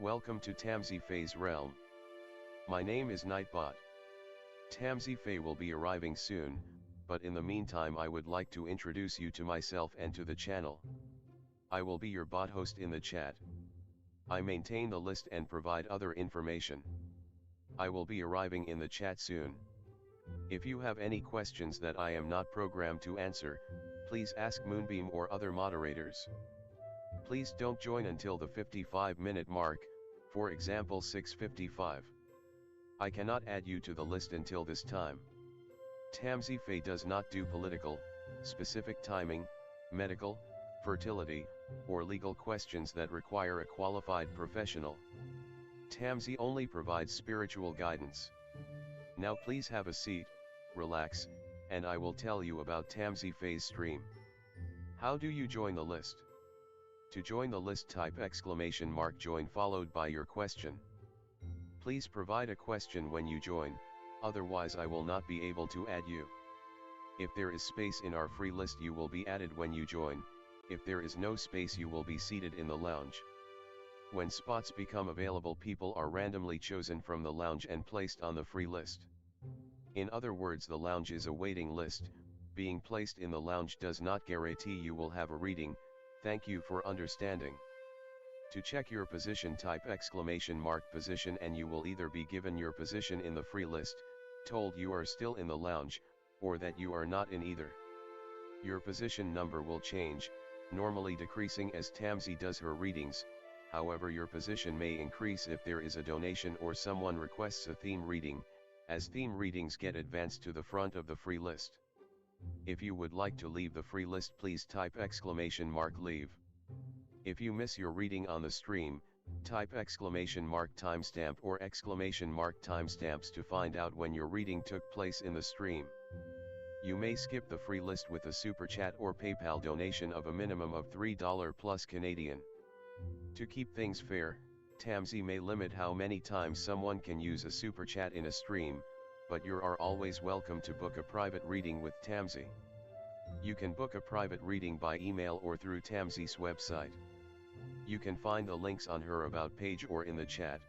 Welcome to tamsyfae's realm. My name is Nightbot. Tamsyfae will be arriving soon, but in the meantime I would like to introduce you to myself and to the channel. I will be your bot host in the chat. I maintain the list and provide other information. I will be arriving in the chat soon. If you have any questions that I am not programmed to answer, please ask Moonbeam or other moderators. Please don't join until the 55-minute mark, for example 6:55. I cannot add you to the list until this time. Tamsyfae does not do political, specific timing, medical, fertility, or legal questions that require a qualified professional. Tamsy only provides spiritual guidance. Now please have a seat, relax, and I will tell you about Tamsyfae's stream. How do you join the list? To join the list, type !join followed by your question. Please provide a question when you join, otherwise I will not be able to add you. If there is space in our free list you will be added when you join. If there is no space you will be seated in the lounge. When spots become available, people are randomly chosen from the lounge and placed on the free list. In other words, the lounge is a waiting list. Being placed in the lounge does not guarantee you will have a reading. Thank you for understanding. To check your position, type !position and you will either be given your position in the free list, told you are still in the lounge, or that you are not in either. Your position number will change, normally decreasing as Tamsy does her readings. However, your position may increase if there is a donation or someone requests a theme reading, as theme readings get advanced to the front of the free list. If you would like to leave the free list, please type !leave. If you miss your reading on the stream, type !timestamp or !timestamps to find out when your reading took place in the stream. You may skip the free list with a super chat or PayPal donation of a minimum of $3 plus Canadian. To keep things fair, Tamsy may limit how many times someone can use a super chat in a stream, but you are always welcome to book a private reading with Tamsy. You can book a private reading by email or through Tamsy's website. You can find the links on her about page or in the chat.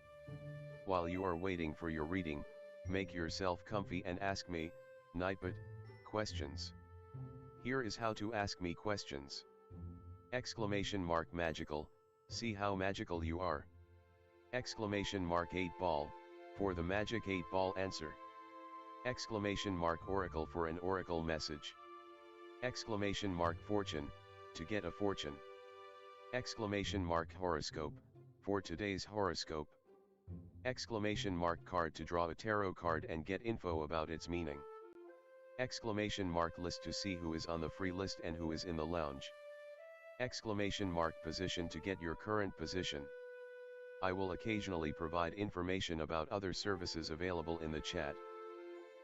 While you are waiting for your reading, make yourself comfy and ask me, Nightbot, questions. Here is how to ask me questions. !magical, see how magical you are. !8 ball, for the magic 8 ball answer. !oracle for an oracle message. !fortune, to get a fortune. !horoscope, for today's horoscope. !card to draw a tarot card and get info about its meaning. !list to see who is on the free list and who is in the lounge. !position to get your current position. I will occasionally provide information about other services available in the chat.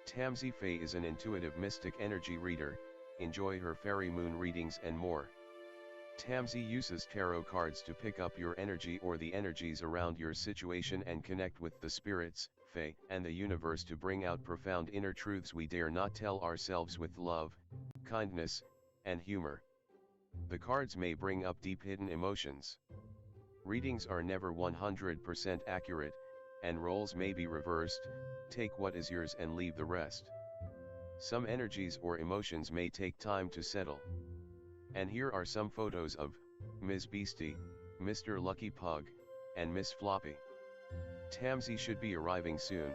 Tamsyfae is an intuitive mystic energy reader. Enjoy her fairy moon readings and more. Tamsy uses tarot cards to pick up your energy or the energies around your situation and connect with the spirits, fae, and the universe to bring out profound inner truths we dare not tell ourselves with love, kindness, and humor. The cards may bring up deep hidden emotions. Readings are never 100% accurate, and roles may be reversed. Take what is yours and leave the rest. Some energies or emotions may take time to settle. And here are some photos of Ms. Beastie, Mr. Lucky Pug, and Miss Floppy. Tamsy should be arriving soon.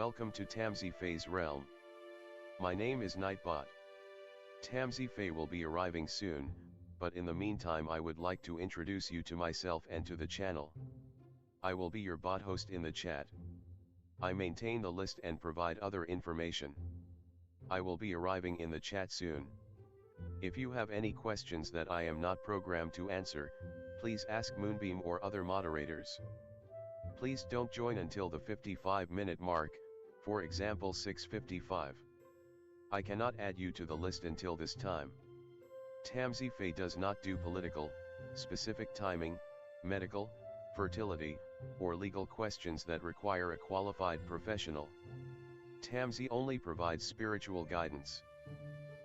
Welcome to tamsyfae's realm. My name is Nightbot. Tamsyfae will be arriving soon, but in the meantime I would like to introduce you to myself and to the channel. I will be your bot host in the chat. I maintain the list and provide other information. I will be arriving in the chat soon. If you have any questions that I am not programmed to answer, please ask Moonbeam or other moderators. Please don't join until the 55-minute mark, for example 6:55. I cannot add you to the list until this time. Tamsyfae does not do political, specific timing, medical, fertility, or legal questions that require a qualified professional. Tamsy only provides spiritual guidance.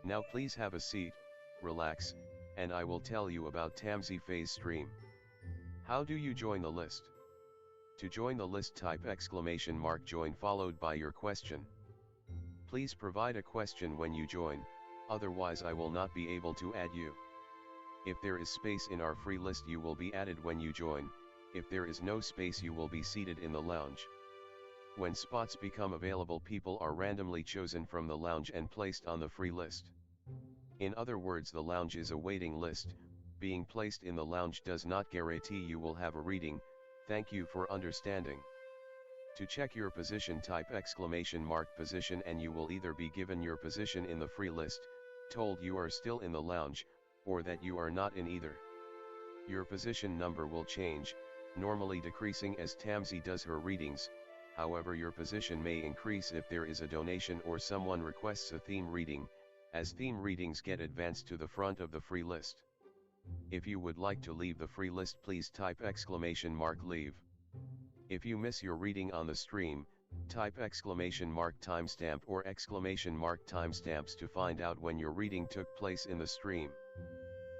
Now please have a seat, relax, and I will tell you about Tamsyfae's stream. How do you join the list? To join the list, type !join followed by your question. Please provide a question when you join, otherwise I will not be able to add you. If there is space in our free list you will be added when you join, if there is no space you will be seated in the lounge. When spots become available, people are randomly chosen from the lounge and placed on the free list. In other words, the lounge is a waiting list. Being placed in the lounge does not guarantee you will have a reading. Thank you for understanding. To check your position, type !position and you will either be given your position in the free list, told you are still in the lounge, or that you are not in either. Your position number will change, normally decreasing as Tamsy does her readings. However, your position may increase if there is a donation or someone requests a theme reading, as theme readings get advanced to the front of the free list. If you would like to leave the free list, please type !leave. If you miss your reading on the stream, type !timestamp or !timestamps to find out when your reading took place in the stream.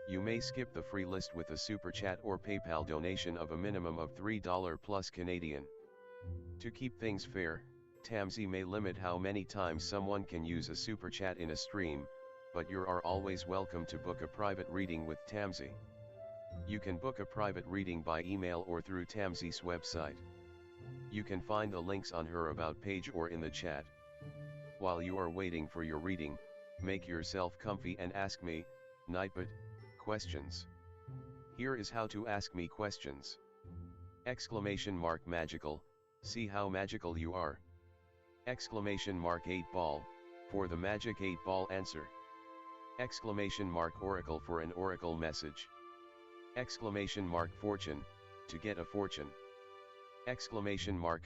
You may skip the free list with a super chat or PayPal donation of a minimum of $3 plus Canadian. To keep things fair, Tamsy may limit how many times someone can use a super chat in a stream, but you are always welcome to book a private reading with Tamsy. You can book a private reading by email or through Tamsy's website. You can find the links on her about page or in the chat. While you are waiting for your reading, make yourself comfy and ask me, Nightbot, questions. Here is how to ask me questions. !magical, see how magical you are. !8ball, for the magic 8-ball answer. !oracle for an oracle message. !fortune, to get a fortune.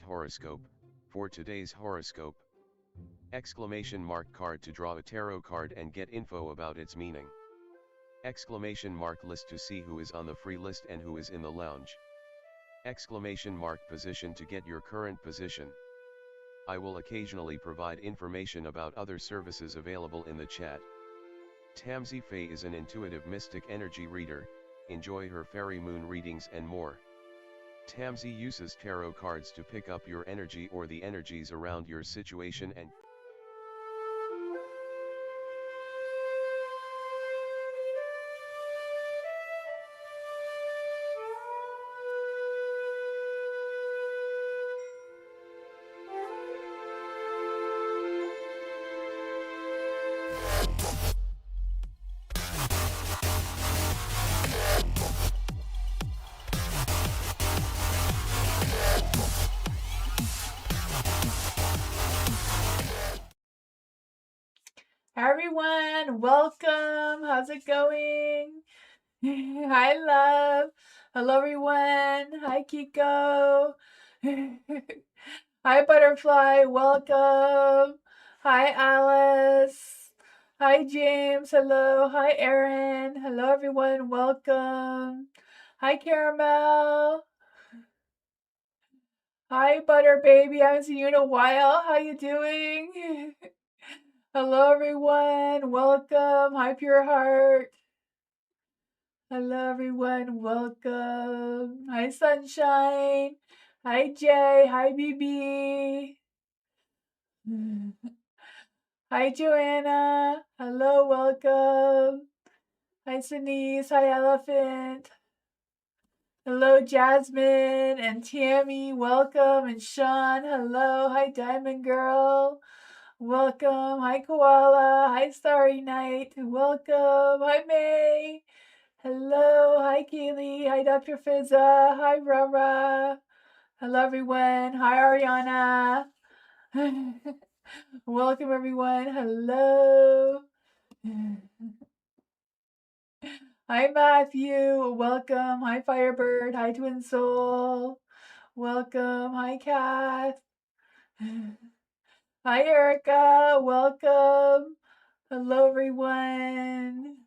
!horoscope, for today's horoscope. !card to draw a tarot card and get info about its meaning. !list to see who is on the free list and who is in the lounge. !position to get your current position. I will occasionally provide information about other services available in the chat. Tamsyfae is an intuitive mystic energy reader. Enjoy her fairy moon readings and more. Tamsy uses tarot cards to pick up your energy or the energies around your situation and Everyone, welcome. How's it going? Hi, love. Hello, everyone. Hi, Kiko. Hi, Butterfly. Welcome. Hi, Alice. Hi, James. Hello. Hi, Aaron. Hello, everyone. Welcome. Hi, Caramel. Hi, Butter Baby. I haven't seen you in a while. How you doing? Hello, everyone. Welcome. Hi, Pure Heart. Hello, everyone. Welcome. Hi, Sunshine. Hi, Jay. Hi, BB. Hi, Joanna. Hello, welcome. Hi, Denise. Hi, Elephant. Hello, Jasmine and Tammy. Welcome. And Sean, hello. Hi, Diamond Girl. Welcome. Hi, Koala. Hi, Starry Night. Welcome. Hi, May. Hello. Hi, Kaylee. Hi, Dr. Fizza. Hi, Rara. Hello, everyone. Hi, Ariana. Welcome, everyone. Hello. Hi, Matthew. Welcome. Hi, Firebird. Hi, Twin Soul. Welcome. Hi, Kath. Hi, Erica. Welcome. Hello, everyone.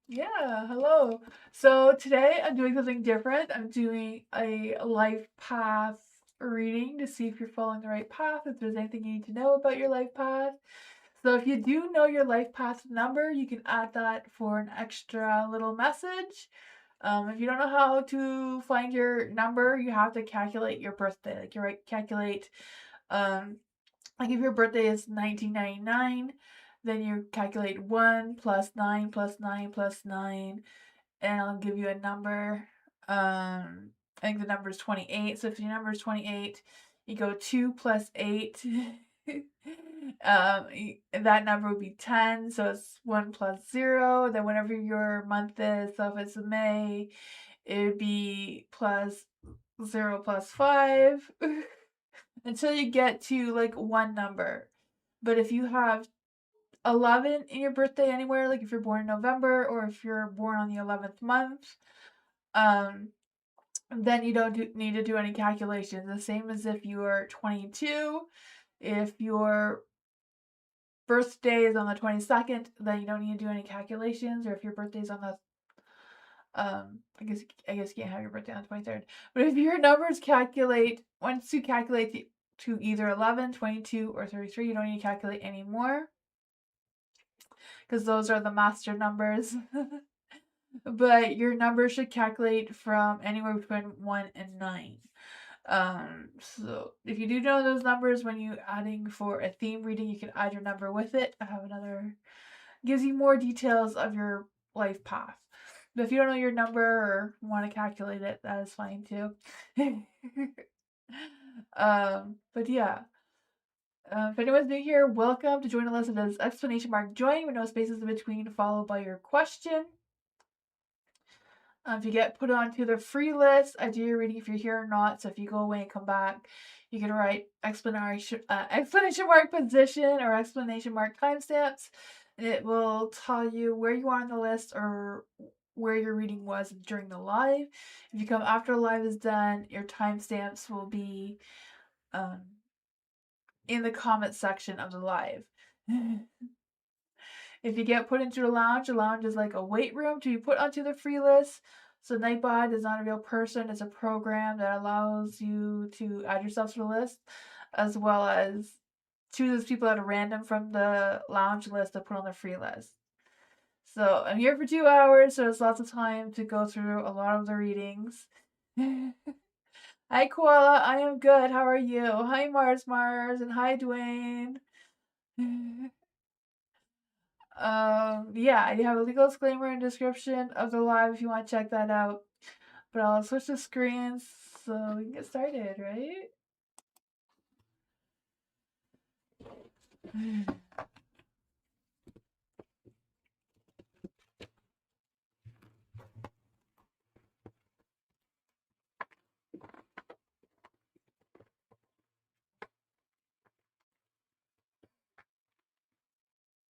Yeah, hello. So today I'm doing something different. I'm doing a life path reading to see if you're following the right path, if there's anything you need to know about your life path. So if you do know your life path number, you can add that for an extra little message. If you don't know how to find your number, you have to calculate your birthday. Like you calculate, like if your birthday is 1999, then you calculate 1 plus 9 plus 9 plus 9, and I'll give you a number. I think the number is 28. So if your number is 28, you go 2 plus 8. That number would be 10. So it's 1 plus 0. Then whatever your month is, so if it's May, it would be plus 0 plus 5 until you get to like one number. But if you have 11 in your birthday anywhere, like if you're born in November or if you're born on the 11th month, then you don't need to do any calculations. The same as if you are 22. If your birthday is on the 22nd, then you don't need to do any calculations. Or if your birthday is on the I guess you can't have your birthday on the 23rd. But if your numbers calculate, once you calculate to either 11, 22, or 33, you don't need to calculate anymore, because those are the master numbers. But your number should calculate from anywhere between 1 and 9. So if you do know those numbers when you adding for a theme reading, you can add your number with it. I have another, gives you more details of your life path. But if you don't know your number or want to calculate it, that is fine too. But yeah. If anyone's new here, welcome to join the lesson. That is exclamation mark join with no spaces in between, followed by your question. If you get put onto the free list, I do your reading if you're here or not. So if you go away and come back, you can write explanation mark position or explanation mark timestamps. It will tell you where you are on the list or where your reading was during the live. If you come after the live is done, your timestamps will be in the comment section of the live. If you get put into a lounge is like a wait room to be put onto the free list. So Nightbot is not a real person. It's a program that allows you to add yourself to the list, as well as chooses people at a random from the lounge list to put on the free list. So I'm here for 2 hours, so it's lots of time to go through a lot of the readings. Hi Koala, I am good. How are you? Hi Mars, and hi Dwayne. Yeah, I have a legal disclaimer and description of the live if you want to check that out. But I'll switch the screens so we can get started, right?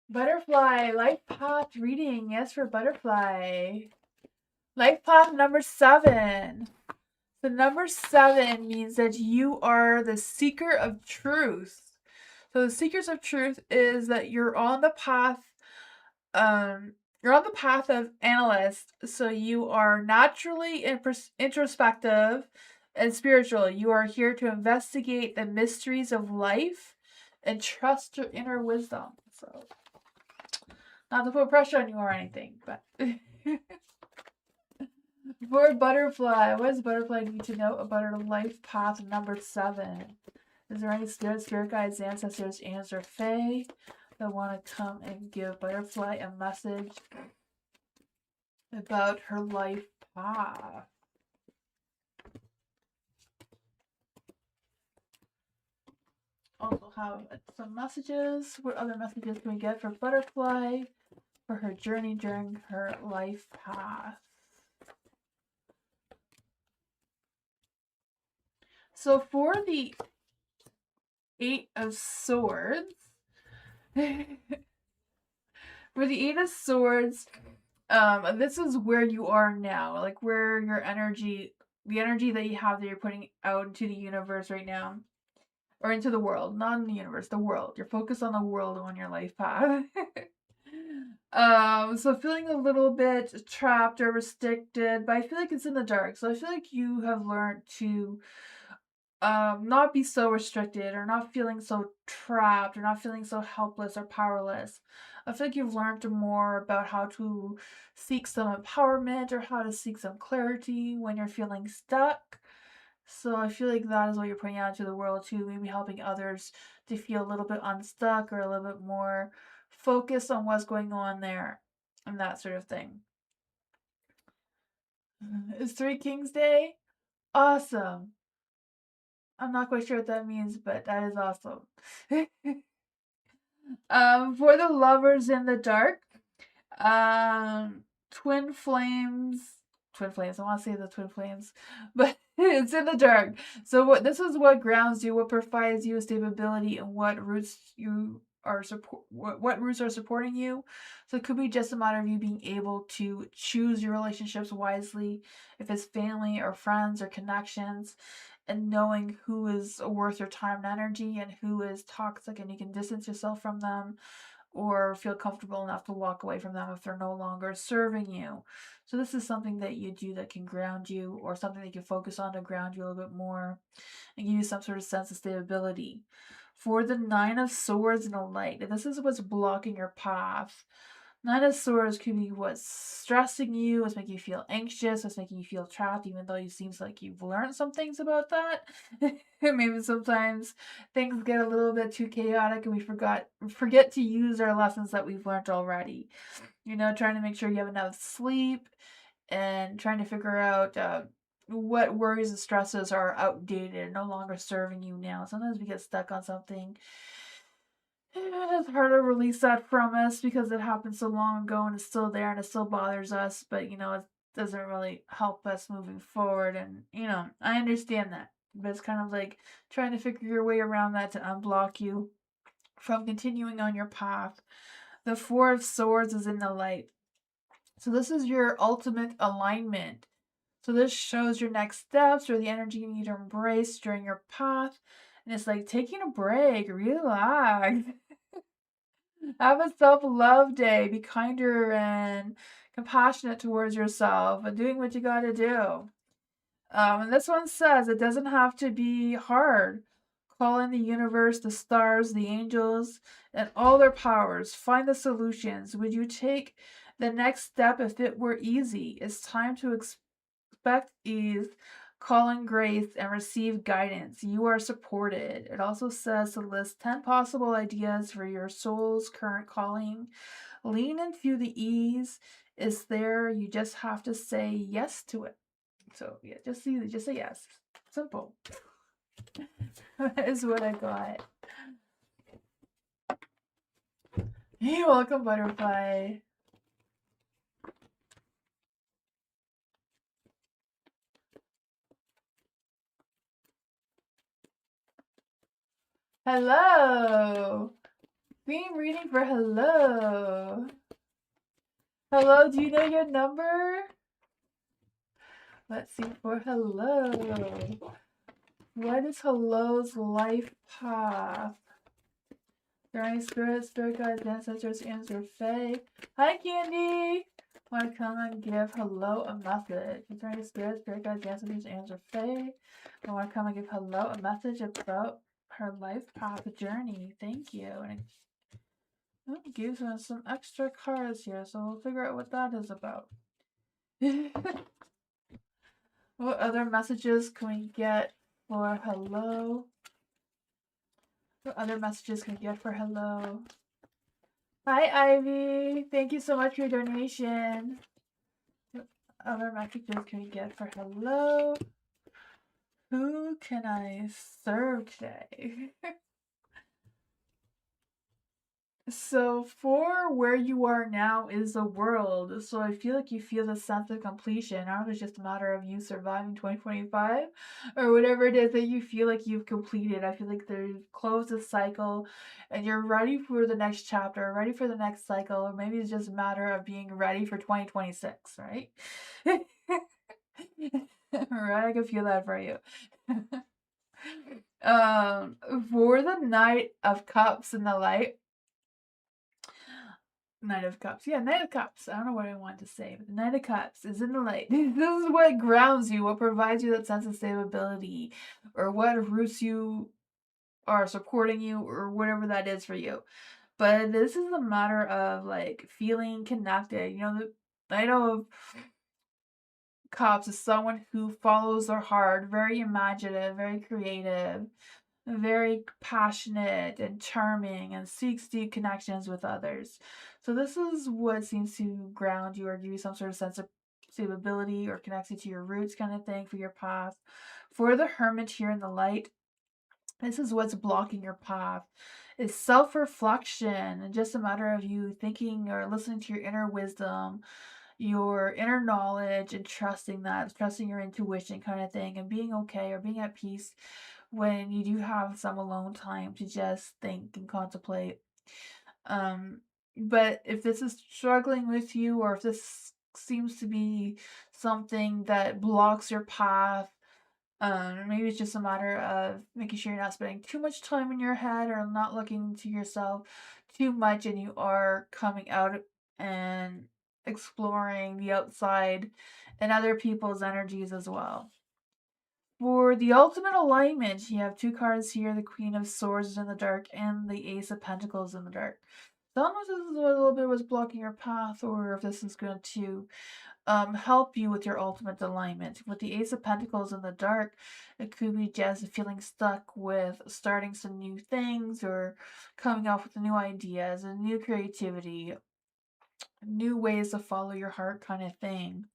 Butterfly, life path reading. Yes, for butterfly. Life path number 7. The number 7 means that you are the seeker of truth. So the seekers of truth is that you're on the path of analyst, so you are naturally introspective and spiritual. You are here to investigate the mysteries of life and trust your inner wisdom. So, not to put pressure on you or anything, but for butterfly, what does butterfly need to know about her life path number 7? Is there any spirit guides, ancestors, ants, or fae that want to come and give butterfly a message about her life path. Also have some messages. What other messages can we get for Butterfly for her journey during her life path? So for the Eight of Swords, for the Eight of Swords, this is where you are now, like where your energy, the energy that you have that you're putting out into the universe right now, or into the world, not in the universe, the world. You're focused on the world on your life path. So feeling a little bit trapped or restricted, but I feel like it's in the dark. So I feel like you have learned to not be so restricted or not feeling so trapped or not feeling so helpless or powerless. I feel like you've learned more about how to seek some empowerment or how to seek some clarity when you're feeling stuck. So I feel like that is what you're putting out into the world too, maybe helping others to feel a little bit unstuck or a little bit more focused on what's going on there and that sort of thing. Is Three Kings Day? Awesome. I'm not quite sure what that means, but that is awesome. For the lovers in the dark, twin flames. Twin flames. I want to say the twin flames, but it's in the dark. So this is what grounds you, what provides you stability, and what roots you are what roots are supporting you. So it could be just a matter of you being able to choose your relationships wisely, if it's family or friends or connections, and knowing who is worth your time and energy and who is toxic, and you can distance yourself from them or feel comfortable enough to walk away from them if they're no longer serving you. So this is something that you do that can ground you, or something that you can focus on to ground you a little bit more and give you some sort of sense of stability. For the Nine of Swords in the light, this is what's blocking your path. Nine of Swords could be what's stressing you, what's making you feel anxious, what's making you feel trapped, even though it seems like you've learned some things about that. Maybe sometimes things get a little bit too chaotic and we forget to use our lessons that we've learned already. You know, trying to make sure you have enough sleep and trying to figure out what worries and stresses are outdated, no longer serving you now. Sometimes we get stuck on something. It's hard to release that from us because it happened so long ago and it's still there and it still bothers us, but you know, it doesn't really help us moving forward. And you know, I understand that, but it's kind of like trying to figure your way around that to unblock you from continuing on your path. The Four of Swords is in the light. So this is your ultimate alignment. So this shows your next steps or the energy you need to embrace during your path. And it's like taking a break, relax. Have a self-love day. Be kinder and compassionate towards yourself and doing what you gotta do. And this one says it doesn't have to be hard. Call in the universe, the stars, the angels, and all their powers. Find the solutions. Would you take the next step if it were easy? It's time to expect ease, call in grace, and receive guidance. You are supported. It also says to list 10 possible ideas for your soul's current calling. Lean into the ease is there. You just have to say yes to it. So yeah, just say yes. Simple. That is what I got. You're welcome, Butterfly. Hello. Theme reading for hello. Hello, do you know your number? Let's see for hello. What is hello's life path? Guardian Spirit, Spirit Guides, Ancestors, Answer Fae. Hi, Candy! Want to come and give hello a message? Guardian Spirit, Spirit Guides, Ancestors, Answer Fae. I want to come and give hello a message about her life path journey. Thank you. And it gives us some extra cards here, so we'll figure out what that is about. What other messages can we get for hello? What other messages can we get for hello? Hi, Ivy. Thank you so much for your donation. other messages can we get for hello? Who can I serve today? So for where you are now is the world. So I feel like you feel the sense of completion. I don't know if it's just a matter of you surviving 2025 or whatever it is that you feel like you've completed. I feel like they've closed the cycle and you're ready for the next chapter, ready for the next cycle, or maybe it's just a matter of being ready for 2026, right? Right, I can feel that for you. For the Knight of Cups in the light, Knight of Cups. Yeah, Knight of Cups. I don't know what I want to say, but the Knight of Cups is in the light. This is what grounds you, what provides you that sense of stability, or what roots you are supporting you, or whatever that is for you. But this is a matter of like feeling connected. You know, the Knight of Cups is someone who follows their heart, very imaginative, very creative, very passionate and charming, and seeks deep connections with others. So this is what seems to ground you or give you some sort of sense of stability or connects you to your roots kind of thing for your path. For the Hermit here in the light, this is what's blocking your path. It's self-reflection and just a matter of you thinking or listening to your inner wisdom, your inner knowledge, and trusting that, trusting your intuition kind of thing, and being okay or being at peace when you do have some alone time to just think and contemplate. Um, but if this is struggling with you, or if this seems to be something that blocks your path, maybe it's just a matter of making sure you're not spending too much time in your head or not looking into yourself too much, and you are coming out and exploring the outside and other people's energies as well. For the ultimate alignment, you have two cards here, the Queen of Swords is in the dark and the Ace of Pentacles in the dark. So I don't know if this is a little bit was blocking your path, or if this is going to help you with your ultimate alignment. With the Ace of Pentacles in the dark, it could be just feeling stuck with starting some new things, or coming up with new ideas and new creativity, new ways to follow your heart kind of thing.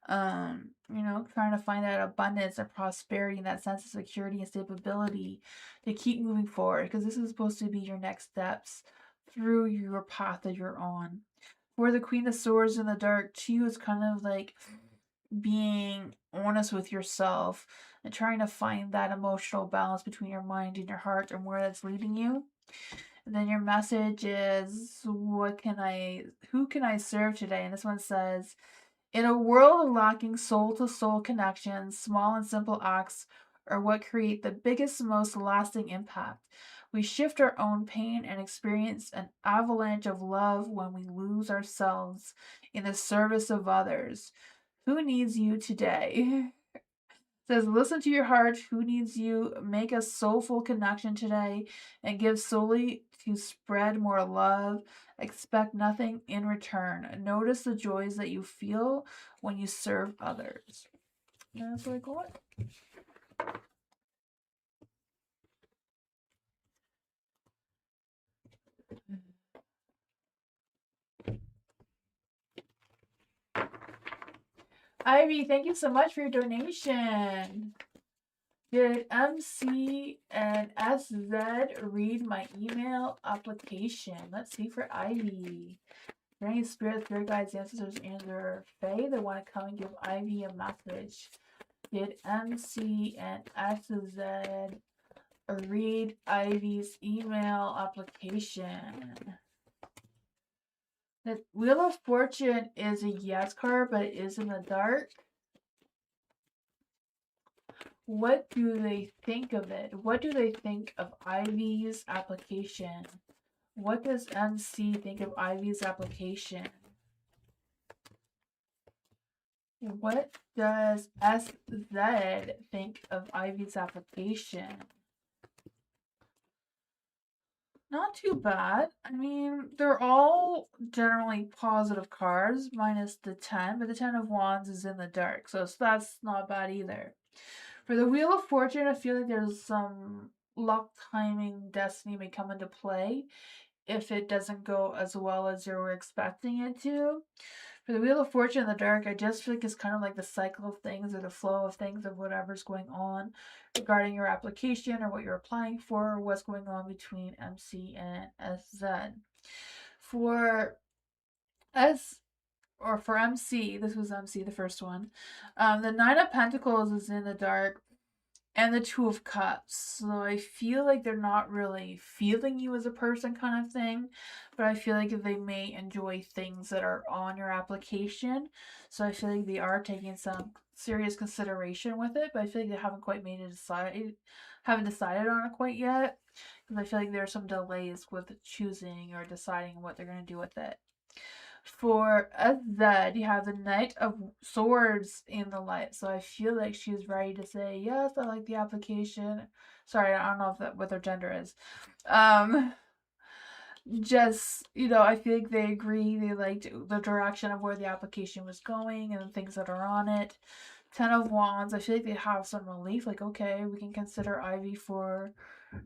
Trying to find that abundance and prosperity and that sense of security and stability to keep moving forward, because this is supposed to be your next steps through your path that you're on. For the Queen of Swords in the dark too, is kind of like being honest with yourself and trying to find that emotional balance between your mind and your heart and where that's leading you. And then your message is, who can I serve today? And this one says, in a world lacking soul to soul connections, small and simple acts are what create the biggest, most lasting impact. We shift our own pain and experience an avalanche of love when we lose ourselves in the service of others. Who needs you today? Says, listen to your heart. Who needs you? Make a soulful connection today and give solely to spread more love. Expect nothing in return. Notice the joys that you feel when you serve others. That's what I got. Ivy, thank you so much for your donation. Did MC and SZ read my email application? Let's see for Ivy. Are there any spirit guides, ancestors, and their fae that want to come and give Ivy a message? Did MC and SZ read Ivy's email application? The Wheel of Fortune is a yes card, but it is in the dark. What do they think of it? What do they think of Ivy's application? What does MC think of Ivy's application? What does SZ think of Ivy's application? Not too bad. I mean, they're all generally positive cards, minus the 10, but the 10 of Wands is in the dark, so that's not bad either. For the Wheel of Fortune, I feel like there's some luck, timing, destiny may come into play if it doesn't go as well as you were expecting it to. For the Wheel of Fortune in the dark, I just feel like it's kind of like the cycle of things or the flow of things of whatever's going on regarding your application or what you're applying for or what's going on between MC and SZ. For S or for MC, this was MC, the first one. The Nine of Pentacles is in the dark, and the Two of Cups. So I feel like they're not really feeling you as a person, kind of thing, but I feel like they may enjoy things that are on your application. So I feel like they are taking some serious consideration with it, but I feel like they haven't quite haven't decided on it quite yet. Because I feel like there are some delays with choosing or deciding what they're going to do with it. For Azad, you have the Knight of Swords in the light. So I feel like she's ready to say, yes, I like the application. Sorry, I don't know if what their gender is. Just, I feel like they agree. They liked the direction of where the application was going and the things that are on it. Ten of Wands, I feel like they have some relief. Like, okay, we can consider Ivy for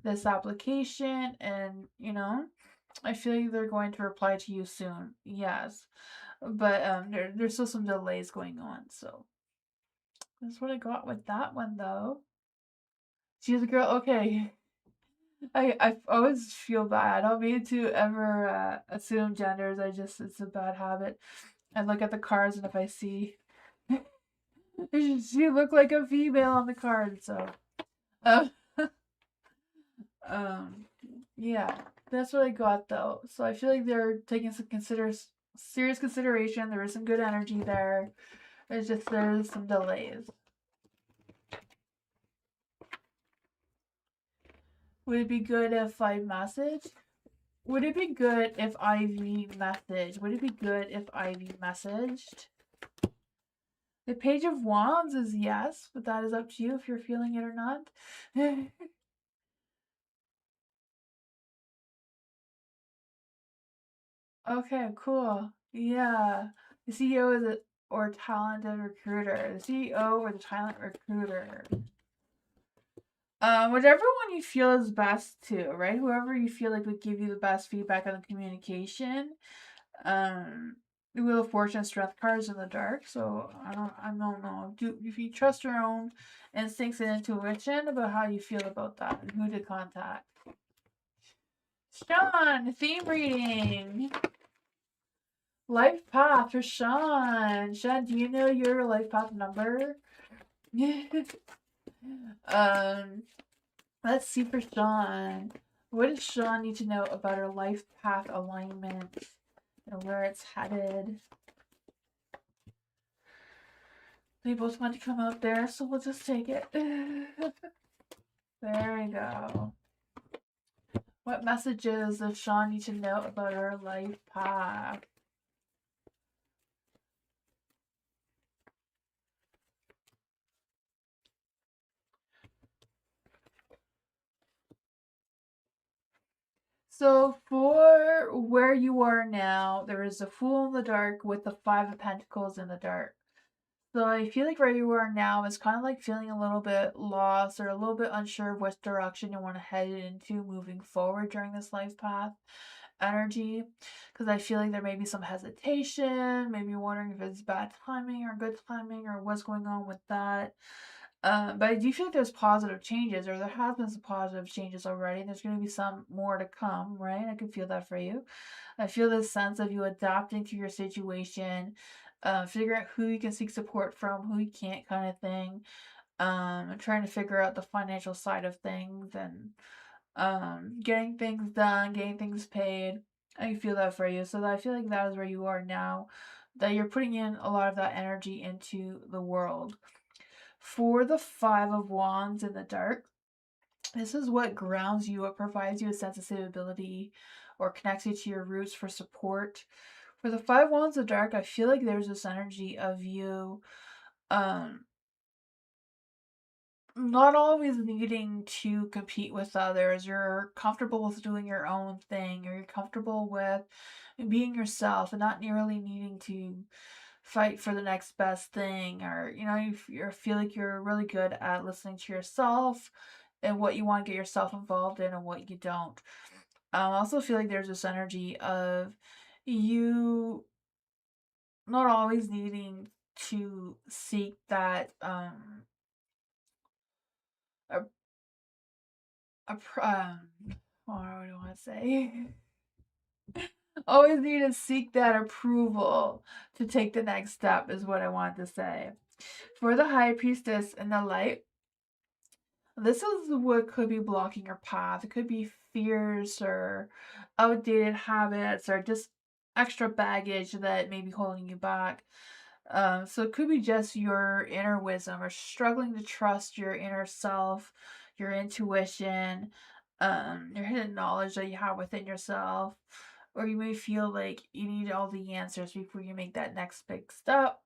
this application. And, I feel like they're going to reply to you soon. Yes. But there's still some delays going on, so that's what I got with that one though. She's a girl. Okay. I always feel bad. I don't mean to ever assume genders. It's a bad habit. I look at the cards and if I see she look like a female on the card, so um, um yeah, that's what I got though. So I feel like they're taking some serious consideration. There is some good energy there. It's just there's some delays. Would it be good if I message? Would it be good if Ivy messaged? Would it be good if Ivy messaged? The Page of Wands is yes, but that is up to you if you're feeling it or not. Okay, cool. Yeah. The CEO is a or talented recruiter. The CEO or the talent recruiter. Whichever one you feel is best to, right? Whoever you feel like would give you the best feedback on the communication. The Wheel of Fortune Strength cards in the dark, so I don't know. If you trust your own instincts and intuition about how you feel about that and who to contact. Sean, theme reading. Life path for Sean. Sean, do you know your life path number? um, let's see for Sean. What does Sean need to know about her life path alignment and where it's headed? They both want to come out there, so we'll just take it. There we go. What messages does Sean need to know about her life path? So for where you are now, there is a Fool in the dark with the Five of Pentacles in the dark. So I feel like where you are now is kind of like feeling a little bit lost or a little bit unsure of which direction you want to head into moving forward during this life path energy. Because I feel like there may be some hesitation, maybe wondering if it's bad timing or good timing or what's going on with that. But I do feel like there's positive changes, or there has been some positive changes already, and there's going to be some more to come, right? I can feel that for you. I feel this sense of you adapting to your situation, figure out who you can seek support from, who you can't, kind of thing. Trying to figure out the financial side of things and getting things done, getting things paid. I can feel that for you. So I feel like that is where you are now, that you're putting in a lot of that energy into the world. For the Five of Wands in the dark, this is what grounds you, what provides you a sense of stability or connects you to your roots for support. For the Five Wands of Dark, I feel like there's this energy of you um not always needing to compete with others. You're comfortable with doing your own thing, or you're comfortable with being yourself and not nearly needing to fight for the next best thing, or you feel like you're really good at listening to yourself and what you want to get yourself involved in and what you don't. I also feel like there's this energy of you not always needing to seek that a, what do I want to say? Always need to seek that approval to take the next step is what I want to say. For the high priestess in the light, this is what could be blocking your path. It could be fears or outdated habits or just extra baggage that may be holding you back. So it could be just your inner wisdom or struggling to trust your inner self, your intuition, your hidden knowledge that you have within yourself. Or you may feel like you need all the answers before you make that next big step.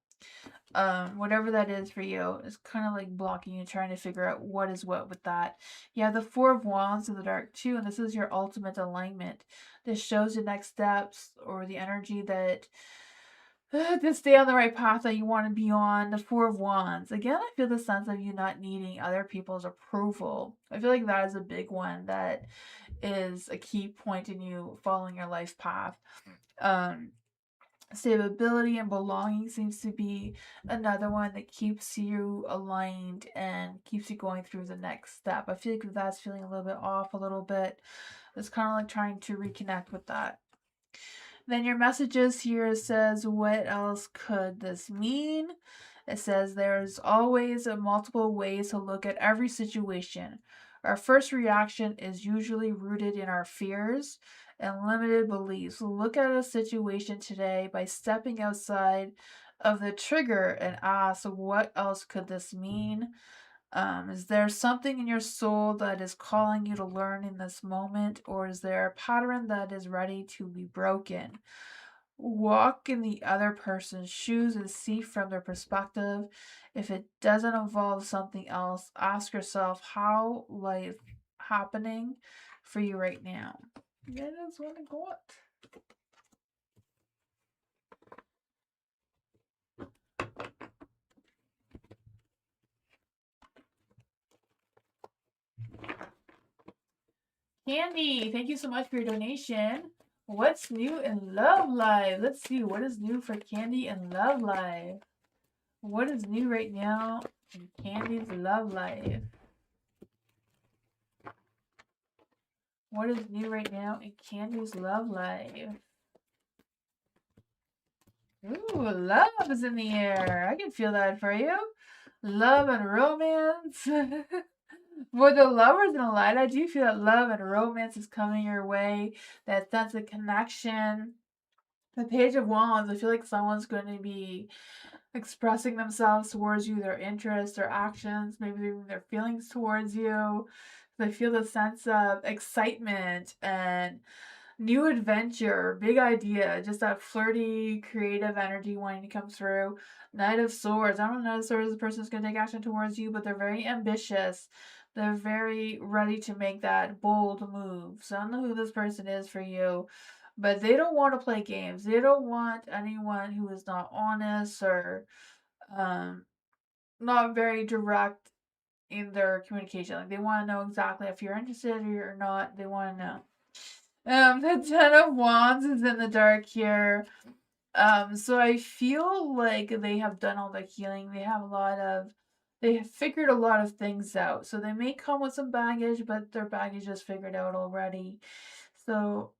Whatever that is for you, is kind of like blocking you, trying to figure out what is what with that. You have the Four of Wands in the dark too, and this is your ultimate alignment. This shows the next steps or the energy that to stay on the right path that you want to be on. The Four of Wands. Again, I feel the sense of you not needing other people's approval. I feel like that is a big one that is a key point in you following your life path. Stability and belonging seems to be another one that keeps you aligned and keeps you going through the next step. I feel like that's feeling a little bit off a little bit. It's kind of like trying to reconnect with that. Then your messages here says, what else could this mean? It says there's always multiple ways to look at every situation. Our first reaction is usually rooted in our fears and limited beliefs. Look at a situation today by stepping outside of the trigger and ask, what else could this mean? Is there something in your soul that is calling you to learn in this moment, or is there a pattern that is ready to be broken? Walk in the other person's shoes and see from their perspective. If it doesn't involve something else, ask yourself how life happening for you right now. That is what I got. Candy, thank you so much for your donation. What's new in Love Life? Let's see what is new for Candy and Love Life. What is new right now in Candy's Love Life? What is new right now in Candy's Love Life? Ooh, love is in the air. I can feel that for you. Love and romance. For the lovers in the light, I do feel that love and romance is coming your way. That sense of connection. The Page of Wands, I feel like someone's going to be expressing themselves towards you, their interests, their actions, maybe even their feelings towards you. I feel the sense of excitement and new adventure, big idea, just that flirty, creative energy wanting to come through. Knight of Swords. I don't know, Knight of Swords, the person's going to take action towards you, but they're very ambitious. They're very ready to make that bold move. So I don't know who this person is for you, but they don't want to play games. They don't want anyone who is not honest or not very direct in their communication. Like they want to know exactly if you're interested or not. They want to know. The Ten of Wands is in the dark here. So I feel like they have done all the healing. They have figured a lot of things out. So they may come with some baggage, but their baggage is figured out already. So,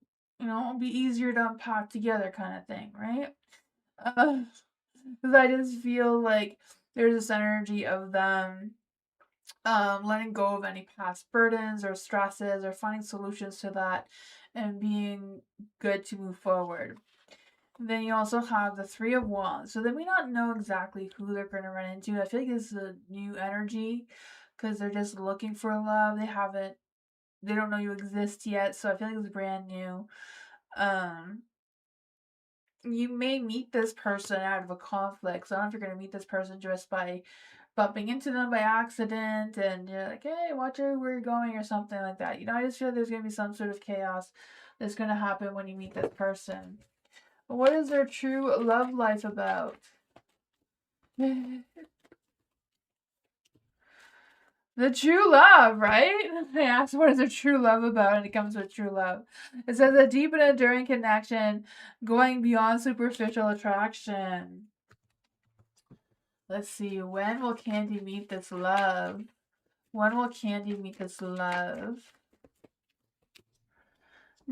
it'll be easier to unpack together kind of thing, right? Because I just feel like there's this energy of them letting go of any past burdens or stresses or finding solutions to that and being good to move forward. Then you also have the Three of Wands. So they may not know exactly who they're going to run into. I feel like this is a new energy because they're just looking for love. They don't know you exist yet. So I feel like it's brand new. You may meet this person out of a conflict. So I don't know if you're going to meet this person just by bumping into them by accident and you're like, hey, watch out where you're going or something like that. I just feel like there's going to be some sort of chaos that's going to happen when you meet this person. What is their true love life about? The The true love, right? I asked what is a true love about, and it comes with true love. It says a deep and enduring connection going beyond superficial attraction. Let's see, when will Candy meet this love? When will Candy meet this love?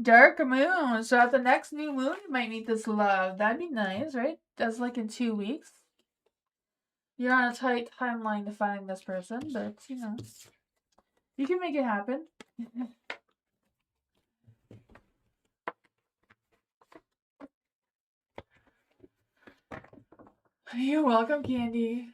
Dark moon. So at the next new moon, you might meet this love. That'd be nice, right? That's like in 2 weeks. You're on a tight timeline to finding this person, but you know, you can make it happen. You're welcome, Candy.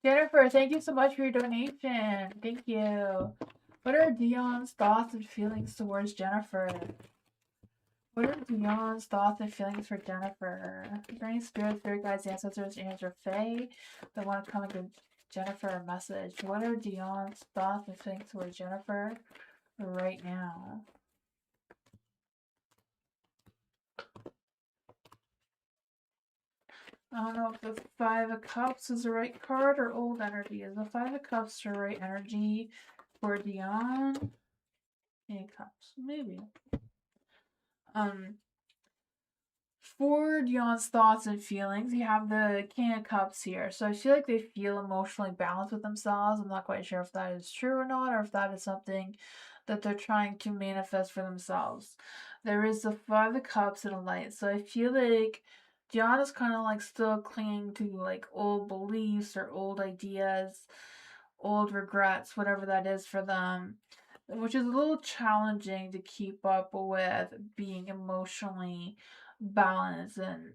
Jennifer, thank you so much for your donation. Thank you. What are Dion's thoughts and feelings towards Jennifer? What are Dion's thoughts and feelings for Jennifer? Is there any spirit guides, ancestors, angels, or fae that want to come and give Jennifer a message? What are Dion's thoughts and feelings towards Jennifer right now? I don't know if the Five of Cups is the right card or old energy. Is the Five of Cups the right energy for Dion? King of Cups, maybe. For Dion's thoughts and feelings, you have the King of Cups here. So I feel like they feel emotionally balanced with themselves. I'm not quite sure if that is true or not, or if that is something that they're trying to manifest for themselves. There is the Five of Cups and a Light. So I feel like Dion is kind of like still clinging to like old beliefs or old ideas, old regrets, whatever that is for them, which is a little challenging to keep up with being emotionally balanced and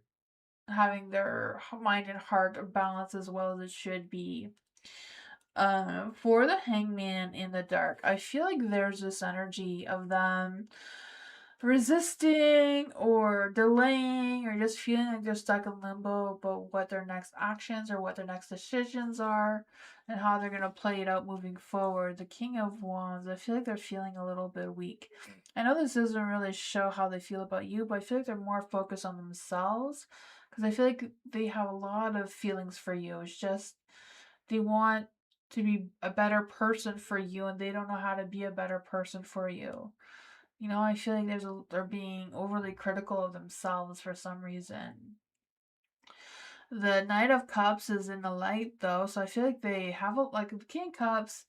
having their mind and heart balanced as well as it should be. For the Hangman in the Dark, I feel like there's this energy of them resisting or delaying or just feeling like they're stuck in limbo about what their next actions or what their next decisions are and how they're going to play it out moving forward. The King of Wands, I feel like they're feeling a little bit weak. I know this doesn't really show how they feel about you, but I feel like they're more focused on themselves because I feel like they have a lot of feelings for you. It's just they want to be a better person for you and they don't know how to be a better person for you. You know, I feel like they're being overly critical of themselves for some reason. The Knight of Cups is in the light though, so I feel like they have like the King of Cups,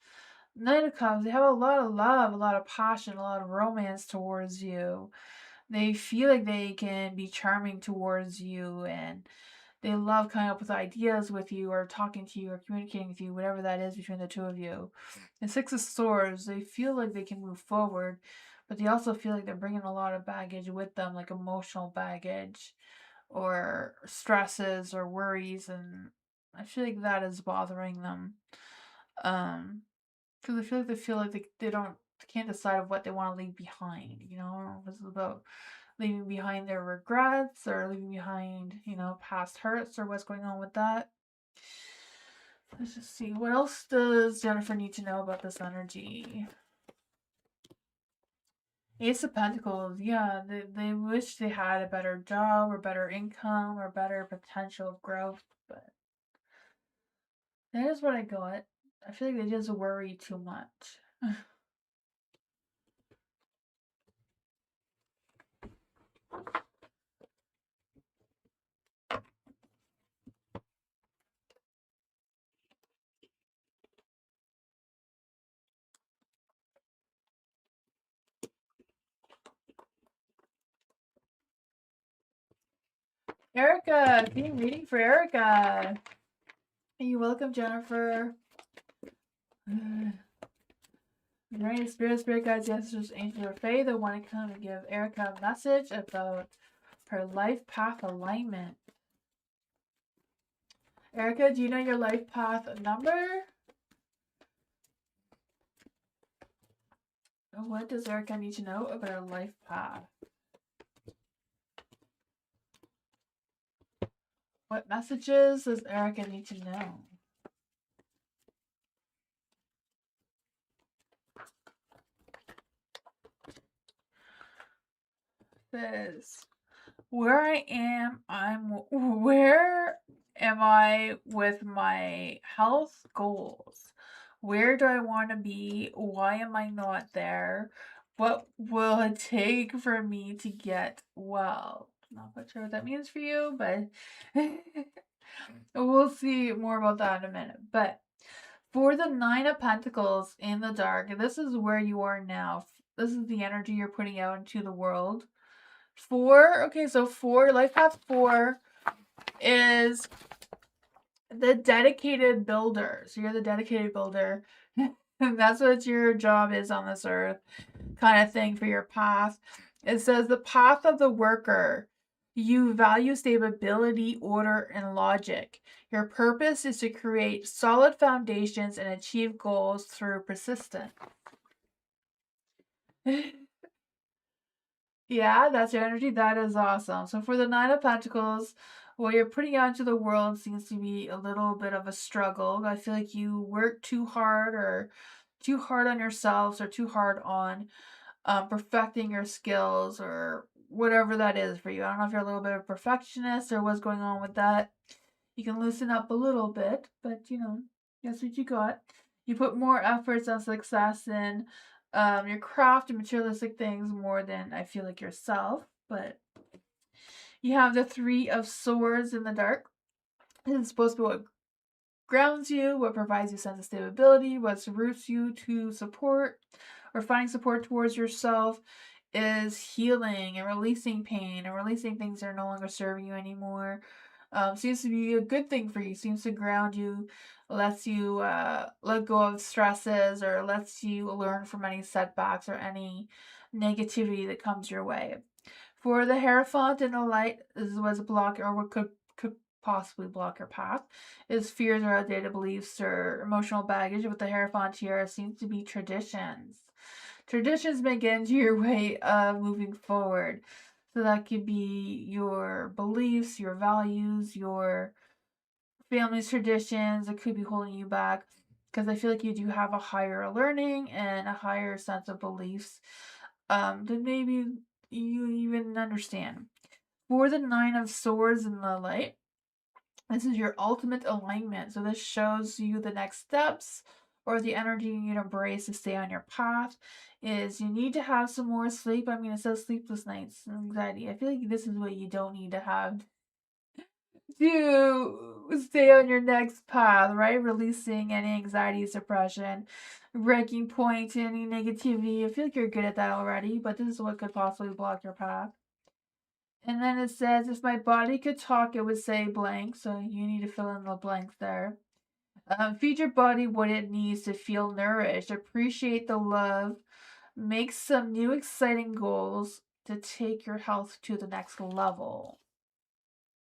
Knight of Cups, they have a lot of love, a lot of passion, a lot of romance towards you. They feel like they can be charming towards you and they love coming up with ideas with you or talking to you or communicating with you, whatever that is between the two of you. The Six of Swords, they feel like they can move forward, but they also feel like they're bringing a lot of baggage with them, like emotional baggage or stresses or worries, and I feel like that is bothering them. Because I feel like they can't decide of what they want to leave behind. You know, it's about leaving behind their regrets or leaving behind, you know, past hurts or what's going on with that. Let's just see. What else does Jennifer need to know about this energy? Ace of Pentacles. Yeah, they wish they had a better job or better income or better potential of growth, but that is what I got. I feel like they just worry too much. Erica, being reading for Erica. You're welcome, Jennifer. Right, spirit guides, ancestors, angels, or fae that want to come and give Erica a message about her life path alignment. Erica, do you know your life path number? What does Erica need to know about her life path? What messages does Erica need to know? Says, where am I with my health goals? Where do I want to be? Why am I not there? What will it take for me to get well? Not quite sure what that means for you, but we'll see more about that in a minute. But for the Nine of Pentacles in the dark, this is where you are now. This is the energy you're putting out into the world. Life path 4 is the dedicated builder. So you're the dedicated builder. And that's what your job is on this earth, kind of thing for your path. It says the path of the worker. You value stability, order, and logic. Your purpose is to create solid foundations and achieve goals through persistence. Yeah, that's your energy. That is awesome. So for the Nine of Pentacles, what you're putting out into the world seems to be a little bit of a struggle. I feel like you work too hard on yourselves or too hard on perfecting your skills or whatever that is for you. I don't know if you're a little bit of a perfectionist or what's going on with that. You can loosen up a little bit, but that's what you got. You put more efforts on success in your craft and materialistic things more than I feel like yourself. But you have the Three of Swords in the dark. This is supposed to be what grounds you, what provides you a sense of stability, what roots you to support or finding support towards yourself is healing and releasing pain and releasing things that are no longer serving you anymore. Seems to be a good thing for you. Seems to ground you, lets you let go of stresses or lets you learn from any setbacks or any negativity that comes your way. For the Hierophant in the light, this was a block or what could possibly block your path, is fears or outdated beliefs or emotional baggage. With the Hierophant here seems to be traditions. Traditions may get into your way of moving forward. So that could be your beliefs, your values, your family's traditions. It could be holding you back because I feel like you do have a higher learning and a higher sense of beliefs than maybe you even understand. For the Nine of Swords in the light, this is your ultimate alignment. So this shows you the next steps or the energy you need to embrace to stay on your path. Is you need to have some more sleep. I mean, it says sleepless nights and anxiety. I feel like this is what you don't need to have to stay on your next path, right? Releasing any anxiety, suppression, breaking point, any negativity. I feel like you're good at that already, but this is what could possibly block your path. And then it says, if my body could talk, it would say blank. So you need to fill in the blanks there. Feed your body what it needs to feel nourished. Appreciate the love. Make some new exciting goals to take your health to the next level.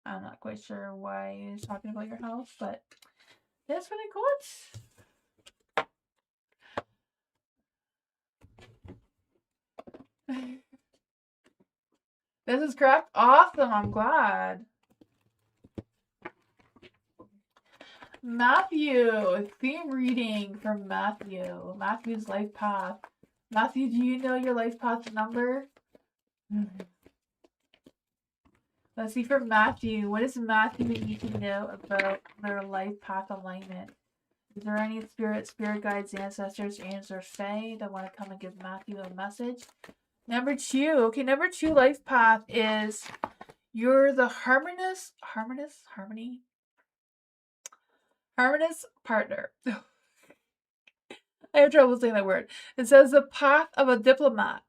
I'm not quite sure why he's talking about your health, but that's what I got. This is correct. Awesome. I'm glad. Matthew, theme reading from Matthew. Matthew's life path. Matthew, do you know your life path number? Let's see for Matthew. What does Matthew need to know about their life path alignment? Is there any spirit guides, ancestors, angels, or fae that want to come and give Matthew a message? Number 2. Okay, number 2 life path is you're the harmonious partner. I have trouble saying that word. It says the path of a diplomat.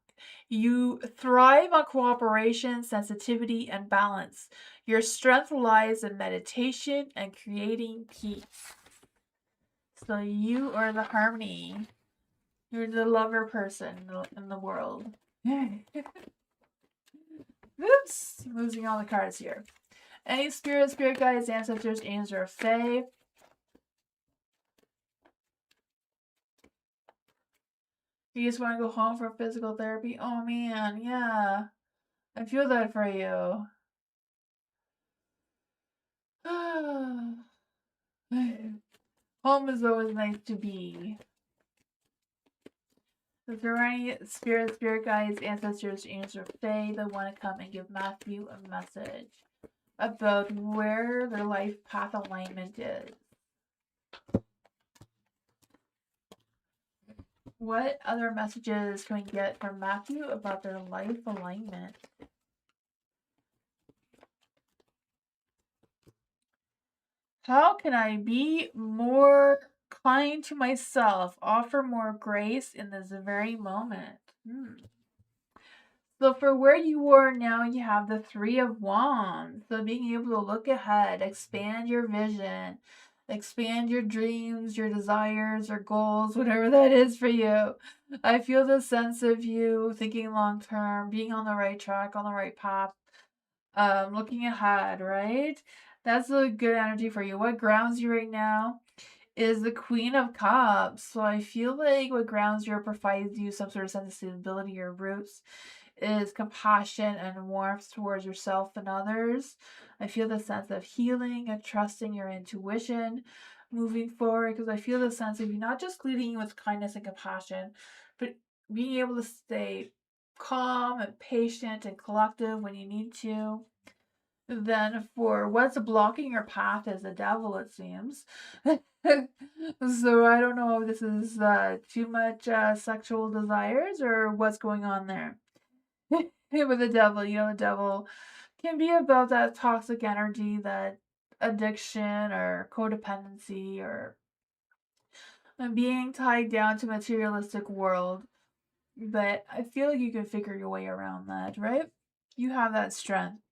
You thrive on cooperation, sensitivity, and balance. Your strength lies in meditation and creating peace. So you are the harmony. You're the lover person in the world. Oops, losing all the cards here. Any spirit guides, ancestors, angels, or fae. You just want to go home for physical therapy? Oh man, yeah. I feel that for you. Home is always nice to be. Is there any spirit guides, ancestors, angels, or fae that want to come and give Matthew a message about where their life path alignment is? What other messages can we get from Matthew about their life alignment? How can I be more kind to myself, offer more grace in this very moment? So for where you are now, you have the Three of Wands. So being able to look ahead, expand your vision, expand your dreams, your desires, your goals, whatever that is for you. I feel the sense of you thinking long term, being on the right track, on the right path, looking ahead, right? That's a good energy for you. What grounds you right now is the Queen of Cups. So I feel like what grounds you or provides you some sort of sense of stability or roots is compassion and warmth towards yourself and others. I feel the sense of healing and trusting your intuition moving forward, because I feel the sense of you not just leading you with kindness and compassion, but being able to stay calm and patient and collective when you need to. Then for what's blocking your path is the devil, it seems. So I don't know if this is too much sexual desires or what's going on there. With the devil, the devil can be about that toxic energy, that addiction or codependency, or being tied down to materialistic world. But I feel like you can figure your way around that, right? You have that strength.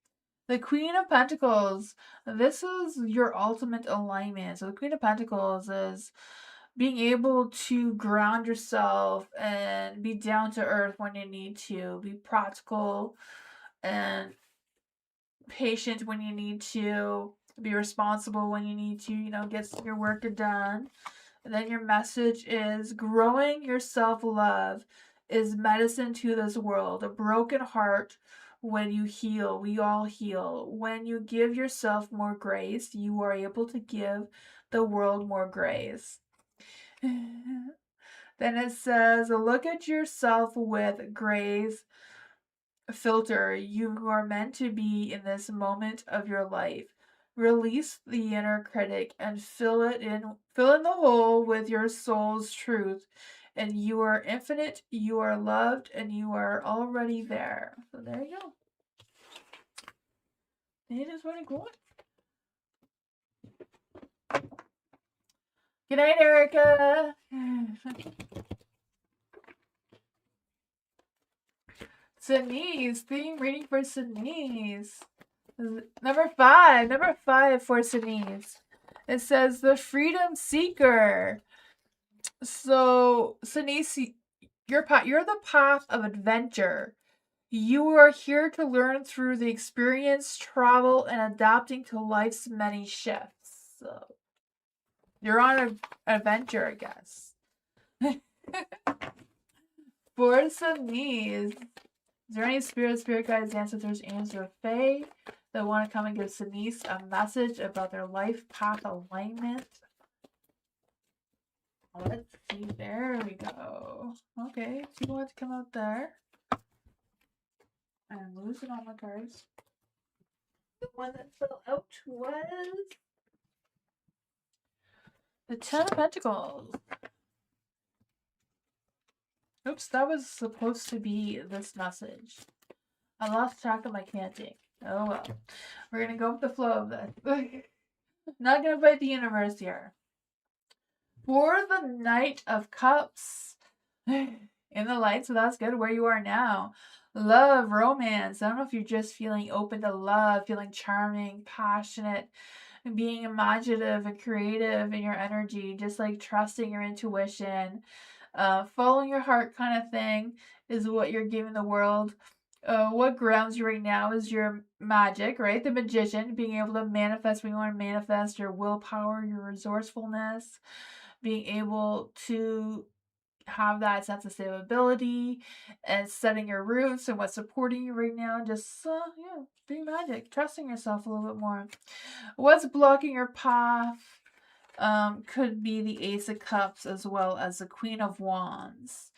The Queen of Pentacles, this is your ultimate alignment. So the Queen of Pentacles is being able to ground yourself and be down to earth when you need to, be practical and patient when you need to, be responsible when you need to, get your work done. And then your message is growing your self-love is medicine to this world. A broken heart, when you heal, we all heal. When you give yourself more grace, you are able to give the world more grace. Then it says, look at yourself with grace filter. You are meant to be in this moment of your life. Release the inner critic and fill in the hole with your soul's truth. And you are infinite, you are loved, and you are already there. So there you go. It is really cool. Good night, Erica. Senice, theme reading for Senice. Number five for Senice. It says the Freedom Seeker. So, Senice, you're the path of adventure. You are here to learn through the experience, travel, and adapting to life's many shifts. So, you're on an adventure, I guess. For Senice, is there any spirit guides, ancestors, angels, or fae that want to come and give Senice a message about their life path alignment? Let's see. There we go. Okay, two wants to come out there. I'm losing all my cards. The one that fell out was the Ten of Pentacles. Oops, that was supposed to be this message. I lost track of my canting. Oh well. We're gonna go with the flow of this. Not gonna fight the universe here. For the Knight of Cups. In the light, so that's good. Where you are now. Love, romance. I don't know if you're just feeling open to love, feeling charming, passionate, and being imaginative and creative in your energy, just like trusting your intuition. Following your heart kind of thing is what you're giving the world. What grounds you right now is your magic, right? The magician, being able to manifest when you want to manifest, your willpower, your resourcefulness, being able to have that sense of stability and setting your roots and what's supporting you right now. Just, being magic, trusting yourself a little bit more. What's blocking your path could be the Ace of Cups as well as the Queen of Wands.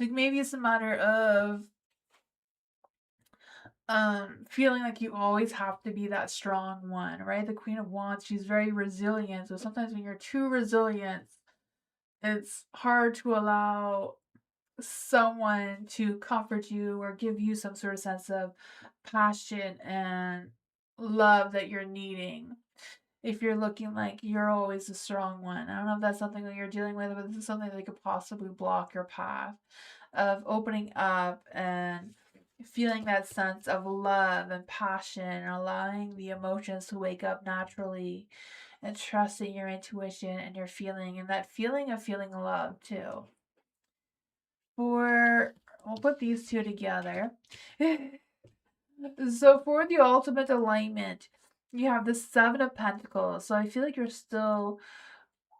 Like maybe it's a matter of feeling like you always have to be that strong one, right? The Queen of Wands, she's very resilient. So sometimes when you're too resilient, it's hard to allow someone to comfort you or give you some sort of sense of passion and love that you're needing. If you're looking like you're always the strong one, I don't know if that's something that you're dealing with, but this is something that could possibly block your path of opening up and feeling that sense of love and passion and allowing the emotions to wake up naturally and trusting your intuition and your feeling and that feeling of feeling love too. For we'll put these two together. So for the ultimate alignment, you have the Seven of Pentacles. So I feel like you're still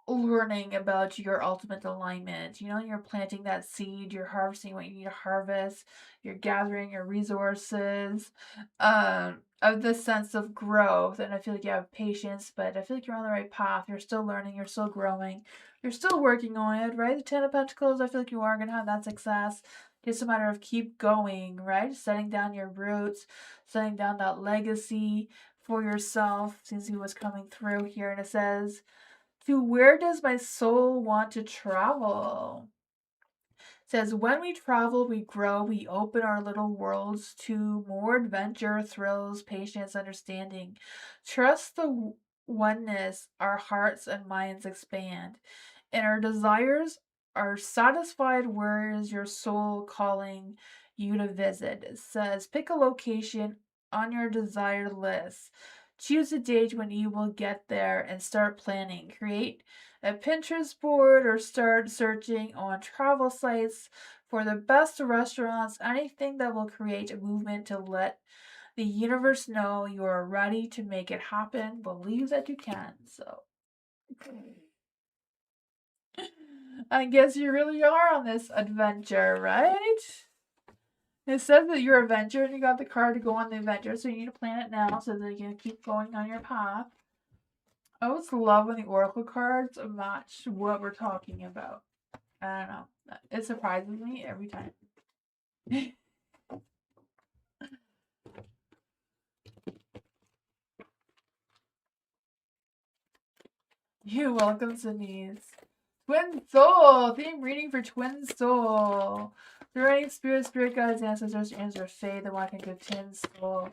learning about your ultimate alignment. You know, you're planting that seed, you're harvesting what you need to harvest, you're gathering your resources, of this sense of growth. And I feel like you have patience, but I feel like you're on the right path. You're still learning, you're still growing, you're still working on it, right? The Ten of Pentacles, I feel like you are gonna have that success. It's a matter of keep going, right? Setting down your roots, setting down that legacy for yourself. Since he was coming through here, and it says, to where does my soul want to travel? It says, when we travel, we grow, we open our little worlds to more adventure, thrills, patience, understanding. Trust the oneness, our hearts and minds expand, and our desires are satisfied. Where is your soul calling you to visit? It says, pick a location on your desired list. Choose a date when you will get there and start planning. Create a Pinterest board or start searching on travel sites for the best restaurants, anything that will create a movement to let the universe know you are ready to make it happen. Believe that you can. So, I guess you really are on this adventure, right? It says that you're a adventure and you got the card to go on the adventure, so you need to plan it now so that you can keep going on your path. I always love when the oracle cards match what we're talking about. I don't know. It surprises me every time. You're welcome, Denise. Twin Soul! Theme reading for Twin Soul. Is there any spirit guides, ancestors, or fae that want to give Twin Soul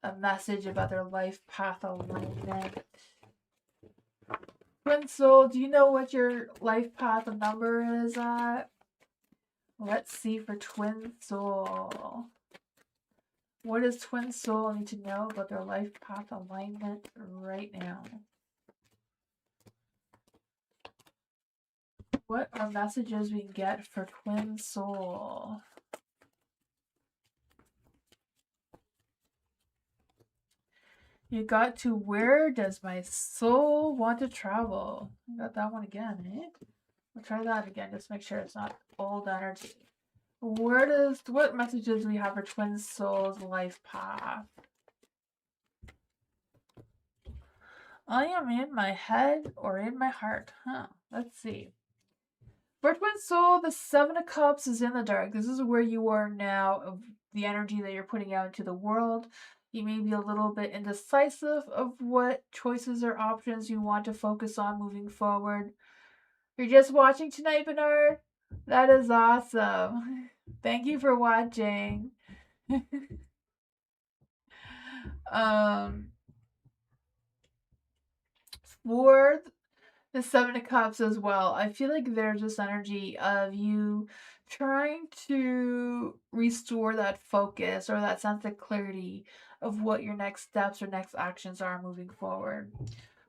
a message about their life path alignment? Twin Soul, do you know what your life path number is at? Let's see for Twin Soul. What does Twin Soul need to know about their life path alignment right now? What are messages we can get for Twin Soul? You got to where does my soul want to travel? I got that one again, eh? We'll try that again, just make sure it's not old energy. What messages do we have for Twin Soul's life path? I am in my head or in my heart, huh? Let's see. For Twin Soul, the Seven of Cups is in the dark. This is where you are now, of the energy that you're putting out into the world. You may be a little bit indecisive of what choices or options you want to focus on moving forward. You're just watching tonight, Bernard? That is awesome. Thank you for watching. um, for the Seven of Cups as well, I feel like there's this energy of you trying to restore that focus or that sense of clarity of what your next steps or next actions are moving forward.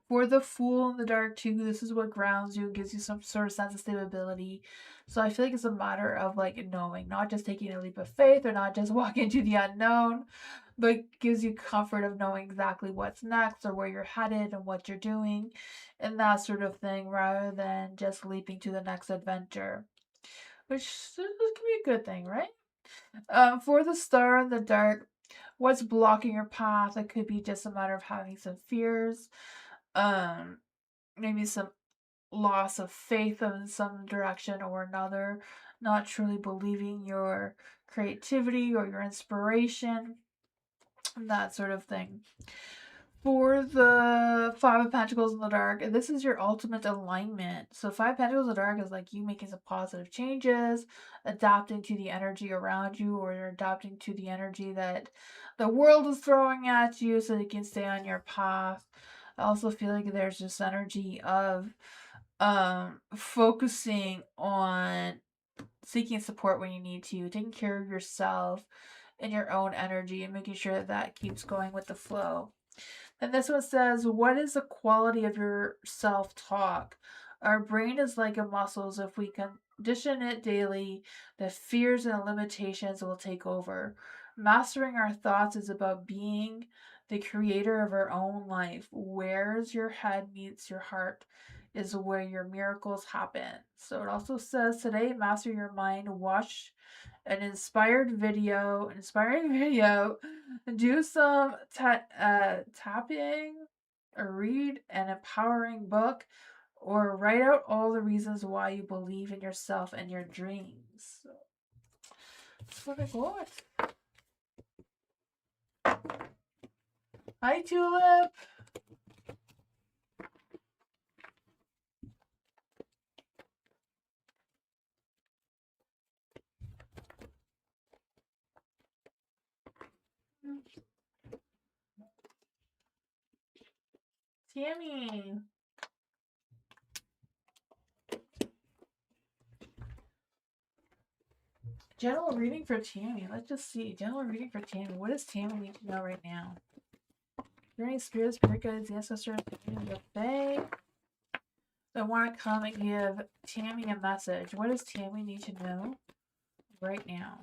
For the Fool in the dark too, this is what grounds you, gives you some sort of sense of stability. So I feel like it's a matter of like knowing, not just taking a leap of faith or not just walking into the unknown, but gives you comfort of knowing exactly what's next or where you're headed and what you're doing and that sort of thing, rather than just leaping to the next adventure, which can be a good thing, right? For the Star in the dark, what's blocking your path? It could be just a matter of having some fears, maybe some loss of faith in some direction or another, not truly believing your creativity or your inspiration, that sort of thing. For the Five of Pentacles in the Dark, this is your ultimate alignment. So Five of Pentacles in the Dark is like you making some positive changes, adapting to the energy around you, or you're adapting to the energy that the world is throwing at you so you can stay on your path. I also feel like there's this energy of focusing on seeking support when you need to, taking care of yourself and your own energy, and making sure that that keeps going with the flow. And this one says, what is the quality of your self-talk? Our brain is like a muscle, so if we condition it daily, the fears and limitations will take over. Mastering our thoughts is about being the creator of our own life. Where's your head meets your heart is where your miracles happen. So it also says today, master your mind, watch an inspiring video, do some tapping, or read an empowering book, or write out all the reasons why you believe in yourself and your dreams. So, that's what I got. Hi, Tulip. Tammy. General reading for Tammy. Let's just see. General reading for Tammy. What does Tammy need to know right now? Are there any spirits, spirit guides, ancestors, the Fae that want to come and give Tammy a message? What does Tammy need to know right now?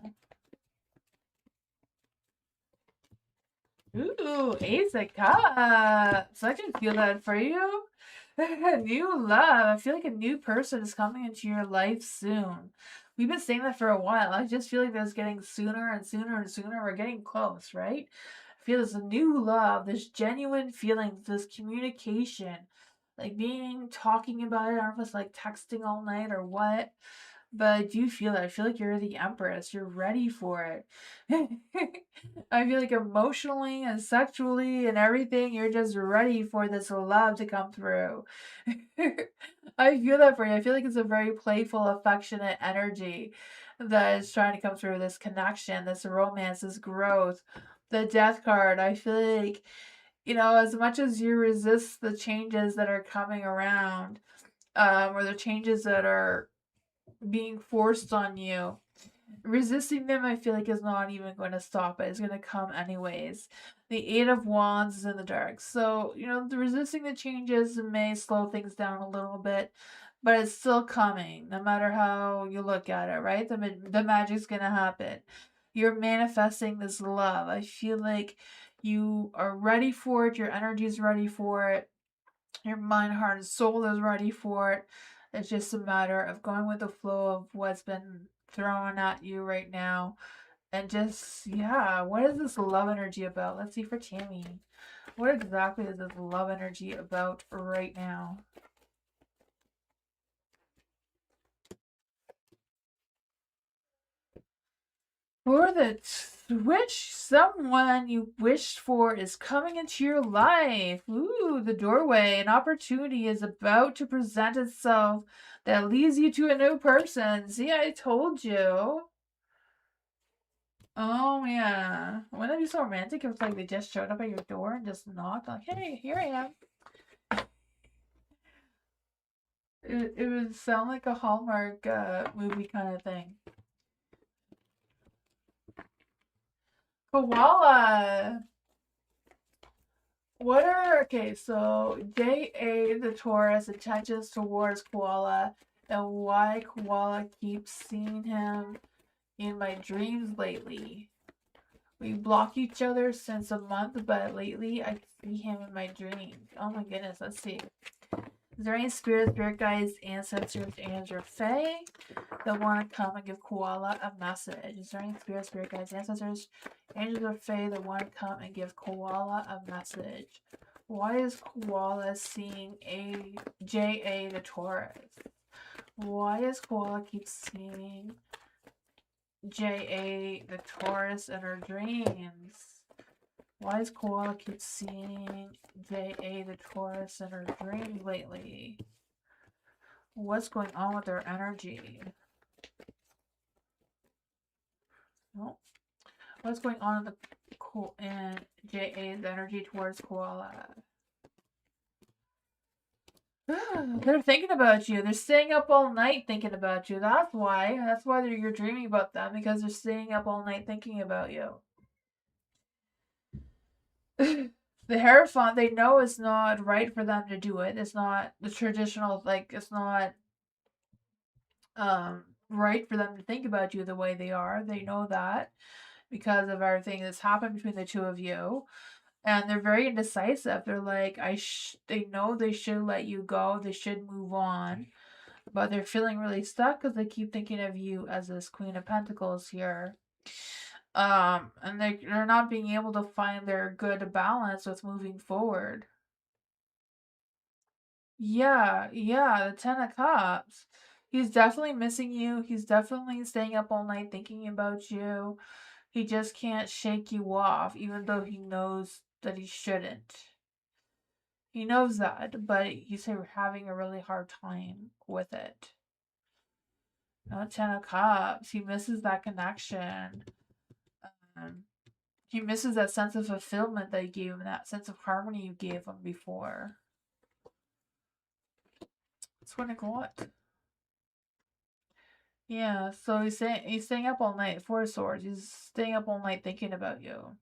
Ooh, Ace of Cups. I can feel that for you. New love. I feel like a new person is coming into your life soon. We've been saying that for a while. I just feel like that's getting sooner and sooner and sooner. We're getting close, right? I feel this new love, this genuine feelings, this communication. Like talking about it. I don't know if it's like texting all night or what. But I do feel it. I feel like you're the Empress. You're ready for it. I feel like emotionally and sexually and everything, you're just ready for this love to come through. I feel that for you. I feel like it's a very playful, affectionate energy that is trying to come through, this connection, this romance, this growth. The Death card, I feel like, as much as you resist the changes that are coming around, or the changes that are being forced on you, resisting them, I feel like, is not even going to stop it. It's going to come anyways. The Eight of Wands is in the dark. So, resisting the changes may slow things down a little bit, but it's still coming, no matter how you look at it, right? The magic's going to happen. You're manifesting this love. I feel like you are ready for it. Your energy is ready for it. Your mind, heart, and soul is ready for it. It's just a matter of going with the flow of what's been thrown at you right now. And just, yeah, what is this love energy about? Let's see for Tammy. What exactly is this love energy about right now? For the switch, someone you wished for is coming into your life. Ooh, the doorway. An opportunity is about to present itself that leads you to a new person. See, I told you. Oh, yeah. Wouldn't that be so romantic if it's like they just showed up at your door and just knocked? Like, hey, here I am. It would sound like a Hallmark movie kind of thing. Koala. Okay, so day A, the Taurus, attaches towards Koala, and why Koala keeps seeing him in my dreams lately. We block each other since a month, but lately I see him in my dreams. Oh my goodness, let's see. Is there any spirit guides, ancestors, angels, or fae that want to come and give Koala a message? Is there any spirit guides, ancestors, angels, or fae that want to come and give Koala a message? Why is Koala seeing J.A. the Taurus? Why does Koala keep seeing J.A. the Taurus in her dreams? Why does Koala keep seeing J.A. the Taurus in her dreams lately? What's going on with her energy? Oh, what's going on in J.A.'s energy towards Koala? They're thinking about you. They're staying up all night thinking about you. That's why. That's why you're dreaming about them, because they're staying up all night thinking about you. The Hierophant, they know it's not right for them to do it. It's not the traditional, like, it's not right for them to think about you the way they are. They know that because of everything that's happened between the two of you. And they're very indecisive. They're like, they know they should let you go. They should move on. But they're feeling really stuck because they keep thinking of you as this Queen of Pentacles here. And they're not being able to find their good balance with moving forward. Yeah, the Ten of Cups. He's definitely missing you. He's definitely staying up all night thinking about you. He just can't shake you off, even though he knows that he shouldn't. He knows that, but he's having a really hard time with it. No, Ten of Cups. He misses that connection. Um, he misses that sense of fulfillment that you gave him, that sense of harmony you gave him before. That's what I got. Yeah, so he's staying up all night. Four of Swords. He's staying up all night thinking about you.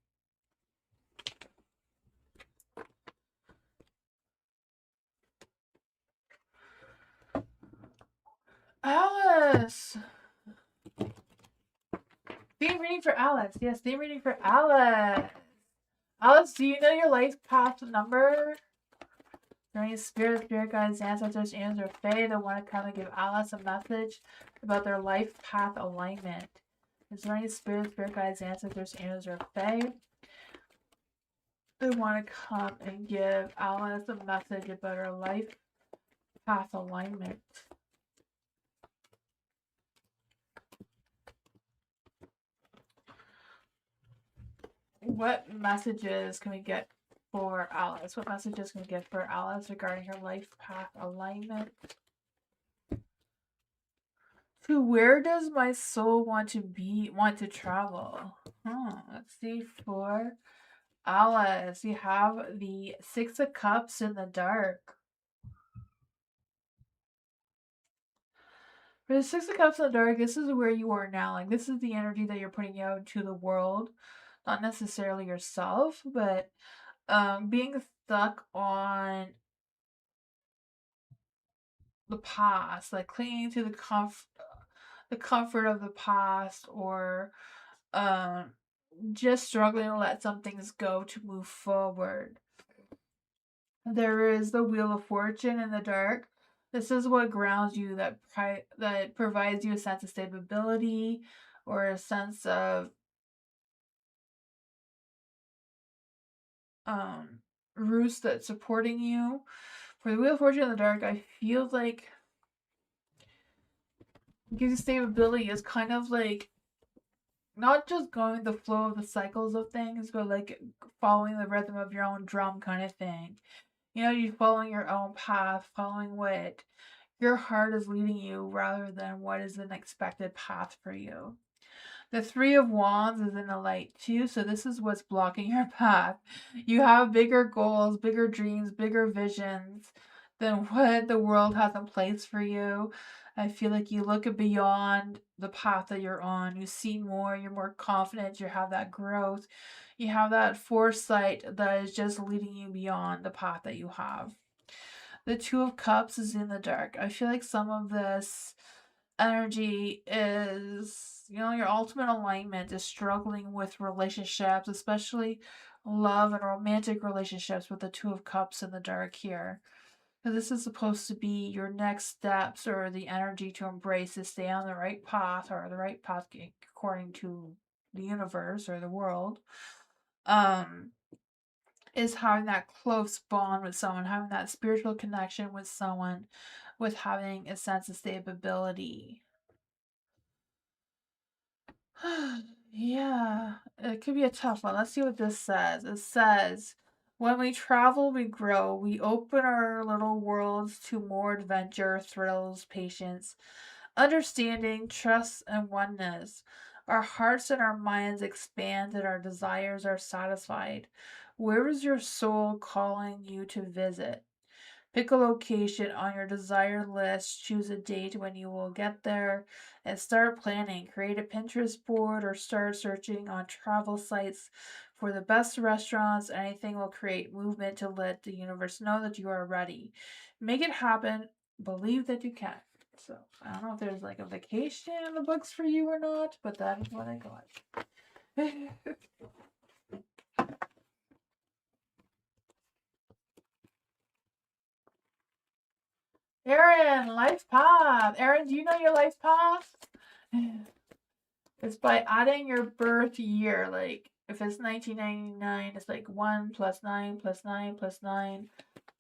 Alice! Theme reading for Alice. Yes, theme reading for Alice. Alice, do you know your life path number? There any spirit guides, ancestors, angels, or fae that want to come and give Alice a message about their life path alignment? Is there any spirit guides, ancestors, angels, or fae that want to come and give Alice a message about her life path alignment? What messages can we get for Alice? What messages can we get for Alice regarding her life path alignment? To where does my soul want to travel? Let's see for Alice. You have the Six of Cups in the dark. For the Six of Cups in the dark, this is where you are now. Like, this is the energy that you're putting out into the world. Not necessarily yourself, but being stuck on the past, like clinging to the comfort of the past, or um just struggling to let some things go to move forward. There is the Wheel of Fortune in the dark. This is what grounds you, that provides you a sense of stability or a sense of roots that's supporting you. For the Wheel of Fortune in the dark, I feel like gives you stability is kind of like not just going the flow of the cycles of things, but like following the rhythm of your own drum kind of thing. You know, you following your own path, following what your heart is leading you rather than what is an expected path for you. The Three of Wands is in the light too, so this is what's blocking your path. You have bigger goals, bigger dreams, bigger visions than what the world has in place for you. I feel like you look beyond the path that you're on. You see more, you're more confident, you have that growth, you have that foresight that is just leading you beyond the path that you have. The Two of Cups is in the dark. I feel like some of this energy is, your ultimate alignment is struggling with relationships, especially love and romantic relationships, with the Two of Cups in the dark here. Because this is supposed to be your next steps, or the energy to embrace to stay on the right path, or the right path according to the universe or the world. Um, is having that close bond with someone, having that spiritual connection with someone, with having a sense of stability. Yeah, it could be a tough one. Let's see what this says. It says, when we travel, we grow. We open our little worlds to more adventure, thrills, patience, understanding, trust, and oneness. Our hearts and our minds expand and our desires are satisfied. Where is your soul calling you to visit? Pick a location on your desired list, choose a date when you will get there, and start planning. Create a Pinterest board or start searching on travel sites for the best restaurants. Anything will create movement to let the universe know that you are ready. Make it happen. Believe that you can. So, I don't know if there's like a vacation in the books for you or not, but that is what I got. Aaron, life path. Aaron, do you know your life path? It's by adding your birth year. Like, if it's 1999, it's like 1 plus 9 plus 9 plus 9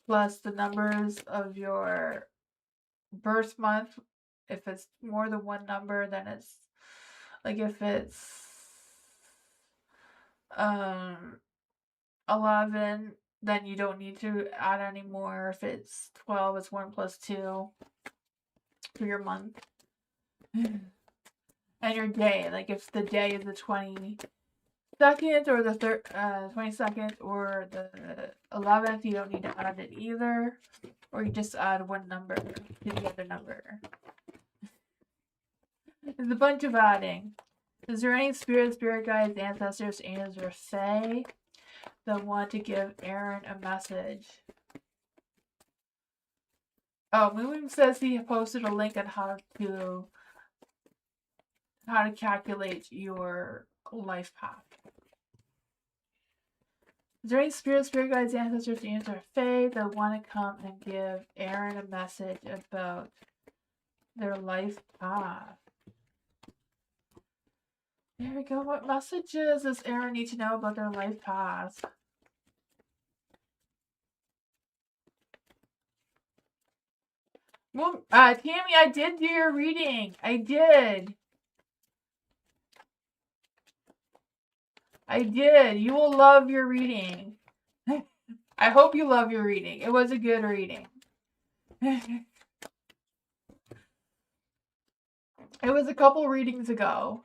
plus the numbers of your birth month. If it's more than one number, then it's like if it's um 11, then you don't need to add anymore. If it's 12, it's 1 plus 2 for your month. And your day, like if the day is the 22nd or the 22nd or the 11th, you don't need to add it either, or you just add one number to the other number. There's a bunch of adding. Is there any spirit guides, ancestors, angels, or fae that want to give Aaron a message? Oh, Moon says he posted a link on how to calculate your life path. Is there any spirit guides, ancestors, angels, or fae that want to come and give Aaron a message about their life path? There we go. What messages does Aaron need to know about their life path? Well, Tammy, I did do your reading. I did. You will love your reading. I hope you love your reading. It was a good reading. It was a couple readings ago.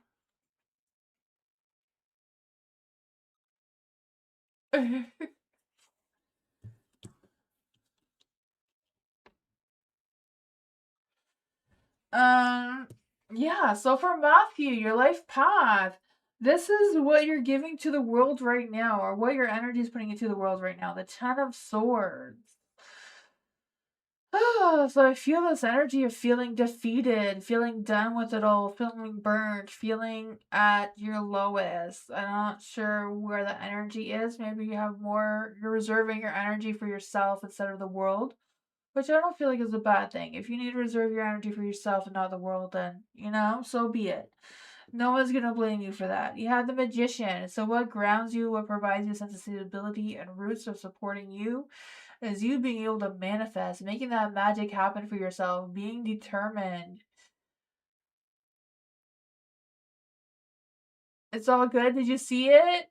Yeah, so for Matthew, your life path, this is what you're giving to the world right now, or what your energy is putting into the world right now. The Ten of Swords. So I feel this energy of feeling defeated, feeling done with it all, feeling burnt, feeling at your lowest. I'm not sure where the energy is. Maybe you're reserving your energy for yourself instead of the world, which I don't feel like is a bad thing. If you need to reserve your energy for yourself and not the world, then, so be it. No one's gonna blame you for that. You have the Magician. So what grounds you, what provides you a sense of stability and roots of supporting you is you being able to manifest, making that magic happen for yourself, being determined. It's all good. Did you see it?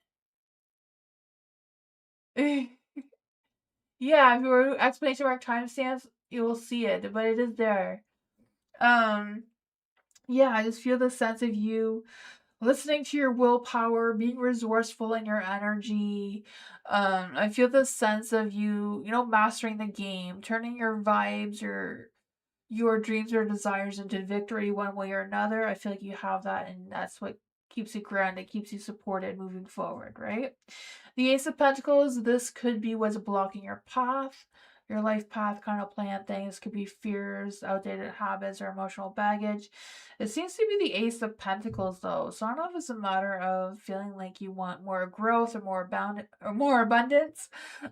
Yeah, if you were exclamation mark timestamps, you will see it, but it is there. Um, yeah, I just feel the sense of you listening to your willpower, being resourceful in your energy. I feel the sense of you, mastering the game, turning your vibes, your dreams or desires into victory one way or another. I feel like you have that, and that's what keeps you grounded, keeps you supported moving forward, right? The Ace of Pentacles, this could be what's blocking your path, your life path kind of plan things. Could be fears, outdated habits, or emotional baggage. It seems to be the Ace of Pentacles, though. So I don't know if it's a matter of feeling like you want more growth or more abundance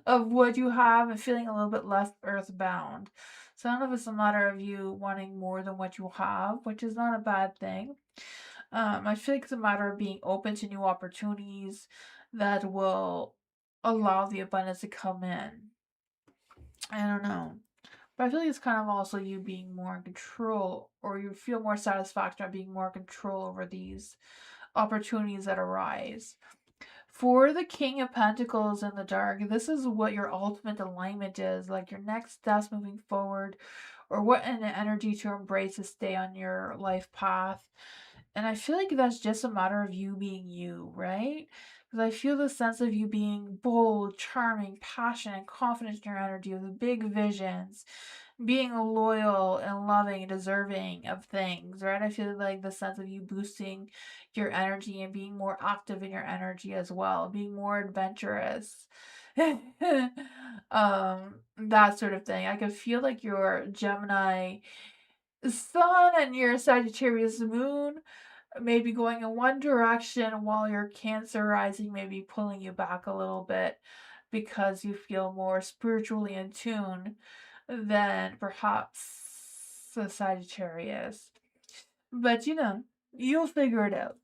of what you have and feeling a little bit less earthbound. So I don't know if it's a matter of you wanting more than what you have, which is not a bad thing. I feel like it's a matter of being open to new opportunities that will allow the abundance to come in. I don't know. But I feel like it's kind of also you being more in control, or you feel more satisfaction at being more in control over these opportunities that arise. For the King of Pentacles in the dark, this is what your ultimate alignment is, like your next steps moving forward, or what an energy to embrace to stay on your life path. And I feel like that's just a matter of you being you, right? Because I feel the sense of you being bold, charming, passionate, confident in your energy, with big visions, being loyal and loving and deserving of things, right? I feel like the sense of you boosting your energy and being more active in your energy as well, being more adventurous. That sort of thing. I can feel like your Gemini sun and your Sagittarius moon may be going in one direction while your Cancer rising may be pulling you back a little bit because you feel more spiritually in tune than perhaps the Sagittarius. But you'll figure it out.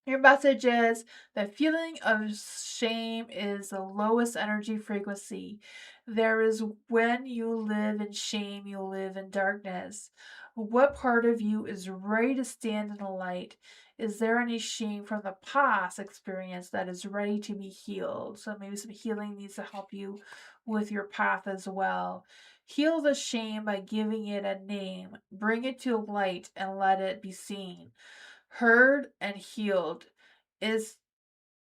Your message is the feeling of shame is the lowest energy frequency. There is when you live in shame, you live in darkness. What part of you is ready to stand in the light? Is there any shame from the past experience that is ready to be healed? So maybe some healing needs to help you with your path as well. Heal the shame by giving it a name. Bring it to light and let it be seen. Heard and healed is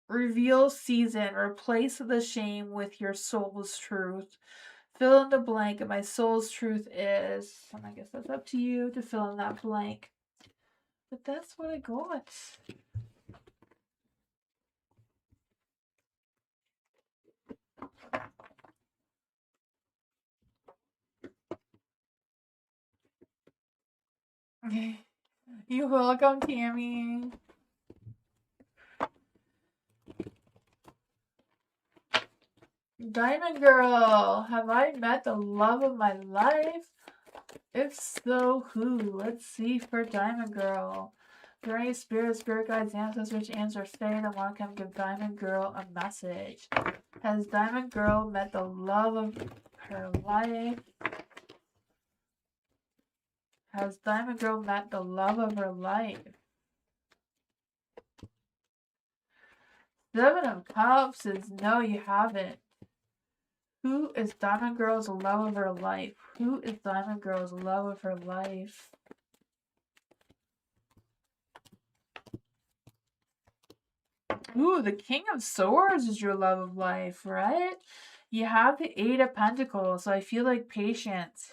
reveal season. Replace the shame with your soul's truth. Fill in the blank, and my soul's truth is, and I guess that's up to you to fill in that blank. But that's what I got. You're welcome, Tammy. Diamond Girl, have I met the love of my life? If so, who? Let's see for Diamond Girl. Are there any spirit guides, ancestors, answers, fae that want to come give Diamond Girl a message? Has Diamond Girl met the love of her life? Has Diamond Girl met the love of her life? Seven of Cups is no, you haven't. Who is Diamond Girl's love of her life? Who is Diamond Girl's love of her life? Ooh, the King of Swords is your love of life, right? You have the Eight of Pentacles, so I feel like patience.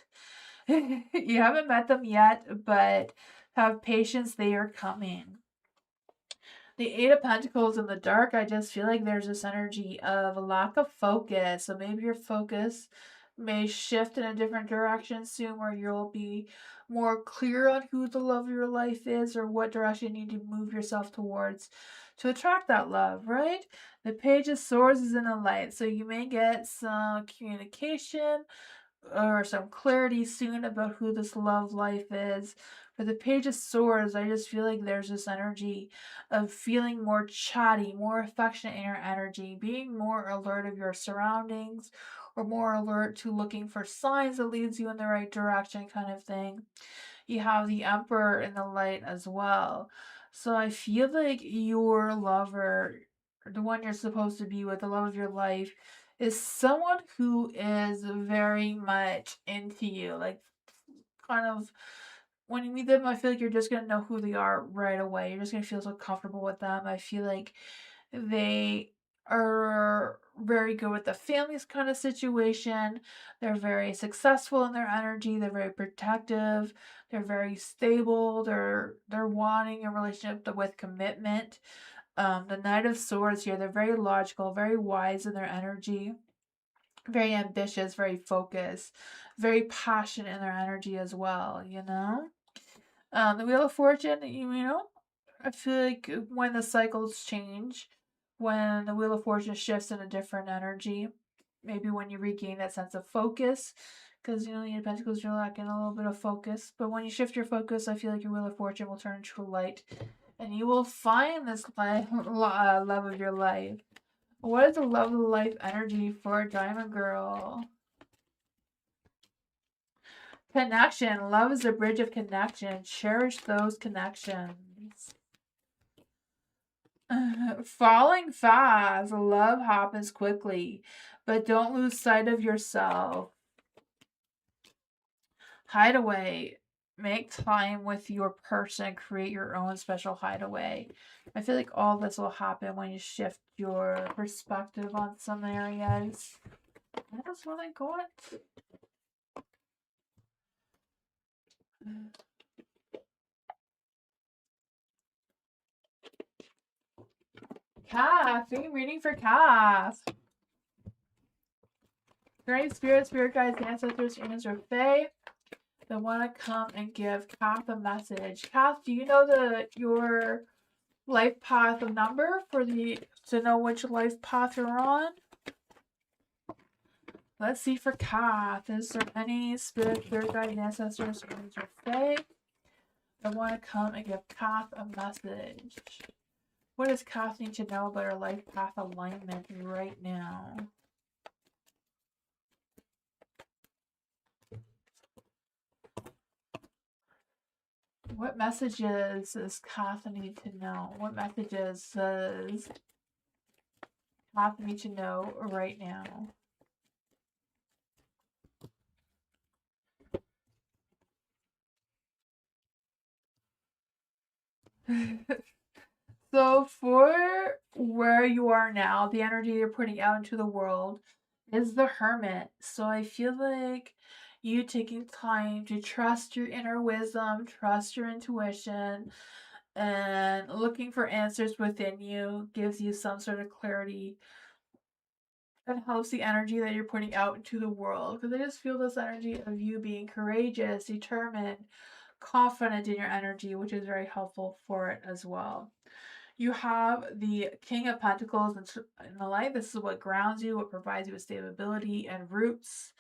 You haven't met them yet, but have patience, they are coming. The Eight of Pentacles in the dark, I just feel like there's this energy of a lack of focus. So maybe your focus may shift in a different direction soon, where you'll be more clear on who the love of your life is or what direction you need to move yourself towards to attract that love, right? The Page of Swords is in the light, so you may get some communication or some clarity soon about who this love life is. For the Page of Swords, I just feel like there's this energy of feeling more chatty, more affectionate in your energy, being more alert of your surroundings, or more alert to looking for signs that leads you in the right direction, kind of thing. You have the Emperor in the light as well. So I feel like your lover, the one you're supposed to be with, the love of your life, is someone who is very much into you. Like, kind of, when you meet them, I feel like you're just gonna know who they are right away. You're just gonna feel so comfortable with them. I feel like they are very good with the families kind of situation. They're very successful in their energy. They're very protective. They're very stable. They're wanting a relationship with commitment. The Knight of Swords here, they're very logical, very wise in their energy, very ambitious, very focused, very passionate in their energy as well, the Wheel of Fortune, I feel like when the cycles change, when the Wheel of Fortune shifts in a different energy, maybe when you regain that sense of focus, because the Eight of Pentacles, you're lacking a little bit of focus. But when you shift your focus, I feel like your Wheel of Fortune will turn into light, and you will find this love of your life. What is the love of life energy for Diamond Girl? Connection. Love is a bridge of connection. Cherish those connections. Falling fast. Love happens quickly, but don't lose sight of yourself. Hideaway. Make time with your person. Create your own special hideaway. I feel like all this will happen when you shift your perspective on some areas. That's what I got. Cass. Are you reading for Cass? Great spirit guides, ancestors, humans, or fae that want to come and give Kath a message. Kath, do you know your life path number to know which life path you're on? Let's see for Kath. Is there any spirit guides, ancestors, humans, or fae that want to come and give Kath a message? What does Kath need to know about her life path alignment right now? What messages does Kath need to know? What messages does Kath need to know right now? So for where you are now, the energy you're putting out into the world is the Hermit. So I feel like you taking time to trust your inner wisdom, trust your intuition, and looking for answers within you gives you some sort of clarity and helps the energy that you're putting out into the world. Because I just feel this energy of you being courageous, determined, confident in your energy, which is very helpful for it as well. You have the King of Pentacles in the light. This is what grounds you, what provides you with stability and roots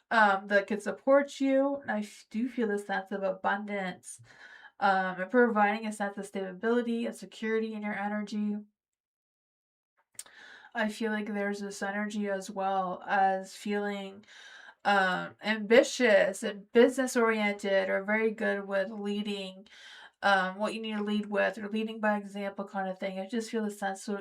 that can support you. And I do feel a sense of abundance and providing a sense of stability and security in your energy. I feel like there's this energy as well as feeling ambitious and business oriented or very good with leading what you need to lead with or leading by example kind of thing. I just feel the sensual,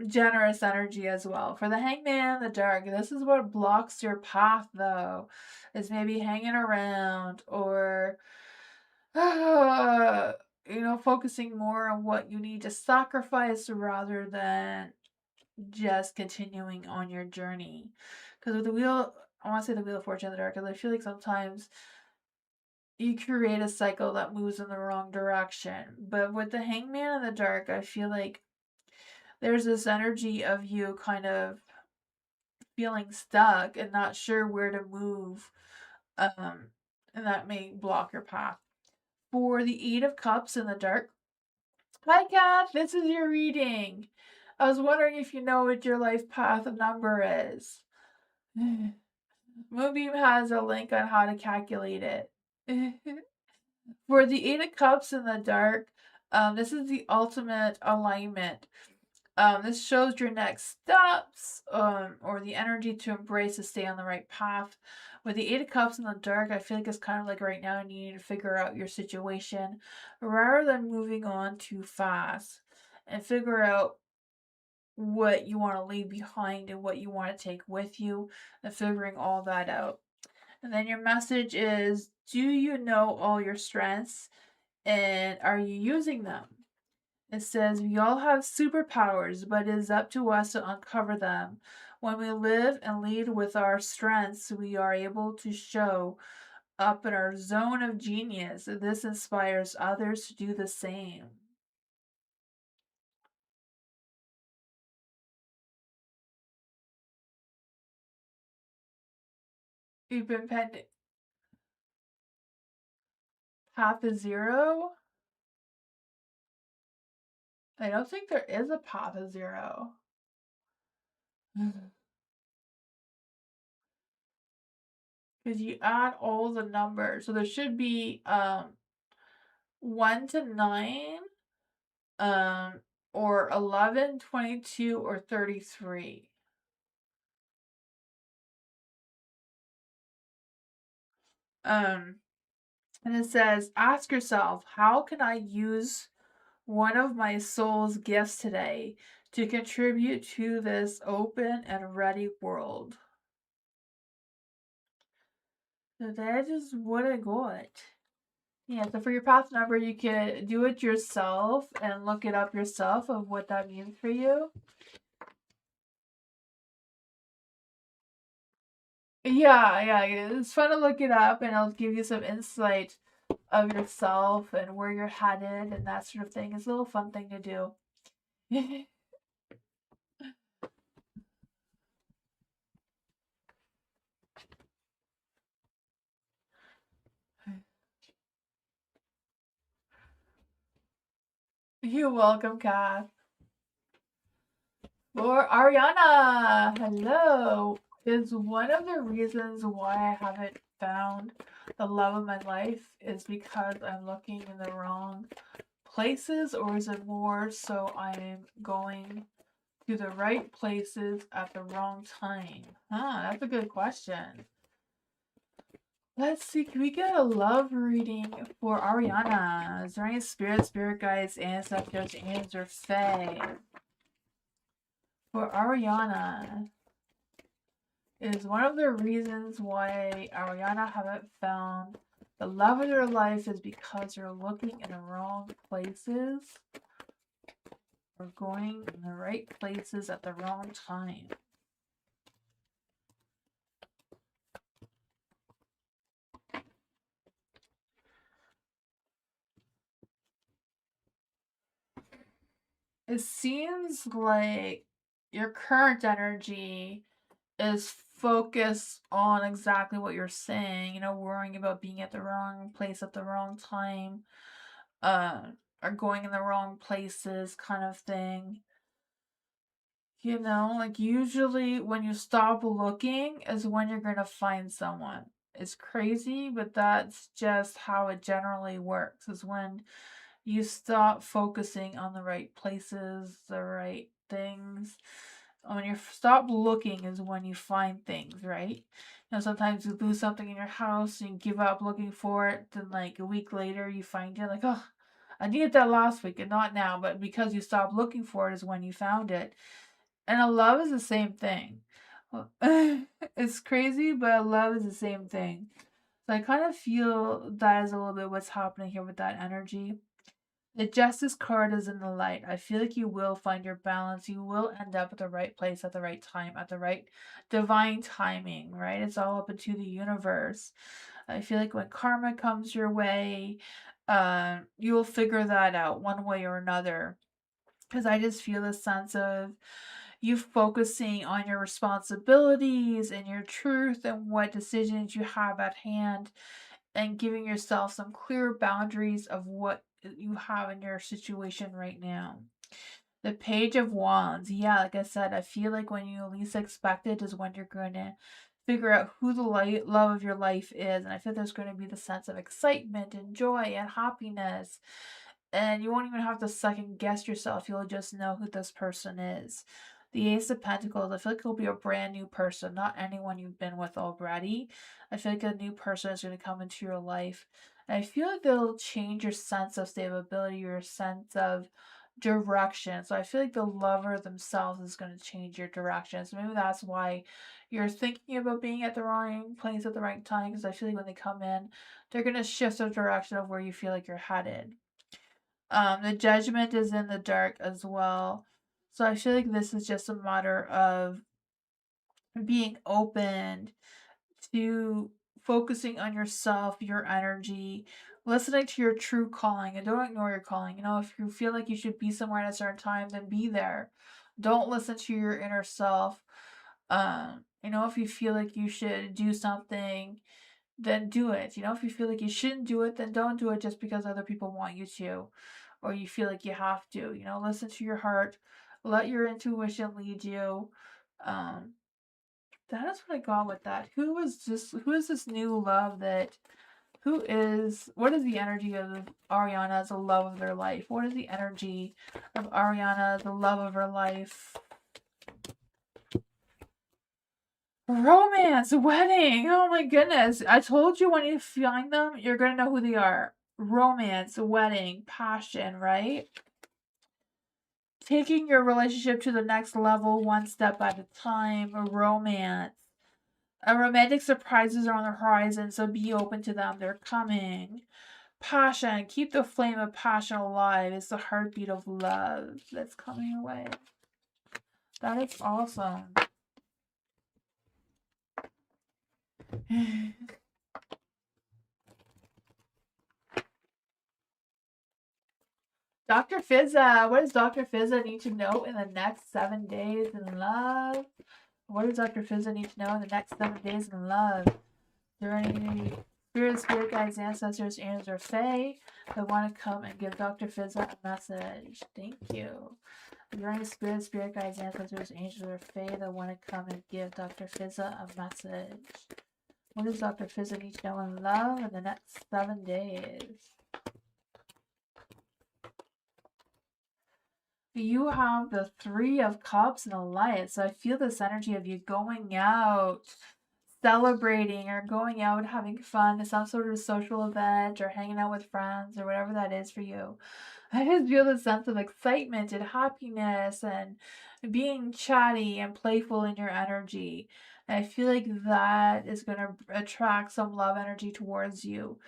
generous energy as well. For the Hangman, the dark, this is what blocks your path though, is maybe hanging around or, focusing more on what you need to sacrifice rather than just continuing on your journey. Because with the wheel, I want to say the Wheel of Fortune in the dark, because I feel like sometimes you create a cycle that moves in the wrong direction. But with the Hangman in the dark, I feel like there's this energy of you kind of feeling stuck and not sure where to move. And that may block your path. For the Eight of Cups in the dark, hi Kath, this is your reading. I was wondering if you know what your life path number is. Moonbeam has a link on how to calculate it. For the Eight of Cups in the dark, this is the ultimate alignment. This shows your next steps, or the energy to embrace to stay on the right path. With the Eight of Cups in the dark, I feel like it's kind of like right now you need to figure out your situation rather than moving on too fast and figure out what you want to leave behind and what you want to take with you and figuring all that out. And then your message is, do you know all your strengths and are you using them? It says, we all have superpowers, but it is up to us to uncover them. When we live and lead with our strengths, we are able to show up in our zone of genius. This inspires others to do the same. You've been pending path of zero? I don't think there is a path of zero. Because you add all the numbers. So there should be 1 to 9 Um, or 11, 22, or 33. Um, and it says, ask yourself, how can I use one of my soul's gifts today to contribute to this open and ready world? So that is what I got. Yeah, so for your path number, you can do it yourself and look it up yourself of what that means for you. Yeah, it's fun to look it up and it'll give you some insight of yourself and where you're headed and that sort of thing. It's a little fun thing to do. You're welcome, Kath. For Ariana, hello. Is one of the reasons why I haven't found the love of my life is because I'm looking in the wrong places, or is it more so I'm going to the right places at the wrong time? That's a good question. Let's see, can we get a love reading for Ariana? Is there any spirit guides, ancestors, angels, or fae? For Ariana, is one of the reasons why Ariana haven't found the love of their life is because you're looking in the wrong places or going in the right places at the wrong time. It seems like your current energy is focused on exactly what you're saying, worrying about being at the wrong place at the wrong time, uh, or going in the wrong places kind of thing. Like usually when you stop looking is when you're gonna find someone. It's crazy, but that's just how it generally works, is when you stop focusing on the right places, the right things. When you stop looking is when you find things, right? Sometimes you lose something in your house and you give up looking for it, then like a week later you find it, like, oh, I needed that last week and not now, but because you stopped looking for it is when you found it. And a love is the same thing. It's crazy, but a love is the same thing. So I kind of feel that is a little bit what's happening here with that energy. The Justice card is in the light. I feel like you will find your balance. You will end up at the right place at the right time, at the right divine timing, right? It's all up into the universe. I feel like when karma comes your way, you will figure that out one way or another. Because I just feel a sense of you focusing on your responsibilities and your truth and what decisions you have at hand and giving yourself some clear boundaries of what you have in your situation right now. The Page of Wands. Yeah, like I said, I feel like when you least expect it is when you're going to figure out who the love of your life is. And I feel there's going to be the sense of excitement and joy and happiness. And you won't even have to second guess yourself. You'll just know who this person is. The Ace of Pentacles, I feel like it'll be a brand new person, not anyone you've been with already. I feel like a new person is going to come into your life. And I feel like they'll change your sense of stability, your sense of direction. So I feel like the lover themselves is going to change your direction. So maybe that's why you're thinking about being at the wrong place at the right time, because I feel like when they come in, they're going to shift the direction of where you feel like you're headed. The Judgment is in the dark as well. So I feel like this is just a matter of being open to focusing on yourself, your energy, listening to your true calling, and don't ignore your calling. If you feel like you should be somewhere at a certain time, then be there. Don't listen to your inner self. If you feel like you should do something, then do it. If you feel like you shouldn't do it, then don't do it just because other people want you to, or you feel like you have to. Listen to your heart, let your intuition lead you. Um, that is what I got with that. Who is this new love that What is the energy of Ariana as the love of their life? What is the energy of Ariana, the love of her life? Romance, wedding. Oh my goodness. I told you when you find them, you're going to know who they are. Romance, wedding, passion, right? Taking your relationship to the next level one step at a time. Romance. Romantic surprises are on the horizon, so be open to them. They're coming. Passion. Keep the flame of passion alive. It's the heartbeat of love that's coming away. That is awesome. Dr. Fizza, what does Dr. Fizza need to know in the next 7 days in love? What does Dr. Fizza need to know in the next 7 days in love? Is there any spirit guides, ancestors, angels, or fae that want to come and give Dr. Fizza a message? Thank you. Is there any spirit guides, ancestors, angels, or fae that want to come and give Dr. Fizza a message? What does Dr. Fizza need to know in love in the next 7 days? You have the 3 of Cups and a Light, so I feel this energy of you going out, celebrating, or going out having fun to some sort of social event, or hanging out with friends, or whatever that is for you. I just feel the sense of excitement and happiness and being chatty and playful in your energy. And I feel like that is going to attract some love energy towards you.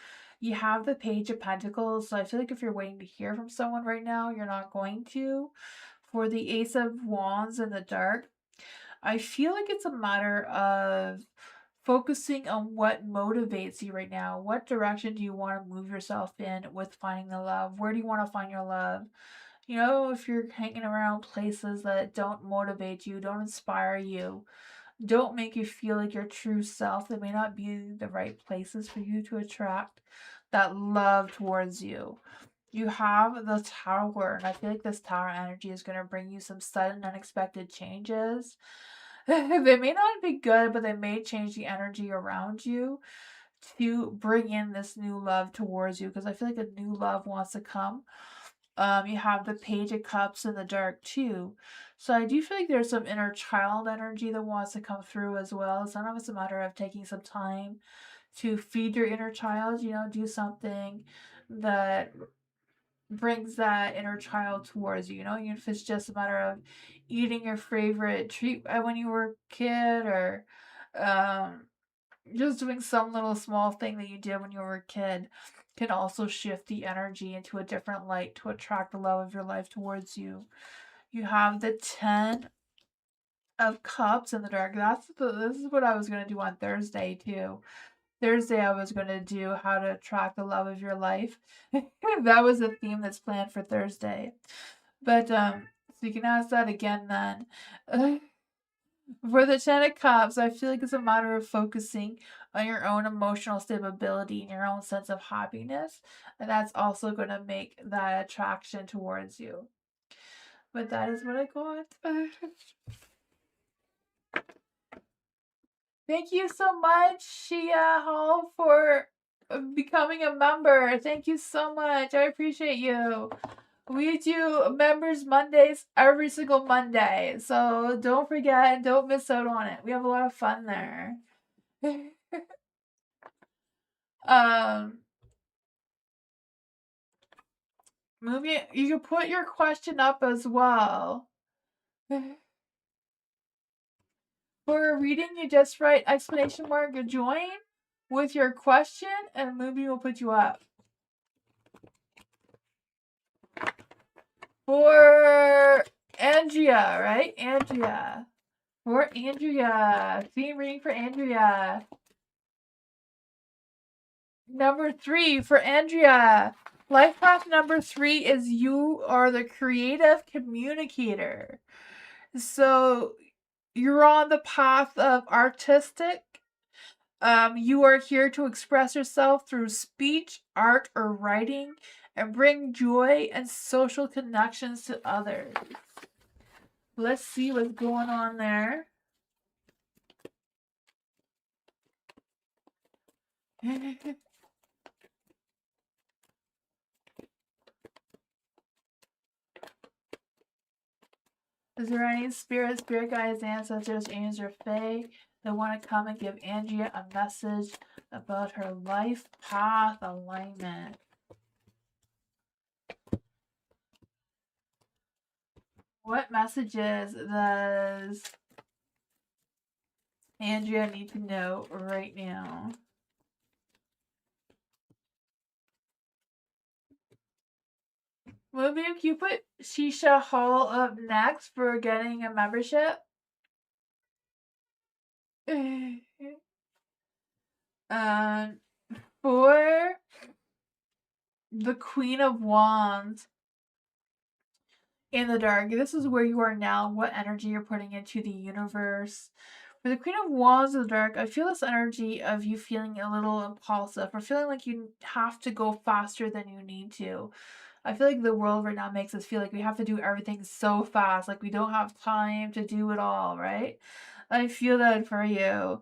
You have the Page of Pentacles, so I feel like if you're waiting to hear from someone right now, you're not going to. For the Ace of Wands in the dark, I feel like it's a matter of focusing on what motivates you right now. What direction do you want to move yourself in with finding the love? Where do you want to find your love? You know, if you're hanging around places that don't motivate you, don't inspire you, don't make you feel like your true self, they may not be the right places for you to attract that love towards you. You have the Tower, and I feel like this Tower energy is going to bring you some sudden, unexpected changes. They may not be good, but they may change the energy around you to bring in this new love towards you, because I feel like a new love wants to come. You have the Page of Cups in the dark too. So I do feel like there's some inner child energy that wants to come through as well. Sometimes it's a matter of taking some time to feed your inner child, you know, do something that brings that inner child towards you, you know, even if it's just a matter of eating your favorite treat when you were a kid, or um, just doing some little small thing that you did when you were a kid can also shift the energy into a different light to attract the love of your life towards you. You have the 10 of Cups in the dark. This is what I was going to do on Thursday too. Thursday I was going to do how to attract the love of your life. That was a theme that's planned for Thursday. But so you can ask that again then. For the 10 of Cups, I feel like it's a matter of focusing on your own emotional stability and your own sense of happiness. And that's also going to make that attraction towards you. But that is what I got. Thank you so much, Shia Hall, for becoming a member. Thank you so much. I appreciate you. We do Members Mondays every single Monday. So don't forget and don't miss out on it. We have a lot of fun there. You can put your question up as well. For a reading, you just write exclamation mark join with your question, and Movie will put you up. For Andrea, right? Andrea. For Andrea. Theme reading for Andrea. Number 3 for Andrea. Life path number 3 is you are the creative communicator. So you're on the path of artistic. You are here to express yourself through speech, art, or writing, and bring joy and social connections to others. Let's see what's going on there. Is there any spirit guides, ancestors, angels, or fae that want to come and give Andrea a message about her life path alignment? What messages does Andrea need to know right now? Movie, can you put Shisha Hall up next for getting a membership? For the Queen of Wands in the dark, this is where you are now, what energy you're putting into the universe. For the Queen of Wands in the dark, I feel this energy of you feeling a little impulsive or feeling like you have to go faster than you need to. I feel like the world right now makes us feel like we have to do everything so fast, like we don't have time to do it all, right? I feel that for you.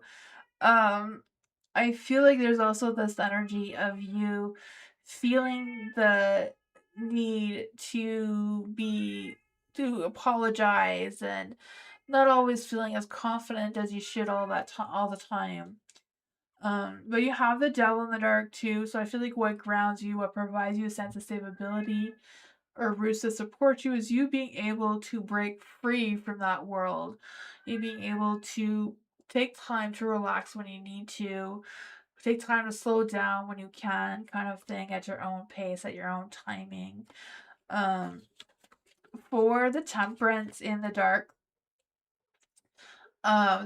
I feel like there's also this energy of you feeling the need to apologize and not always feeling as confident as you should all the time. But you have the devil in the dark too, so I feel like what grounds you, what provides you a sense of stability or roots that support you is you being able to break free from that world. You being able to take time to relax when you need to, take time to slow down when you can, kind of thing, at your own pace, at your own timing. Um, for the temperance in the dark,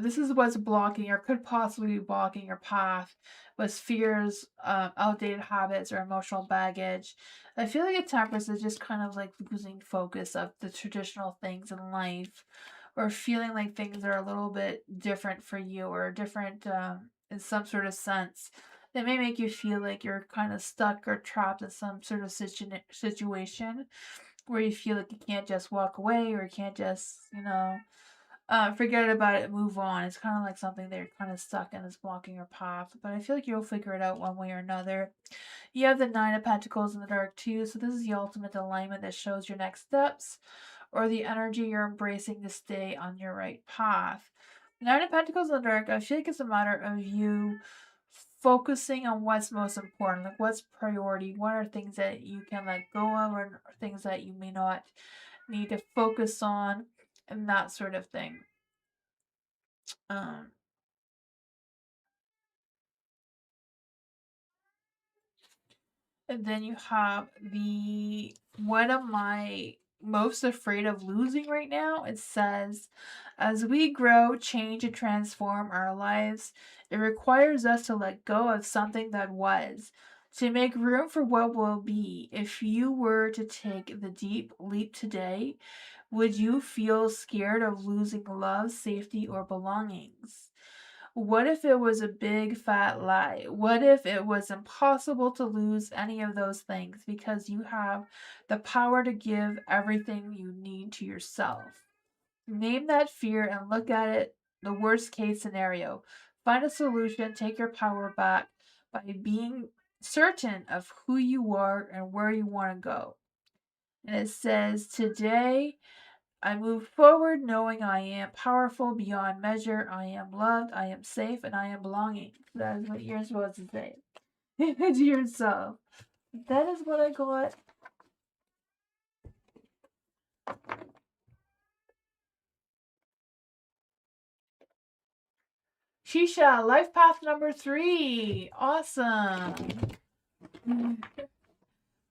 this is what's blocking or could possibly be blocking your path with fears, outdated habits, or emotional baggage. I feel like a temperance is just kind of like losing focus of the traditional things in life, or feeling like things are a little bit different for you or different in some sort of sense. That may make you feel like you're kind of stuck or trapped in some sort of situation where you feel like you can't just walk away or you can't just, forget about it, move on. It's kind of like something that you're kind of stuck in, is blocking your path. But I feel like you'll figure it out one way or another. You have the Nine of Pentacles in the dark too, so this is the ultimate alignment that shows your next steps or the energy you're embracing to stay on your right path. Nine of Pentacles in the dark, I feel like it's a matter of you focusing on what's most important, like what's priority, what are things that you can let go of, or things that you may not need to focus on, and that sort of thing. Um, and then you have the what am I most afraid of losing right now? It says, as we grow, change, and transform our lives, it requires us to let go of something that was, to make room for what will be. If you were to take the deep leap today, would you feel scared of losing love, safety, or belongings? What if it was a big fat lie? What if it was impossible to lose any of those things because you have the power to give everything you need to yourself? Name that fear and look at it the worst case scenario. Find a solution, take your power back by being certain of who you are and where you want to go. And it says, today I move forward knowing I am powerful beyond measure. I am loved, I am safe, and I am belonging. That is what you're supposed to say to yourself. That is what I got. Shisha, life path number 3. Awesome.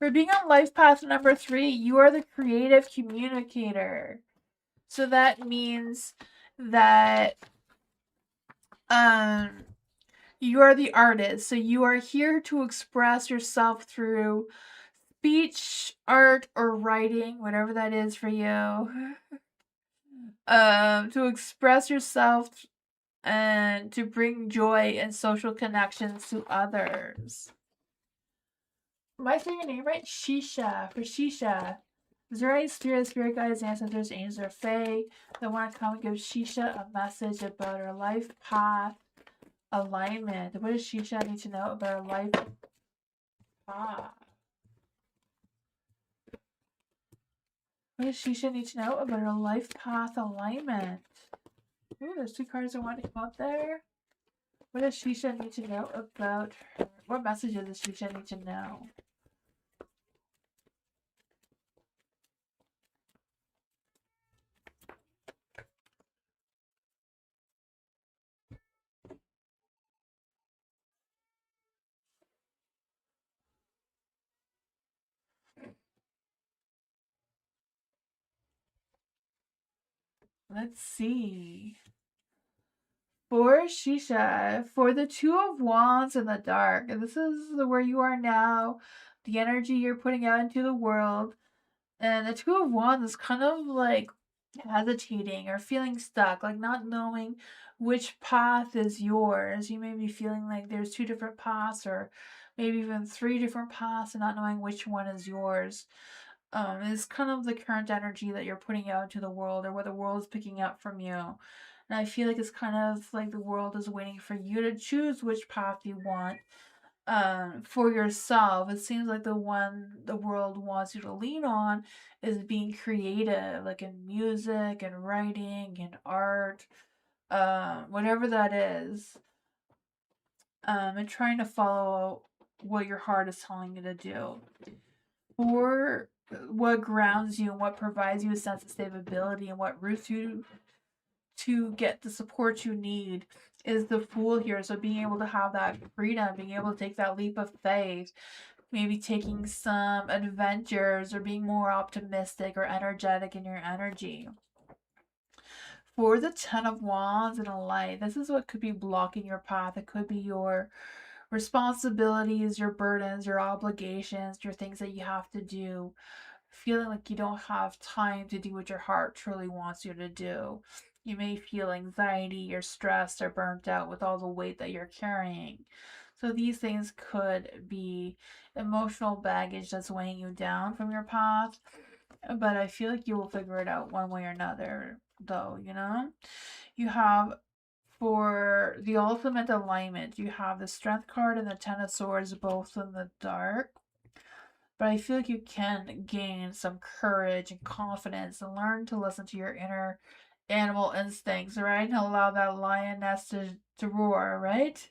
For being on life path number 3, you are the creative communicator. So that means that you are the artist. So you are here to express yourself through speech, art, or writing, whatever that is for you. To express yourself and to bring joy and social connections to others. Am I saying your name right? Shisha, for Shisha. Is there any spirit guides, ancestors, angels, or fae that want to come and give Shisha a message about her life path alignment? What does Shisha need to know about her life path? What does Shisha need to know about her life path alignment? Ooh, there's 2 cards I want to come out there. What does Shisha need to know about her? What messages does Shisha need to know? Let's see. For Shisha, for the 2 of Wands in the dark, and this is where you are now, the energy you're putting out into the world. And the 2 of Wands is kind of like hesitating or feeling stuck, like not knowing which path is yours. You may be feeling like there's 2 different paths, or maybe even 3 different paths, and not knowing which one is yours. Is kind of the current energy that you're putting out into the world, or what the world is picking up from you. And I feel like it's kind of like the world is waiting for you to choose which path you want for yourself. It seems like the one the world wants you to lean on is being creative, like in music and writing and art, whatever that is, and trying to follow what your heart is telling you to do. For what grounds you and what provides you a sense of stability and what roots you to get the support you need is the Fool here. So being able to have that freedom, being able to take that leap of faith, maybe taking some adventures or being more optimistic or energetic in your energy. For the Ten of Wands and a Light, this is what could be blocking your path. It could be your responsibilities, your burdens, your obligations, your things that you have to do, feeling like you don't have time to do what your heart truly wants you to do. You may feel anxiety or stressed or burnt out with all the weight that you're carrying. So these things could be emotional baggage that's weighing you down from your path. But I feel like you will figure it out one way or another, though, you know? You have, for the ultimate alignment, you have the Strength card and the Ten of Swords both in the dark. But I feel like you can gain some courage and confidence and learn to listen to your inner animal instincts, right? And allow that lioness to roar, right?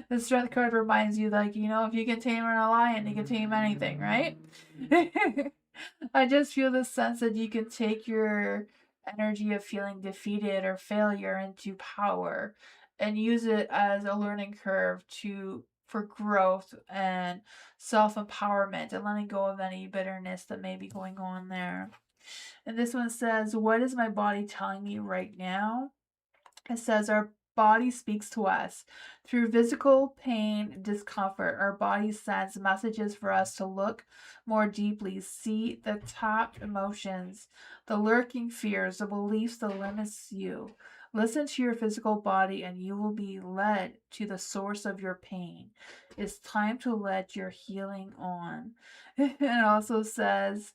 The Strength card reminds you, like, you know, if you can tame a lion, you can tame anything, right? I just feel the sense that you can take your energy of feeling defeated or failure into power and use it as a learning curve for growth and self-empowerment and letting go of any bitterness that may be going on there. And this one says, what is my body telling me right now? It says our body speaks to us through physical pain, discomfort. Our body sends messages for us to look more deeply, see the top emotions, the lurking fears, the beliefs that limits you. Listen to your physical body and you will be led to the source of your pain. It's time to let your healing on. It also says,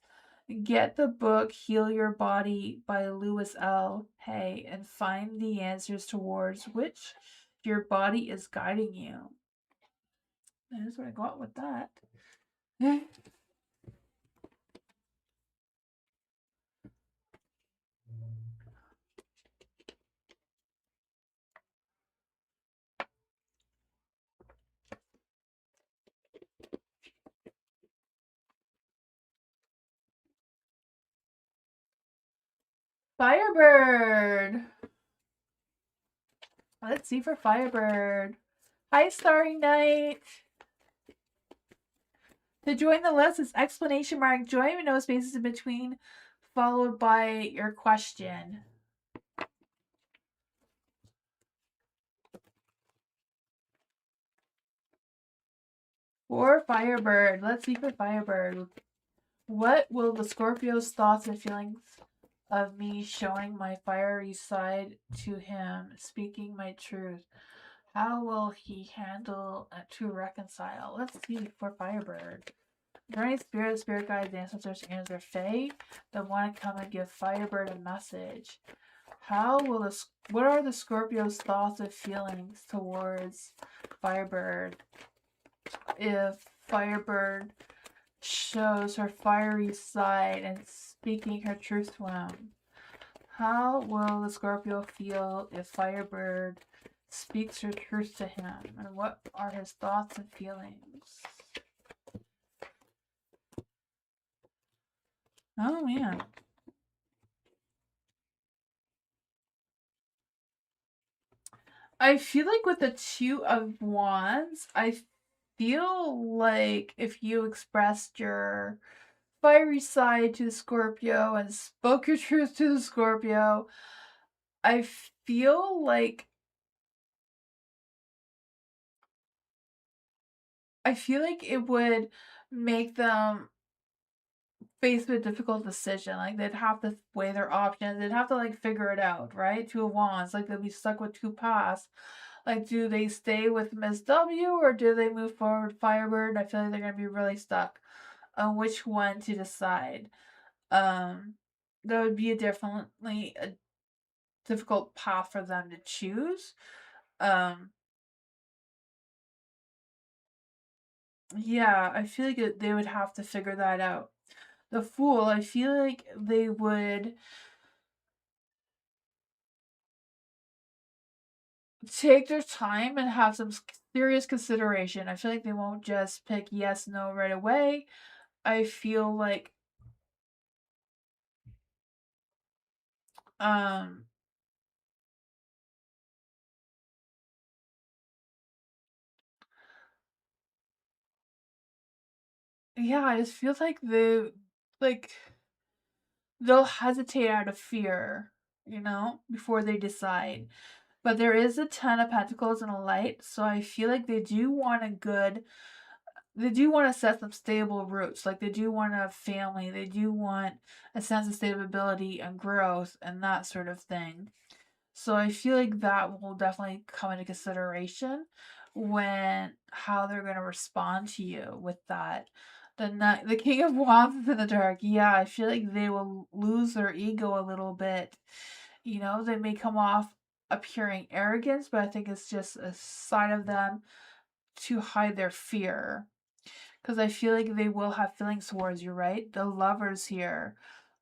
get the book Heal Your Body by Lewis L. Hay and find the answers towards which your body is guiding you. That's what I got with that. Firebird. Let's see for Firebird. Hi, Starry Night. To join the list is exclamation mark, join with no spaces in between, followed by your question. For Firebird. Let's see for Firebird. What will the Scorpio's thoughts and feelings of me showing my fiery side to him, speaking my truth? How will he handle to reconcile? Let's see for Firebird. Journey spirit guides, ancestors, and their fae that want to come and give Firebird a message. What are the Scorpio's thoughts and feelings towards Firebird? If Firebird shows her fiery side and speaking her truth to him. How will the Scorpio feel if Firebird speaks her truth to him? And what are his thoughts and feelings? Oh, man. I feel like with the Two of Wands, I feel like if you expressed your fiery side to the Scorpio and spoke your truth to the Scorpio, I feel like it would make them faced with a difficult decision. Like they'd have to weigh their options. They'd have to like figure it out, right? Two of Wands. Like they'd be stuck with two paths. Like, do they stay with Miss W or do they move forward Firebird? I feel like they're gonna be really stuck on which one to decide. Um, that would be definitely a difficult path for them to choose. Um, yeah, I feel like they would have to figure that out. The Fool, I feel like they would take their time and have some serious consideration. I feel like they won't just pick yes, no right away. I feel like um yeah, it just feels like like they'll hesitate out of fear, before they decide. But there is a Ten of Pentacles and a Light, so I feel like they do want to set some stable roots. Like they do want a family, they do want a sense of stability and growth and that sort of thing. So I feel like that will definitely come into consideration when how they're going to respond to you with that. The King of Wands is in the dark. Yeah, I feel like they will lose their ego a little bit. They may come off appearing arrogance, but I think it's just a side of them to hide their fear. Because I feel like they will have feelings towards you, right? The Lovers here,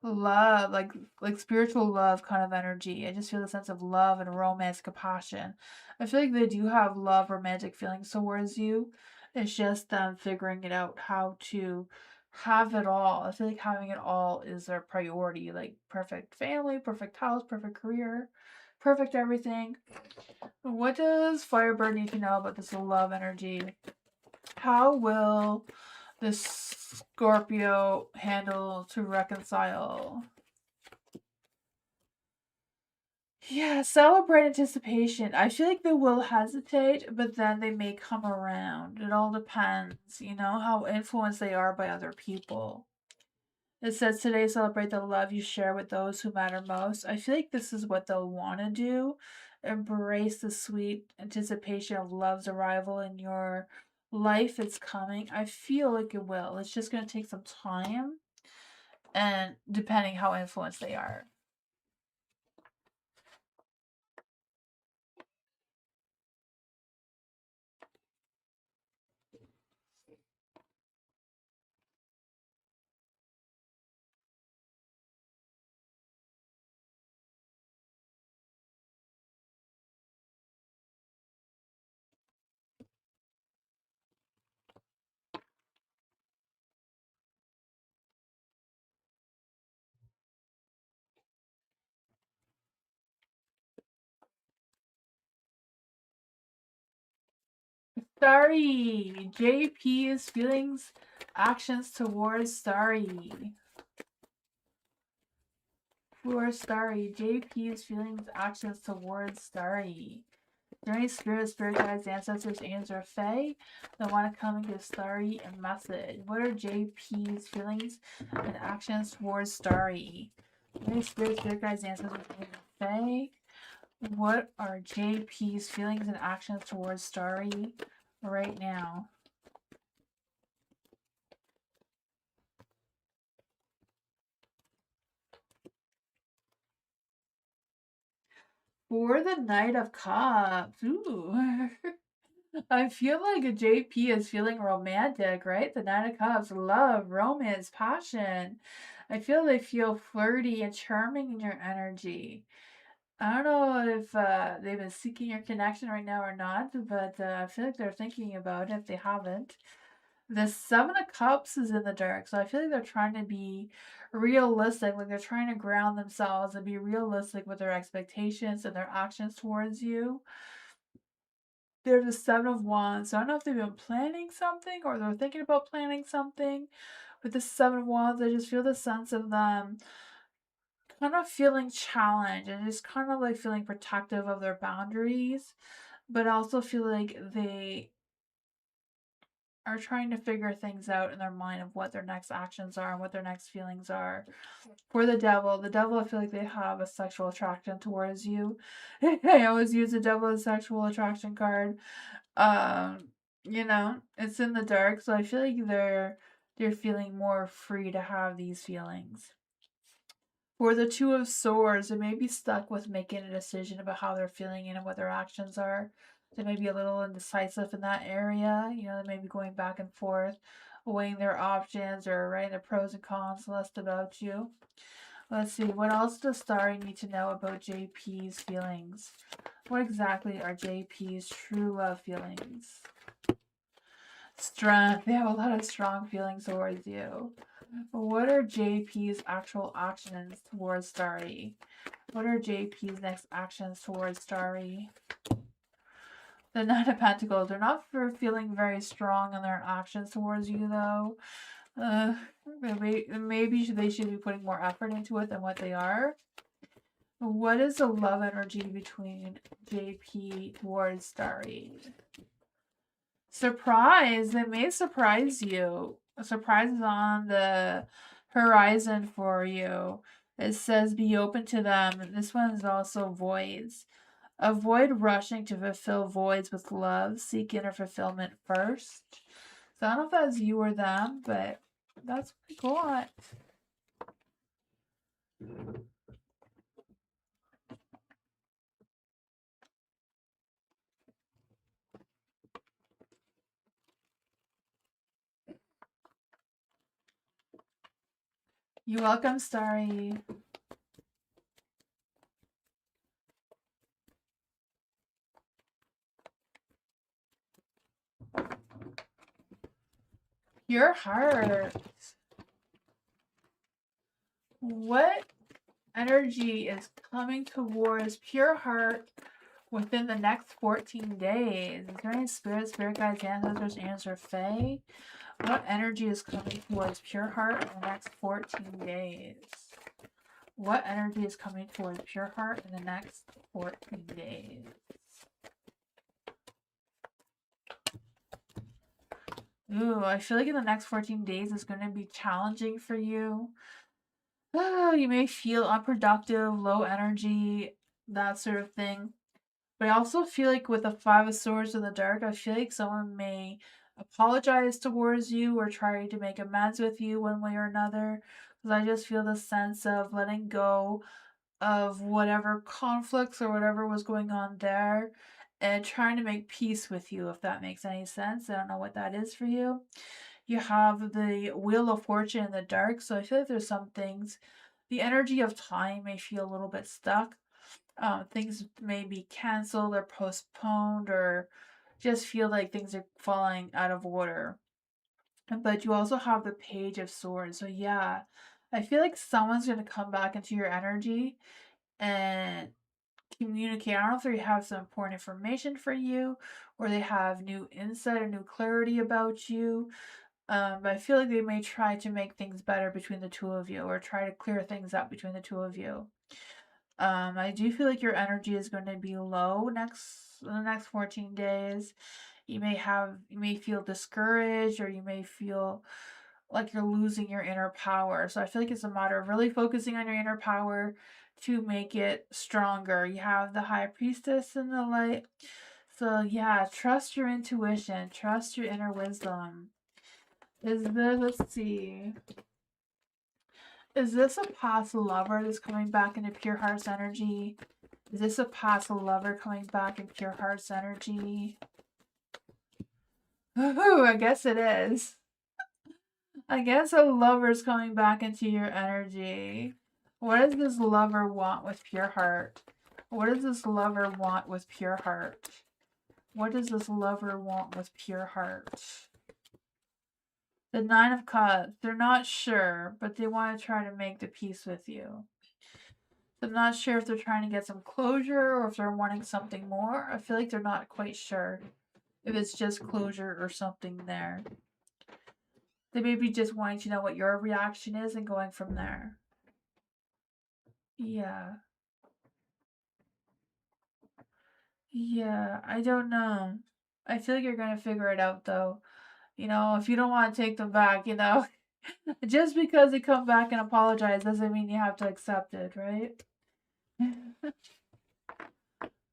love, like spiritual love kind of energy. I just feel a sense of love and romance, compassion. I feel like they do have love, romantic feelings towards you. It's just them figuring it out how to have it all. I feel like having it all is their priority. Like perfect family, perfect house, perfect career, perfect everything. What does Firebird need to know about this love energy? How will this Scorpio handle to reconcile? Yeah, celebrate anticipation. I feel like they will hesitate, but then they may come around. It all depends, how influenced they are by other people. It says today celebrate the love you share with those who matter most. I feel like this is what they'll want to do. Embrace the sweet anticipation of love's arrival in your life. It's coming. I feel like it will. It's just going to take some time and depending how influenced they are. Starry. JP's feelings, actions towards Starry. For Starry. JP's feelings, actions towards Starry. Journey spirit guides, ancestors, angels, or fae that want to come and give Starry a message. What are JP's feelings and actions towards Starry? Journey spirit guides, ancestors, angels, or fae. What are JP's feelings and actions towards Starry right now? For the Knight of Cups. Ooh. I feel like a JP is feeling romantic, right? The Nine of Cups, love, romance, passion. I feel they feel flirty and charming in your energy. I don't know if they've been seeking your connection right now or not, but I feel like they're thinking about it if they haven't. The Seven of Cups is in the dark, so I feel like they're trying to be realistic, like they're trying to ground themselves and be realistic with their expectations and their actions towards you. There's the Seven of Wands, so I don't know if they've been planning something or they're thinking about planning something. With the Seven of Wands, I just feel the sense of them kind of feeling challenged and just kind of like feeling protective of their boundaries, but also feel like they are trying to figure things out in their mind of what their next actions are and what their next feelings are. For the devil, I feel like they have a sexual attraction towards you. I always use the devil as a sexual attraction card. Um, it's in the dark, so I feel like they're feeling more free to have these feelings. For the Two of Swords, they may be stuck with making a decision about how they're feeling and what their actions are. They may be a little indecisive in that area. They may be going back and forth, weighing their options or writing the pros and cons list about you. Let's see, what else does Starry need to know about JP's feelings? What exactly are JP's true love feelings? Strength. They have a lot of strong feelings towards you. What are JP's actual actions towards Starry? What are JP's next actions towards Starry? The Nine of Pentacles. They're not feeling very strong in their actions towards you, though. Maybe they should be putting more effort into it than what they are. What is the love energy between JP towards Starry? Surprise! They may surprise you. A surprise is on the horizon for you. It says be open to them. This one is also voids. Avoid rushing to fulfill voids with love. Seek inner fulfillment first. So I don't know if that's you or them, but that's what we got. You're welcome, Starry. Your heart. What energy is coming towards pure heart within the next 14 days? Is there any spirit guides, ancestors, tamsyfae? What energy is coming towards pure heart in the next 14 days? What energy is coming towards pure heart in the next 14 days? Ooh, I feel like in the next 14 days is going to be challenging for you. You may feel unproductive, low energy, that sort of thing. But I also feel like with the Five of Swords in the dark, I feel like someone may apologize towards you or try to make amends with you one way or another. Because I just feel the sense of letting go of whatever conflicts or whatever was going on there and trying to make peace with you, if that makes any sense. I don't know what that is for you. You have the Wheel of Fortune in the dark, so I feel like there's some things. The energy of time may feel a little bit stuck. Things may be canceled or postponed or just feel like things are falling out of order. But you also have the Page of Swords. So yeah, I feel like someone's going to come back into your energy and communicate. I don't know if they have some important information for you or they have new insight or new clarity about you. But I feel like they may try to make things better between the two of you or try to clear things up between the two of you. I do feel like your energy is going to be low in the next 14 days. You may feel discouraged or you may feel like you're losing your inner power. So I feel like it's a matter of really focusing on your inner power to make it stronger. You have the High Priestess in the light. So yeah, trust your intuition, trust your inner wisdom. Let's see. Is this a past lover that's coming back into pure heart's energy? Is this a past lover coming back in pure heart's energy? Ooh, I guess it is. I guess a lover's coming back into your energy. What does this lover want with pure heart? What does this lover want with pure heart? What does this lover want with pure heart? The Nine of Cups. They're not sure, but they want to try to make the peace with you. I'm not sure if they're trying to get some closure or if they're wanting something more. I feel like they're not quite sure if it's just closure or something there. They may be just wanting to know what your reaction is and going from there. Yeah. Yeah, I don't know. I feel like you're gonna figure it out though. If you don't want to take them back, just because they come back and apologize doesn't mean you have to accept it, right?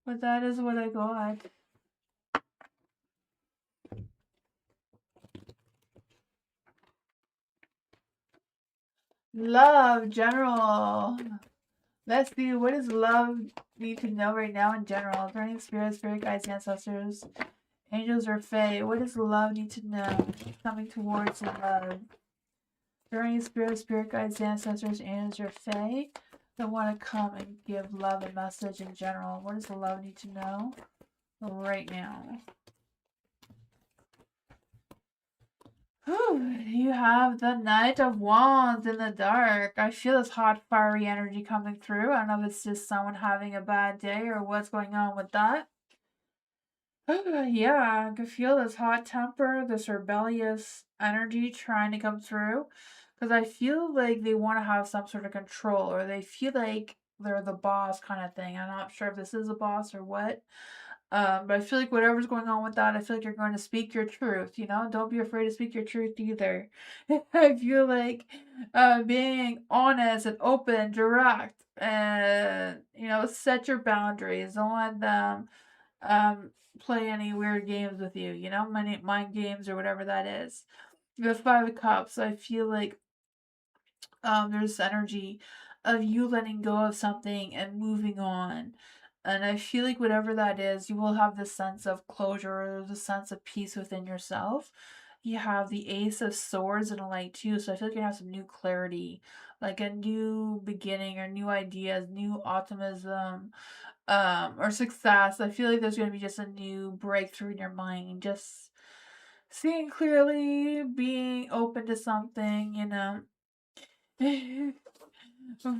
But that is what I got. Love, general. Let's see, what does love need to know right now in general? Burning spirits, spirit guides, ancestors, angels, or fae. What does love need to know? Coming towards love. Burning spirits, spirit guides, ancestors, angels, or fae that want to come and give love a message in general. What does love need to know right now? Whew, you have the Knight of Wands in the dark. I feel this hot, fiery energy coming through. I don't know if it's just someone having a bad day or what's going on with that. Yeah, I can feel this hot temper, this rebellious energy trying to come through. Because I feel like they want to have some sort of control or they feel like they're the boss kind of thing. I'm not sure if this is a boss or what. But I feel like whatever's going on with that, I feel like you're going to speak your truth, Don't be afraid to speak your truth either. I feel like being honest and open, direct, and, set your boundaries. Don't let them play any weird games with you, mind games or whatever that is. The Five of Cups, I feel like there's energy of you letting go of something and moving on. And I feel like whatever that is, you will have this sense of closure or the sense of peace within yourself. You have the Ace of Swords and a Light too, so I feel like you have some new clarity, like a new beginning or new ideas, new optimism, or success. I feel like there's going to be just a new breakthrough in your mind, just seeing clearly, being open to something.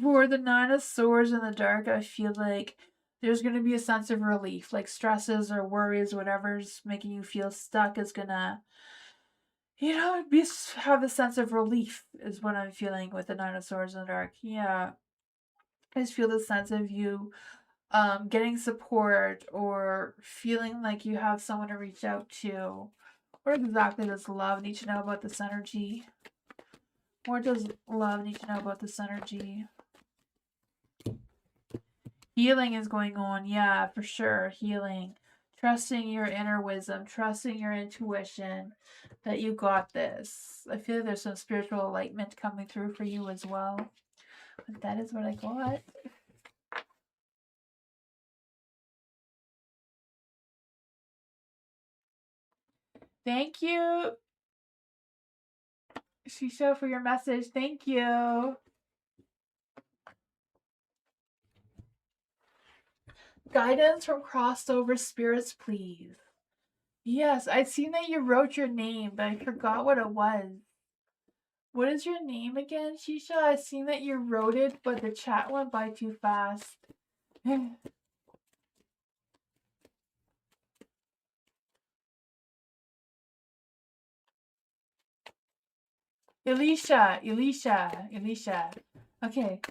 For the Nine of Swords in the dark, I feel like there's going to be a sense of relief, like stresses or worries, whatever's making you feel stuck is going to, have a sense of relief, is what I'm feeling with the Nine of Swords in the dark. Yeah. I just feel the sense of you getting support or feeling like you have someone to reach out to. What exactly does love need to know about this energy? What does love need to know about this energy? Healing is going on, yeah, for sure. Healing. Trusting your inner wisdom, trusting your intuition that you got this. I feel there's some spiritual enlightenment coming through for you as well. But that is what I got. Thank you, Shisha, for your message. Thank you. Guidance from crossed over spirits, please. Yes, I'd seen that you wrote your name, but I forgot what it was. What is your name again, Shisha? I've seen that you wrote it, but the chat went by too fast. Elisha. Okay.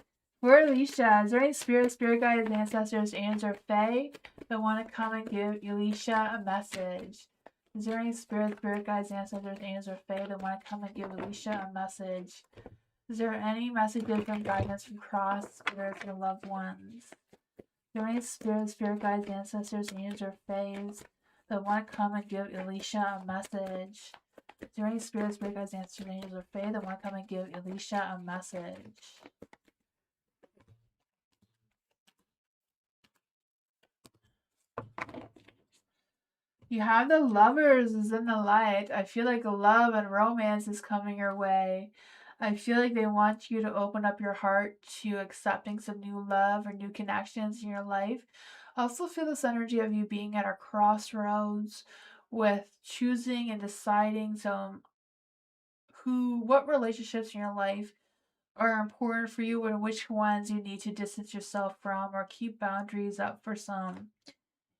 For Elisha, is there any spirit guides, ancestors, angels, or fae that want to come and give Elisha a message? Is there any spirit guides, ancestors, angels, or fae that want to come and give Elisha a message? Is there any messages from guidance from cross spirits or loved ones? Is there any spirit guides, ancestors, angels, or faes that want to come and give Elisha a message? Is there any spirits, guides, ancestors, angels, or fae that want to come and give Elisha a message? You have the Lovers is in the light. I feel like love and romance is coming your way. I feel like they want you to open up your heart to accepting some new love or new connections in your life. I also feel this energy of you being at a crossroads with choosing and deciding some what relationships in your life are important for you and which ones you need to distance yourself from or keep boundaries up for some.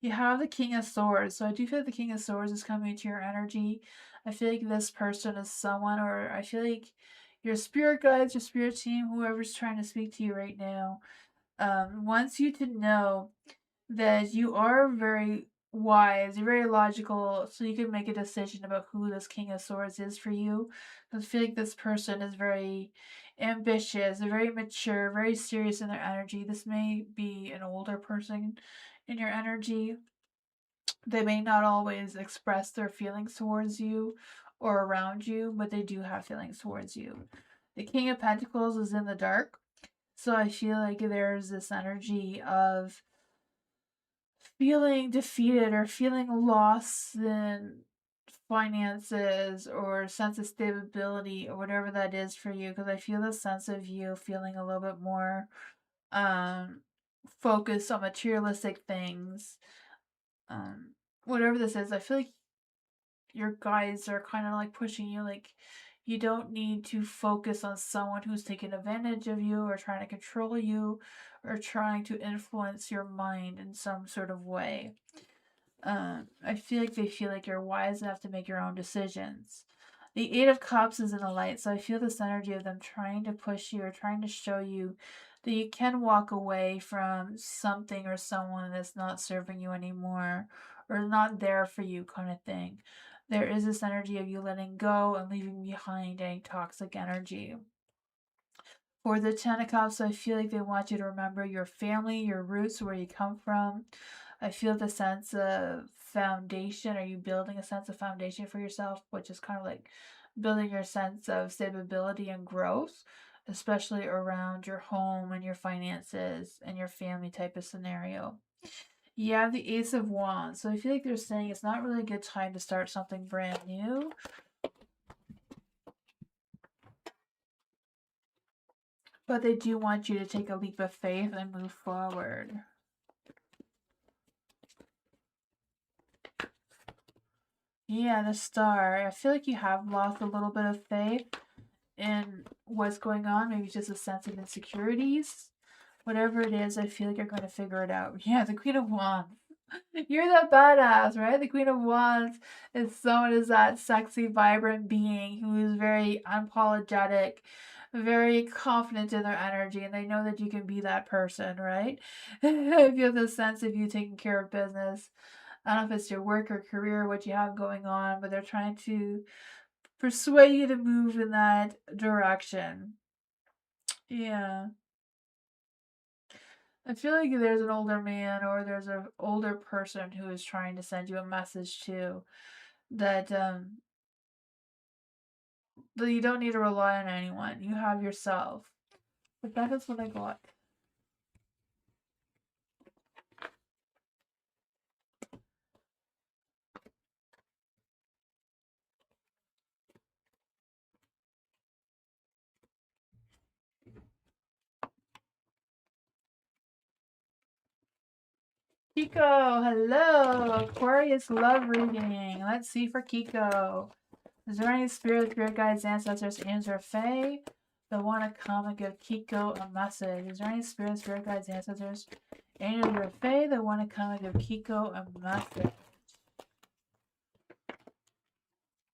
You have the King of Swords, so I do feel like the King of Swords is coming into your energy. I feel like this person is someone, or I feel like your spirit guides, your spirit team, whoever's trying to speak to you right now, wants you to know that you are very wise, you're very logical, so you can make a decision about who this King of Swords is for you. I feel like this person is very ambitious, very mature, very serious in their energy. This may be an older person in your energy. They may not always express their feelings towards you or around you, but they do have feelings towards you. The King of Pentacles is in the dark, so I feel like there's this energy of feeling defeated or feeling lost in finances or sense of stability or whatever that is for you, because I feel the sense of you feeling a little bit more um focused on materialistic things. um Whatever this is, I feel like your guides are kind of like pushing you, like you don't need to focus on someone who's taking advantage of you or trying to control you or trying to influence your mind in some sort of way. I feel like they feel like you're wise enough to make your own decisions. The Eight of Cups is in the light, so I feel this energy of them trying to push you or trying to show you that you can walk away from something or someone that's not serving you anymore or not there for you, kind of thing. There is this energy of you letting go and leaving behind any toxic energy. For the Ten of Cups, I feel like they want you to remember your family, your roots, where you come from. I feel the sense of foundation. Are you building a sense of foundation for yourself, which is kind of like building your sense of stability and growth, especially around your home and your finances and your family type of scenario. You have the Ace of Wands. So I feel like they're saying it's not really a good time to start something brand new, but they do want you to take a leap of faith and move forward. Yeah, the Star. I feel like you have lost a little bit of faith in what's going on. Maybe just a sense of insecurities. Whatever it is, I feel like you're going to figure it out. Yeah, the Queen of Wands. You're that badass, right? The Queen of Wands is that sexy, vibrant being who is very unapologetic, very confident in their energy, and they know that you can be that person, right? I feel the sense of you taking care of business. I don't know if it's your work or career, what you have going on, but they're trying to persuade you to move in that direction. Yeah. I feel like there's an older man or there's an older person who is trying to send you a message too that that you don't need to rely on anyone. You have yourself. But that is what I got. Kiko, hello. Aquarius love reading. Let's see for Kiko. Is there any spirit guides, ancestors, angels, or fae that want to come and give Kiko a message? Is there any spirit guides, ancestors, angels, or fae that want to come and give Kiko a message?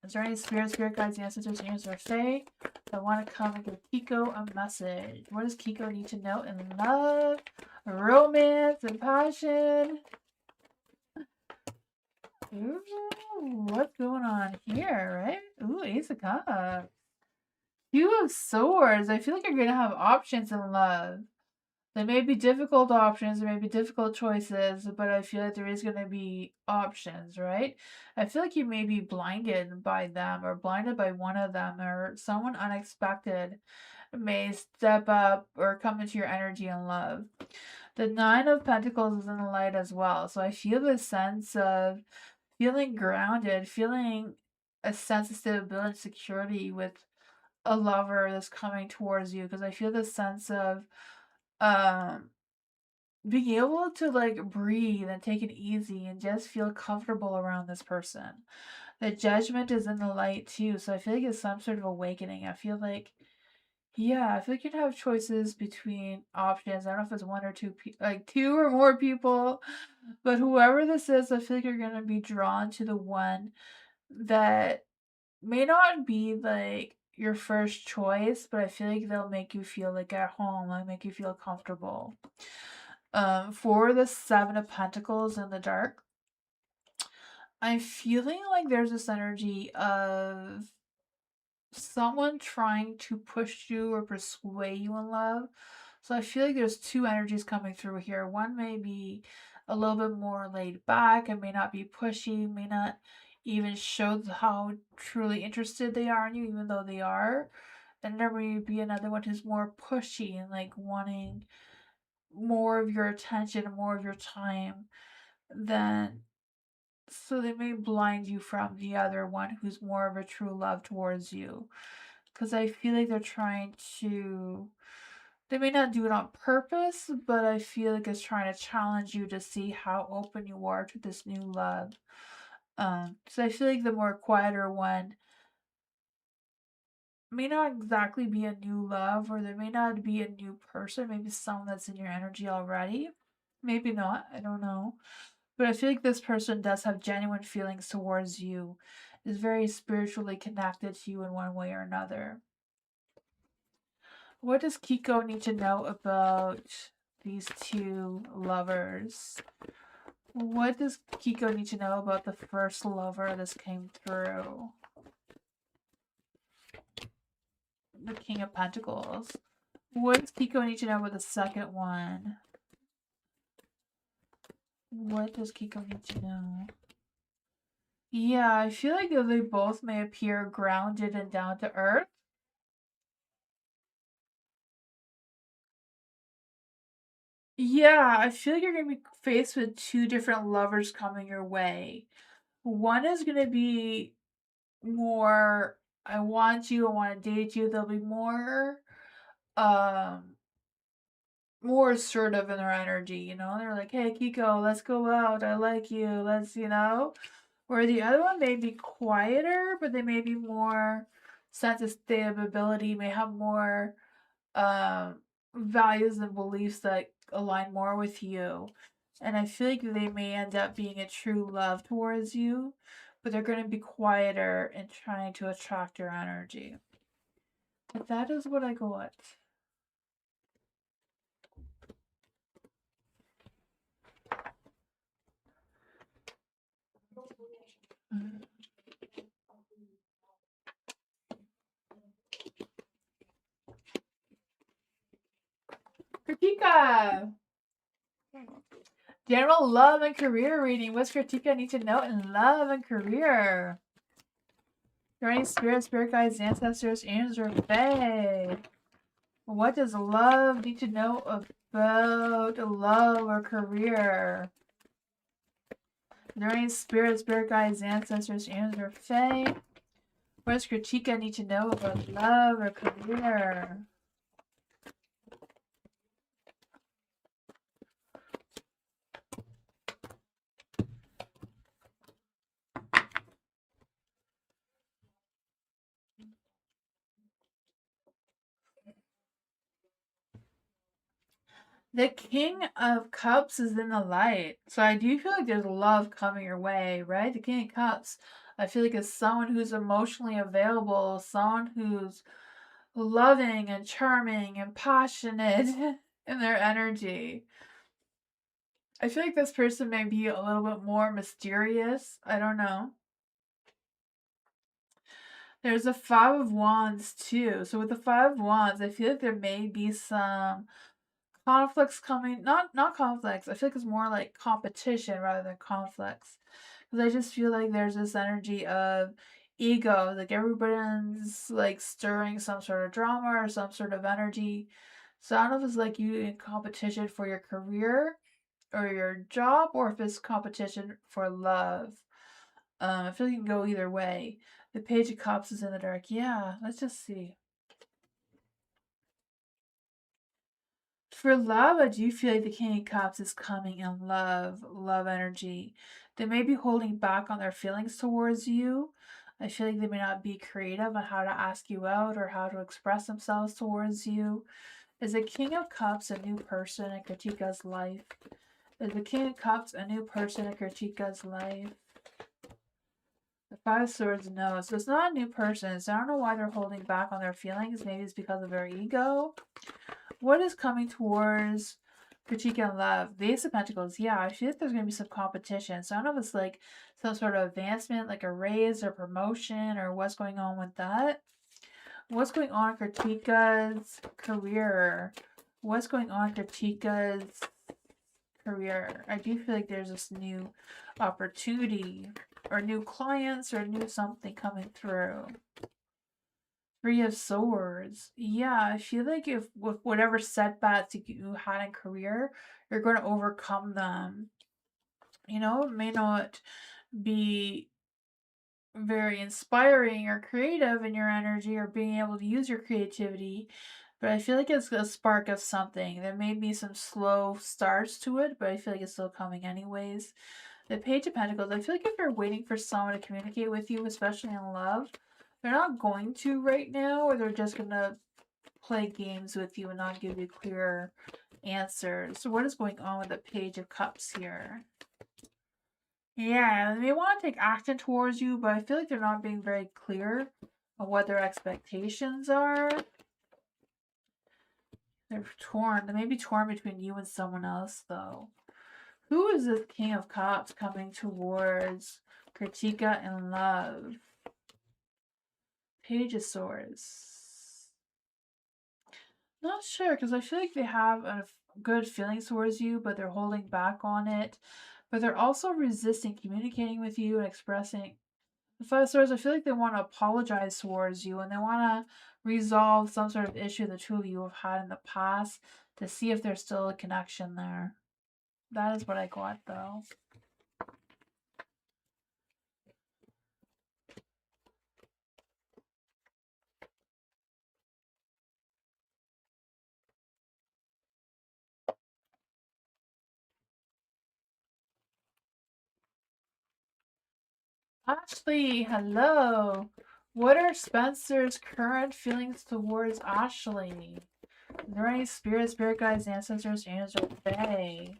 Is there any spirit guides, ancestors, angels, or fae that want to come and give Kiko a message? What does Kiko need to know in love, romance, and passion? Ooh, what's going on here, right? Ooh, Ace of Cups. Two of Swords. I feel like you're going to have options in love. There may be difficult options, there may be difficult choices, but I feel like there is going to be options, right? I feel like you may be blinded by them or blinded by one of them, or someone unexpected may step up or come into your energy in love. The Nine of Pentacles is in the light as well, so I feel this sense of feeling grounded, feeling a sense of stability and security with a lover that's coming towards you, because I feel this sense of um being able to like breathe and take it easy and just feel comfortable around this person. The judgment is in the light too, so I feel like it's some sort of awakening. I feel like, yeah, I feel like you'd have choices between options. I don't know if it's one or two, like two or more people, but whoever this is, I feel like you're gonna be drawn to the one that may not be like your first choice, but I feel like they'll make you feel like at home, like make you feel comfortable. For the Seven of Pentacles in the dark, I'm feeling like there's this energy of someone trying to push you or persuade you in love. So I feel like there's two energies coming through here. One may be a little bit more laid back and may not be pushy, may not even show how truly interested they are in you, even though they are. And there may be another one who's more pushy and like wanting more of your attention and more of your time than, so they may blind you from the other one who's more of a true love towards you. Because I feel like they're trying to, they may not do it on purpose, but I feel like it's trying to challenge you to see how open you are to this new love. So I feel like the more quieter one may not exactly be a new love, or there may not be a new person, maybe someone that's in your energy already. Maybe not, I don't know. But I feel like this person does have genuine feelings towards you, is very spiritually connected to you in one way or another. What does Kiko need to know about these two lovers? What does Kiko need to know about the first lover this came through? The King of Pentacles. What does Kiko need to know about the second one? What does Kiko need to know? Yeah, I feel like they both may appear grounded and down to earth. Yeah, I feel like you're gonna be faced with two different lovers coming your way. One is gonna be more, I want you, I want to date you. They'll be um more assertive in their energy, you know? They're like, hey Kiko, let's go out. I like you. Let's, you know. Where the other one may be quieter, but they may be more sense of stability, may have more um, values and beliefs that align more with you. And I feel like they may end up being a true love towards you, but they're going to be quieter and trying to attract your energy. But that is what I got. Kritika! General love and career reading. What's Kritika need to know in love and career? Joining spirit guides, ancestors, angels, or fae. What does love need to know about love or career? Joining spirit guides, ancestors, angels, or fae. What does Kritika need to know about love or career? The King of Cups is in the light. So I do feel like there's love coming your way, right? The King of Cups, I feel like is someone who's emotionally available, someone who's loving and charming and passionate in their energy. I feel like this person may be a little bit more mysterious. I don't know. There's a Five of Wands too. So with the Five of Wands, I feel like there may be some conflicts coming. Not conflicts. I feel like it's more like competition rather than conflicts. Because I just feel like there's this energy of ego. Like everybody's like stirring some sort of drama or some sort of energy. So I don't know if it's like you in competition for your career or your job, or if it's competition for love. I feel like you can go either way. The Page of Cups is in the dark. Yeah, let's just see. For love, I do feel like the King of Cups is coming in love energy. They may be holding back on their feelings towards you. I feel like they may not be creative on how to ask you out or how to express themselves towards you. Is the King of Cups a new person in Kritika's life? Is the King of Cups a new person in Kritika's life? The Five of Swords, no. So it's not a new person. So I don't know why they're holding back on their feelings. Maybe it's because of their ego. What is coming towards Kritika and love? The Ace of Pentacles. Yeah, I feel like there's going to be some competition. So I don't know if it's like some sort of advancement, like a raise or promotion, or what's going on with that. What's going on in Kritika's career? What's going on in Kritika's career? I do feel like there's this new opportunity or new clients or new something coming through. Three of Swords. Yeah, I feel like if with whatever setbacks you had in career, you're going to overcome them. You know, it may not be very inspiring or creative in your energy or being able to use your creativity, but I feel like it's a spark of something. There may be some slow starts to it, but I feel like it's still coming anyways. The Page of Pentacles, I feel like if you're waiting for someone to communicate with you, especially in love, they're not going to right now, or they're just going to play games with you and not give you clear answers. So what is going on with the Page of Cups here? Yeah, they want to take action towards you, but I feel like they're not being very clear on what their expectations are. They're torn. They may be torn between you and someone else, though. Who is this King of Cups coming towards Kritika in love? Page of Swords. Not sure, because I feel like they have a good feelings towards you, but they're holding back on it. But they're also resisting communicating with you and expressing. The Five of Swords, I feel like they want to apologize towards you and they want to resolve some sort of issue the two of you have had in the past to see if there's still a connection there. That is what I got, though. Ashley, hello. What are Spencer's current feelings towards Ashley? Is there any spirit guides, ancestors, angels, or fae?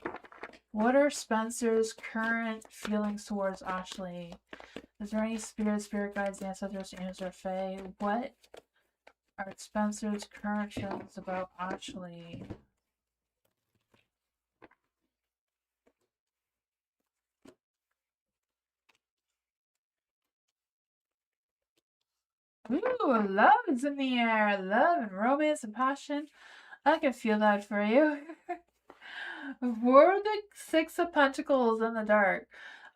What are Spencer's current feelings towards Ashley? Is there any spirit guides, ancestors, angels, or fae? What are Spencer's current feelings about Ashley? Ooh, love is in the air. Love and romance and passion. I can feel that for you. For the Six of Pentacles in the dark,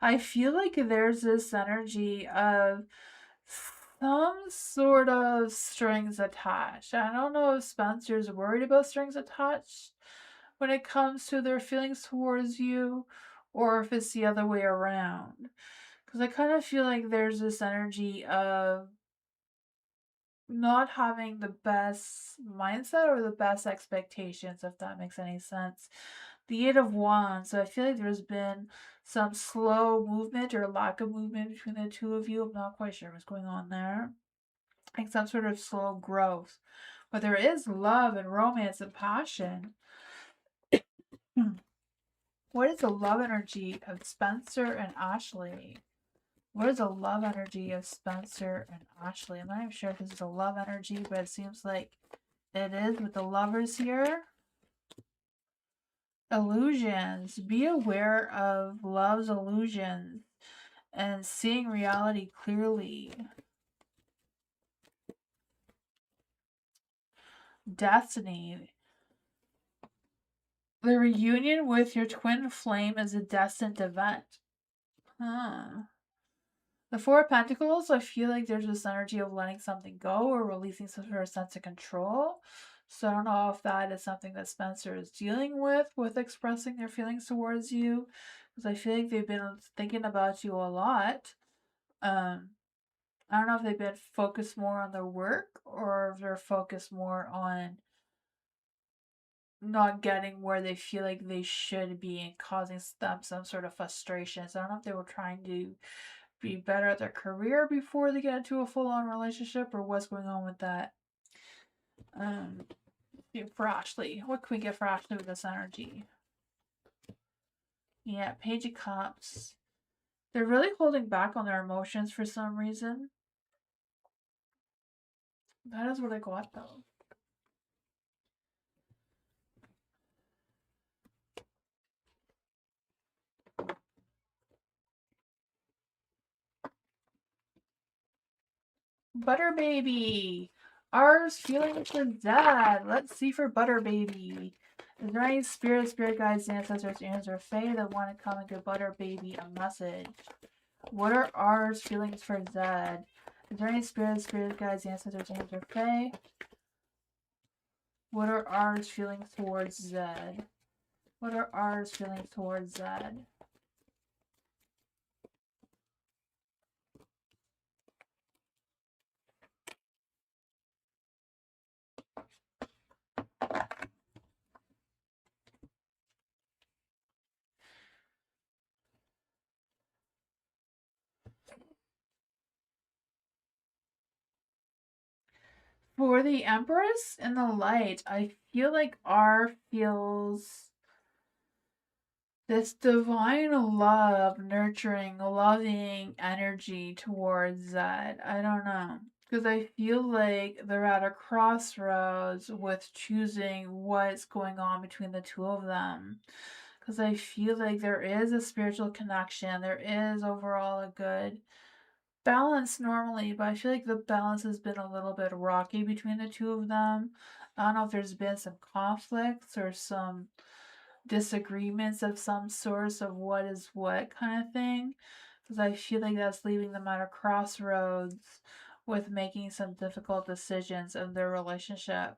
I feel like there's this energy of some sort of strings attached. I don't know if Spencer's worried about strings attached when it comes to their feelings towards you, or if it's the other way around. Because I kind of feel like there's this energy of not having the best mindset or the best expectations, if that makes any sense. The Eight of Wands. So I feel like there's been some slow movement or lack of movement between the two of you. I'm not quite sure what's going on there. Like some sort of slow growth. But there is love and romance and passion. What is the love energy of Spencer and Ashley? What is the love energy of Spencer and Ashley? I'm not even sure if this is a love energy, but it seems like it is with the lovers here. Illusions. Be aware of love's illusions and seeing reality clearly. Destiny. The reunion with your twin flame is a destined event. Huh. The Four of Pentacles, I feel like there's this energy of letting something go or releasing some sort of sense of control. So I don't know if that is something that Spencer is dealing with expressing their feelings towards you. Because I feel like they've been thinking about you a lot. I don't know if they've been focused more on their work or if they're focused more on not getting where they feel like they should be and causing them some sort of frustration. So I don't know if they were trying to be better at their career before they get into a full-on relationship or what's going on with that. For Ashley, what can we get for Ashley with this energy? Yeah, Page of Cups. They're really holding back on their emotions for some reason. That is what I got though. Butter Baby. Ours feelings for dad. Let's see for Butter Baby. Is there any spirit guides, ancestors, or fae that want to come and give Butter Baby a message? What are ours feelings for Zed? Is there any spirit guides, ancestors, or fae? What are ours feelings towards Zed? What are ours feelings towards Zed? For the Empress and the Light, I feel like R feels this divine love, nurturing, loving energy towards that. I don't know. Because I feel like they're at a crossroads with choosing what's going on between the two of them. Because I feel like there is a spiritual connection, there is overall a good balance normally, but I feel like the balance has been a little bit rocky between the two of them. I don't know if there's been some conflicts or some disagreements of some sort of what is what kind of thing, because I feel like that's leaving them at a crossroads with making some difficult decisions in their relationship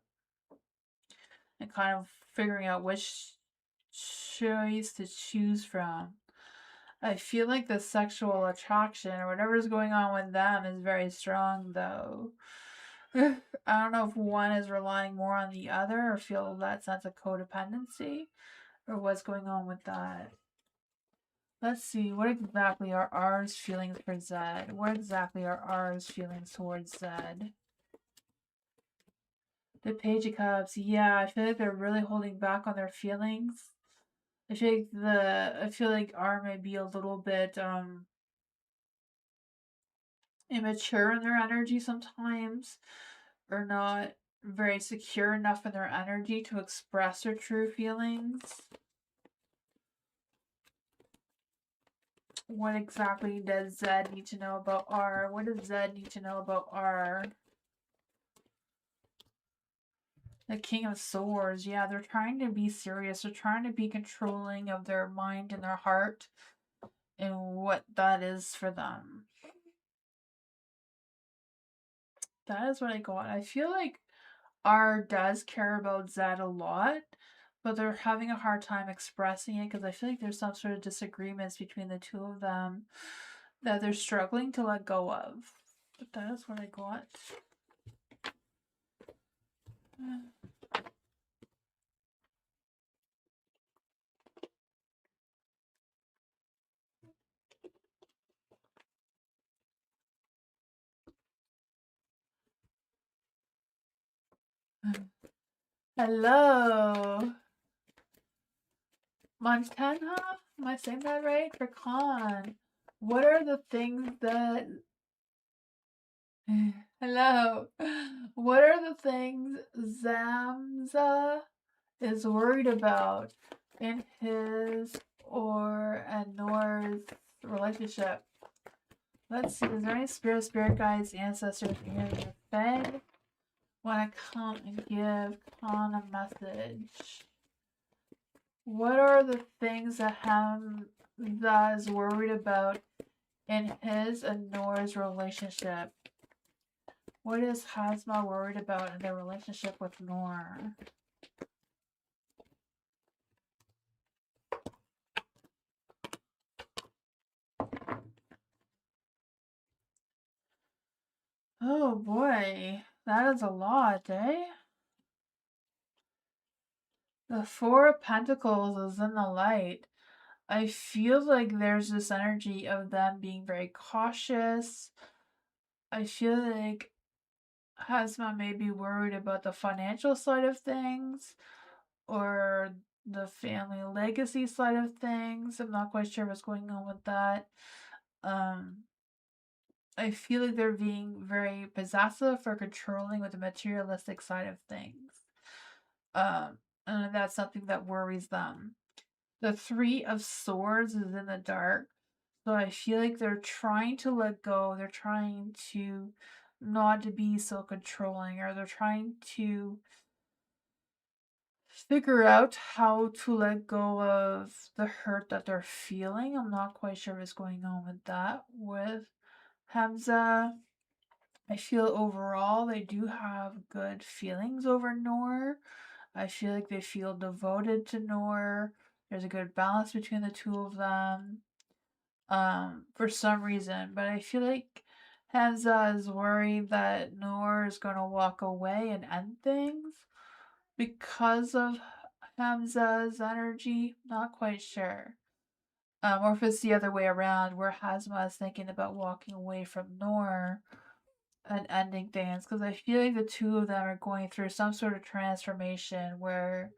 and kind of figuring out which choice to choose from. I feel like the sexual attraction or whatever's going on with them is very strong, though. I don't know if one is relying more on the other or feel that sense of codependency or what's going on with that. Let's see, what exactly are ours feelings for Zed? What exactly are ours feelings towards Zed? The Page of Cups, yeah, I feel like they're really holding back on their feelings. I feel like R may be a little bit immature in their energy sometimes, or not very secure enough in their energy to express their true feelings. What exactly does Zed need to know about R? What does Zed need to know about R? The King of Swords, yeah, they're trying to be serious. They're trying to be controlling of their mind and their heart and what that is for them. That is what I got. I feel like R does care about Zed a lot, but they're having a hard time expressing it because I feel like there's some sort of disagreements between the two of them that they're struggling to let go of. But that is what I got. Hello. Montana? Am I saying that right? For Khan. What are the things that. Hello. What are the things Zamza is worried about in his or Nor's relationship? Let's see. Is there any spirit guides, ancestors, here in the Fae want to come and give Khan a message? What are the things that Hamza is worried about in his and Nora's relationship? What is Hazma worried about in their relationship with Nor? Oh boy, that is a lot, eh? The Four of Pentacles is in the light. I feel like there's this energy of them being very cautious. I feel like Hasma may be worried about the financial side of things or the family legacy side of things. I'm not quite sure what's going on with that. Um, I feel like they're being very possessive or controlling with the materialistic side of things. Um, and that's something that worries them. The Three of Swords is in the dark. So I feel like they're trying to let go. They're trying to not to be so controlling, or they're trying to figure out how to let go of the hurt that they're feeling. I'm not quite sure what's going on with that. With Hamza, I feel overall they do have good feelings over Noor. I feel like they feel devoted to Noor. There's a good balance between the two of them. For some reason, but I feel like Hamza is worried that Noor is going to walk away and end things because of Hamza's energy. Not quite sure. Or if it's the other way around, where Hazma is thinking about walking away from Noor and ending things, because I feel like the two of them are going through some sort of transformation where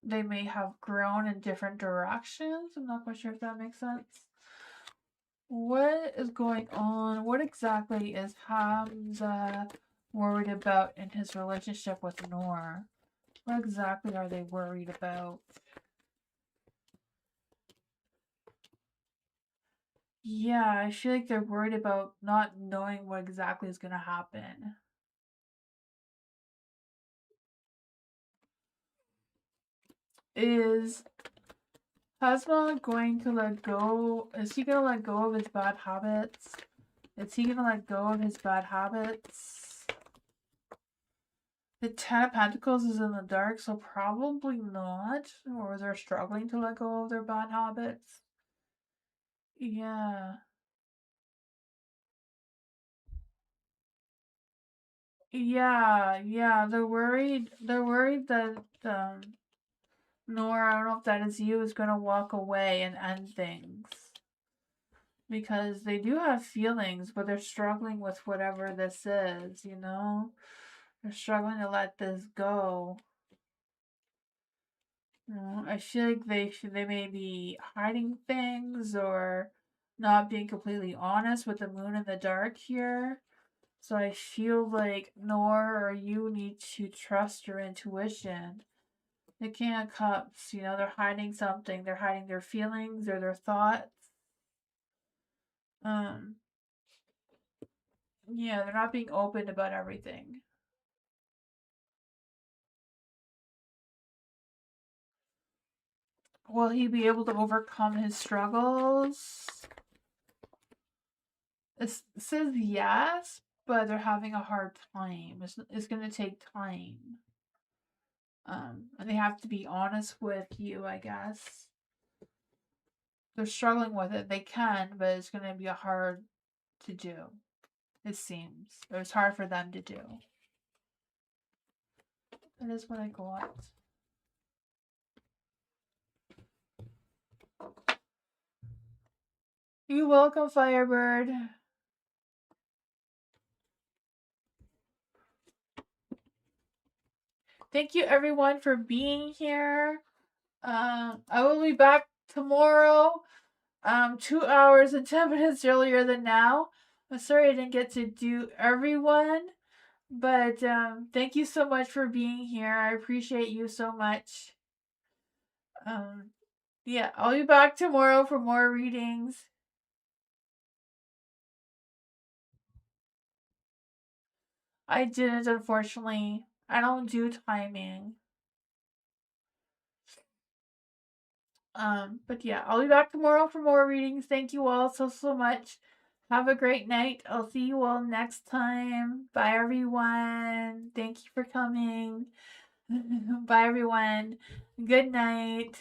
they may have grown in different directions. I'm not quite sure if that makes sense. What is going on? What exactly is Hamza worried about in his relationship with Noor? What exactly are they worried about? Yeah, I feel like they're worried about not knowing what exactly is going to happen. Is Hazma going to let go? Is he going to let go of his bad habits? Is he going to let go of his bad habits? The Ten of Pentacles is in the dark, so probably not. Or they're struggling to let go of their bad habits. Yeah. Yeah. They're worried that Nora, I don't know if that is you, is gonna walk away and end things. Because they do have feelings, but they're struggling with whatever this is, you know? They're struggling to let this go. I feel like they may be hiding things or not being completely honest with the moon in the dark here. So I feel like Nor or you need to trust your intuition. The King of Cups, they're hiding something. They're hiding their feelings or their thoughts. Um, yeah, they're not being open about everything. Will he be able to overcome his struggles? It says yes, but they're having a hard time. It's going to take time. And they have to be honest with you, I guess. They're struggling with it. They can, but it's going to be hard to do. It seems. It was hard for them to do. That is what I got. You're welcome, Firebird. Thank you, everyone, for being here. I will be back tomorrow. 2 hours and 10 minutes earlier than now. I'm sorry I didn't get to do everyone, but thank you so much for being here. I appreciate you so much. Yeah, I'll be back tomorrow for more readings. I didn't, unfortunately. I don't do timing. But yeah, I'll be back tomorrow for more readings. Thank you all so much. Have a great night. I'll see you all next time. Bye, everyone. Thank you for coming. Bye, everyone. Good night.